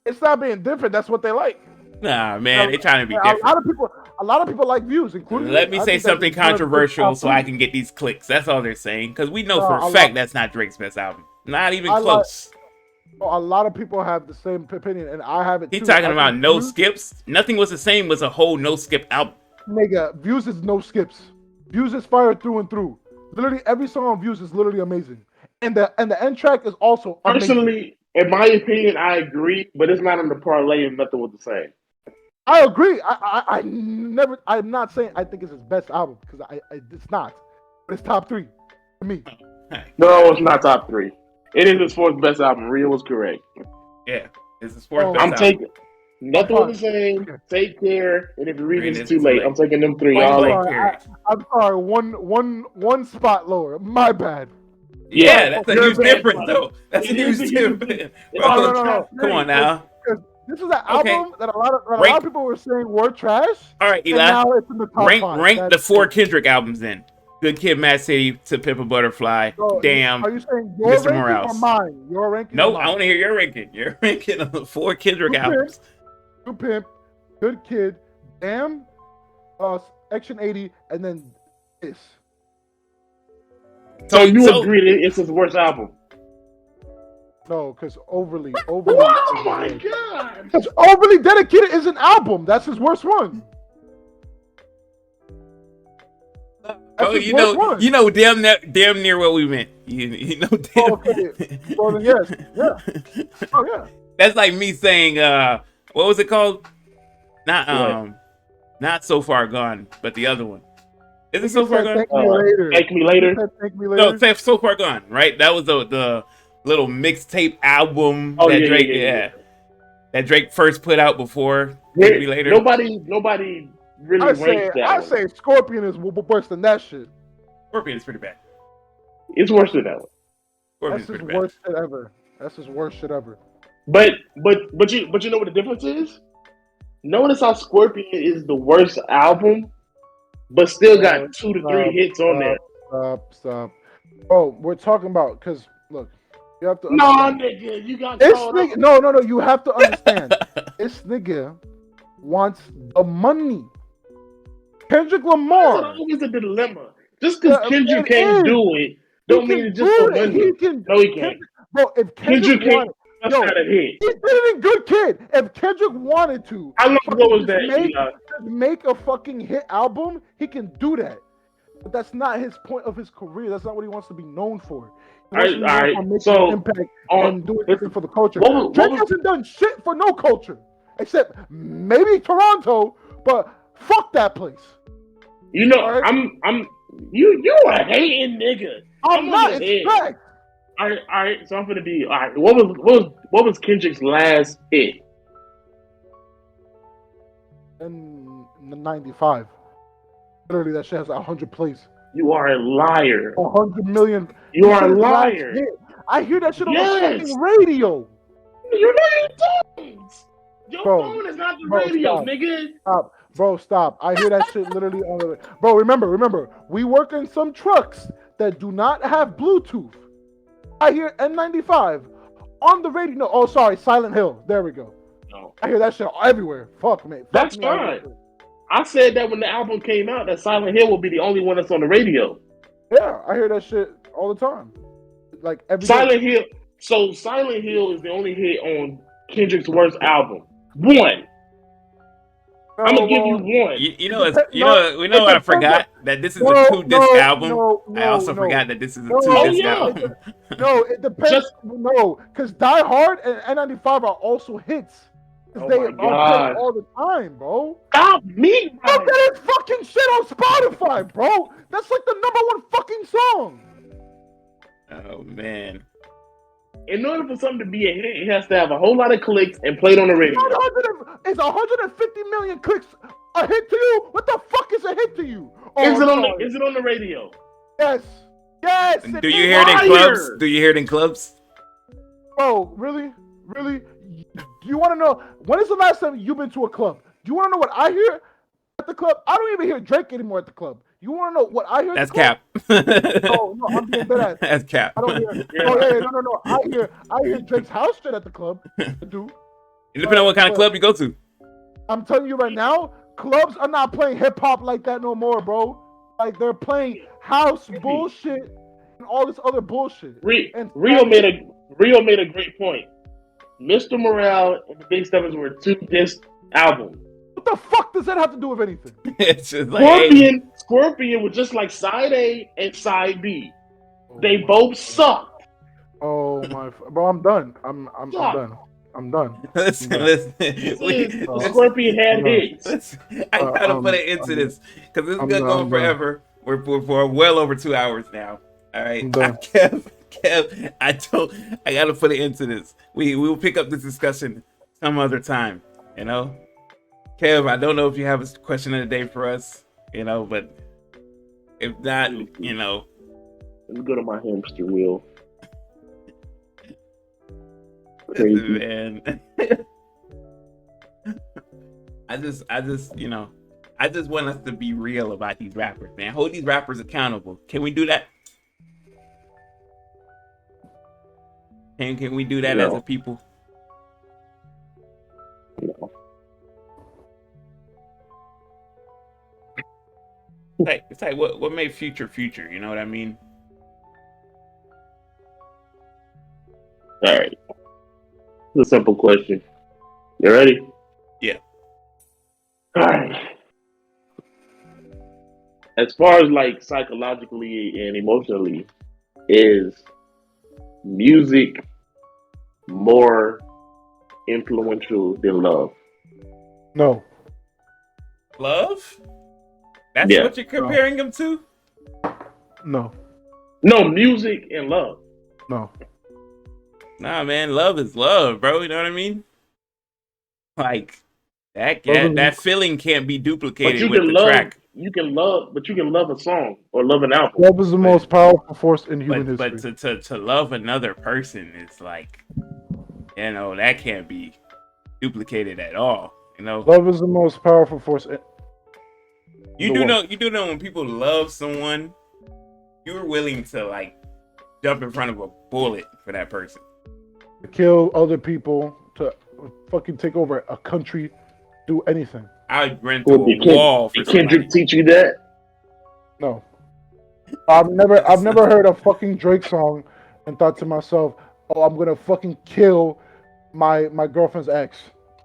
It's not being different. That's what they like. Nah, man, they trying to be A different. lot of people like views, including. Let me I say think that's something one of the controversial top so I three. can get these clicks. That's all they're saying. Because we know No, for a a fact lot- that's not Drake's best album. Not even I like- close. A lot of people have the same opinion, and I have it He too. talking I about think no Views- skips. Nothing was the same was a whole no skip album. Nigga, Views is no skips. Views is fire through and through. Literally every song on Views is literally amazing, and the end track is also amazing. Personally, in my opinion, I agree, but it's not in the parlay and nothing was the same. I agree. I'm not saying I think it's his best album because it's not, but it's top 3 to me. No, it's not top 3. It is his 4th best album. Rio was correct. Yeah, it's his fourth Oh, best I'm album. taking nothing was the same. Take care, and if you read Read it's too late, I'm taking them 3 Point all blank in. period. I'm sorry. One spot lower. My bad. Yeah, that's a You're huge bad, difference, brother. though. That's a It is huge a huge difference. It's Bro, on no. top come on 3. now. This is an album that a lot of Rank- people were saying were trash. All right, And Eli. now it's in the top 5. Rank the That's 4 it. Kendrick albums then. Good Kid, Mad City, To Pimp a Butterfly. So, Damn. Are you saying your Mr. ranking Morales. or mine? Your ranking. No, or I mine? want to hear your ranking. Your ranking of the 4 Kendrick Good albums. Good Pimp, Good Kid, Damn, Action 80, and then this. So you agree that it's his worst album? No, because overly. Oh my god! Because overly dedicated is an album. That's his worst one. Oh, his worst one. you know, damn near what we meant. You know, damn. Oh, okay. Well, then yes, yeah. Oh yeah. That's like me saying, what was it called? Not So Far Gone, but the other one. Is it So Far Gone? Thank me later. Thank me later. Thank me later. No, say So Far Gone, right? That was the little mixtape album Oh, that yeah, Drake, yeah. that Drake first put out before Thank Me Later. Nobody really I say, ranked that I one. say Scorpion is worse than that shit. Scorpion is pretty bad. It's worse than that one. Scorpion That's is his pretty bad. worst shit ever. That's his worst shit ever. But you know what the difference is? Notice how Scorpion is the worst album, but still got 2 to 3 hits on there. Stop. Oh, we're talking about because look, you have to. No, understand. nigga, you got This called nigga, out. no. You have to understand. This nigga wants the money. Kendrick Lamar. That's always a dilemma. Just because Yeah, Kendrick it can't is. do it, don't mean it's just do for it. money. He can. No, he can't. Bro, if Kendrick Kendrick can't. wanted, That's yo, not a hit. he did it in Good Kid. If Kendrick wanted to, How long ago was that? make, Eli? make a fucking hit album, he can do that. But that's not his point of his career. That's not what he wants to be known for. He wants to be known Alright, for making so, an impact on- and doing something for the culture. what was- Drake hasn't done shit for no culture, except maybe Toronto. But fuck that place. You know, Alright. you a hating nigga. I'm on not. your It's head. fact. All right. So I'm gonna be all right. What was Kendrick's last hit? In 95. Literally, that shit has 100 plays. You are a liar. 100 million. You are a Shit is last liar. hit. I hear that shit on Yes. the fucking radio. You know you don't. Your Bro, phone is not the bro, radio, stop. nigga. Stop. Bro, stop. I hear that shit literally on the. Bro, remember, we work in some trucks that do not have Bluetooth. I hear N95 on the radio. No, oh, sorry, Silent Hill. There we go. No. I hear that shit everywhere. Fuck me. Fuck That's me fine. everywhere. I said that when the album came out, that Silent Hill will be the only one that's on the radio. Yeah, I hear that shit all the time. Like every day. Silent Hill. So Silent Hill is the only hit on Kendrick's worst album. One. No, I'm gonna give well, you one. You know, It dep- you know, we know it what I depends forgot that this is No, a 2-disc album. no, I also no. forgot that this is a No, 2-disc yeah. album. No, it depends. Just- No, because Die Hard and N95 are also hits. Because Oh they my are God. played all the time, bro. Stop me, Look bro. at his fucking shit on Spotify, bro. That's like the #1 fucking song. Oh man. In order for something to be a hit, it has to have a whole lot of clicks and played on the radio. It's 150 million clicks a hit to you? What the fuck is a hit to you? Oh, Is it I'm on sorry. Is it on the radio? Yes. Yes. Do you hear it in clubs? Do you hear it in clubs? Bro, really? Really? Do you want to know when is the last time you've been to a club? Do you want to know what I hear at the club? I don't even hear Drake anymore at the club. You want to know what I hear at That's the club? cap. Oh no, I'm being dead ass. That's cap. I don't hear. Yeah. Oh yeah, no. I hear Drake's house shit at the club. I do. It depends on what kind of club you go to. I'm telling you right now, clubs are not playing hip hop like that no more, bro. Like they're playing house bullshit and all this other bullshit. And Rio made a great point. Mr. Morale and the Big Steppers were 2 disc albums. What the fuck does that have to do with anything? It's just like, hey, Scorpion was just like side A and side B. They both sucked. Oh my, bro, I'm done. I'm done. I'm done. listen. Scorpion had hits. I gotta put an end to this because this is gonna go on forever. We're for well over 2 hours now. All right, Kev, I gotta put an end to this. We will pick up this discussion some other time. You know, Kev, I don't know if you have a question of the day for us. You know, but if not, you know, let me go to my hamster wheel. Crazy. Man. I just, you know, I just want us to be real about these rappers, man. Hold these rappers accountable. Can we do that? Can we do that as a people? No. It's like what made Future? You know what I mean? All right. It's a simple question. You ready? Yeah. All right. As far as like psychologically and emotionally, is music more influential than love? No. Love? That's what you're comparing them to? No. No, music and love. No. Nah, man, love is love, bro. You know what I mean? Like that feeling can't be duplicated with the track. You can love a song or love an album. Love is the most powerful force in human history. But to love another person is like, you know, that can't be duplicated at all. You know, love is the most powerful force. You do know when people love someone, you're willing to like jump in front of a bullet for that person. To kill other people, to fucking take over a country, do anything. I'd run through a wall for somebody. Kendrick teach you that? No. I've never heard a fucking Drake song and thought to myself, oh, I'm gonna fucking kill my girlfriend's ex.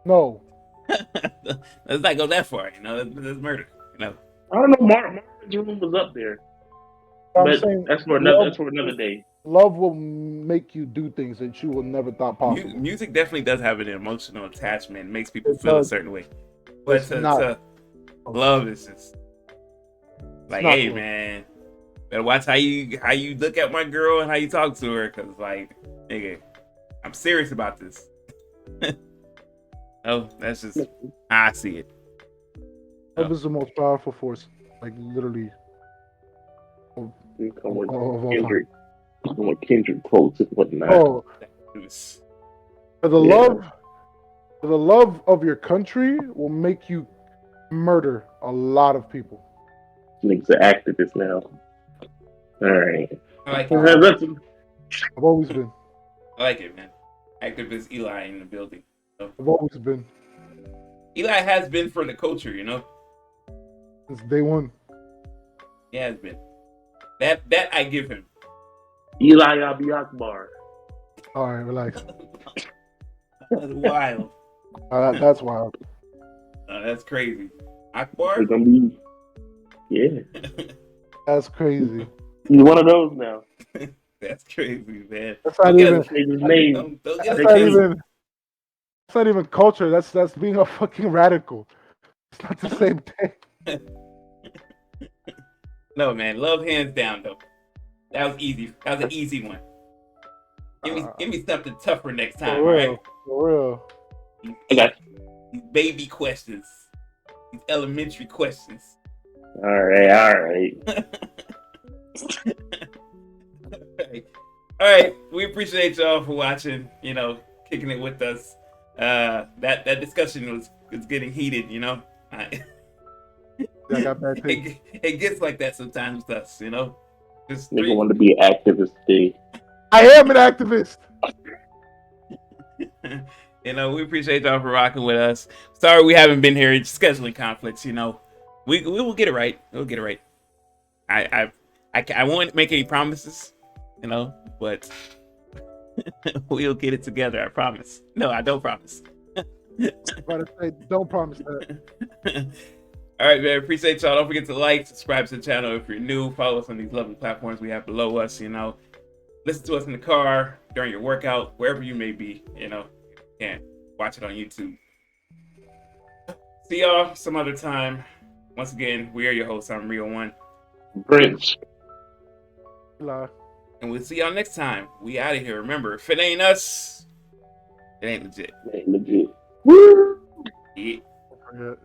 No. Let's not go that far, you know. That's murder, you know. I don't know. Marvin's Room was up there, but that's for another day. Love will make you do things that you will never thought possible. Music definitely does have an emotional attachment. It makes people feel a certain way. But to love is just like, hey, man, better watch how you look at my girl and how you talk to her, because like, nigga, I'm serious about this. Oh, that's just how I see it. Love is the most powerful force, like literally. Kendrick quotes and whatnot. Oh, for the love of your country will make you murder a lot of people. Niggas are activists now. All right. I like it. I've always been. I like it, man. Activist Eli in the building. So. I've always been. Eli has been for the culture, you know. Since day one. He has been. That I give him. Eli Abi Akbar. All right, relax. That's wild. That's wild. That's crazy. Akbar? Yeah. That's crazy. He's one of those now. That's crazy, man. That's not even. His name. That's not even. It's not even culture. That's being a fucking radical. It's not the same thing. No, man, love hands down though. That was easy. That was an easy one. Give me something tougher next time, all For right? real. For real. I got These baby questions, these elementary questions. you. All right. All right. We appreciate y'all for watching. You know, kicking it with us. That discussion was getting heated. You know, I got bad taste. it gets like that sometimes with us. You know, just Nigga want to be an activist today. I am an activist. You know, we appreciate y'all for rocking with us. Sorry we haven't been here. It's scheduling conflicts. You know, we will get it right. We'll get it right. I won't make any promises. You know, but we'll get it together. I promise. No, I don't promise. About to say, don't promise that. All right, man. Appreciate y'all. Don't forget to like, subscribe to the channel if you're new. Follow us on these lovely platforms we have below us. You know, listen to us in the car, during your workout, wherever you may be. You know, and watch it on YouTube. See y'all some other time. Once again, we are your hosts. I'm Rio One, Prince. Lie. and we'll see y'all next time. We out of here. Remember, if it ain't us, it ain't legit. Ain't legit. Woo! Yeah. Don't forget.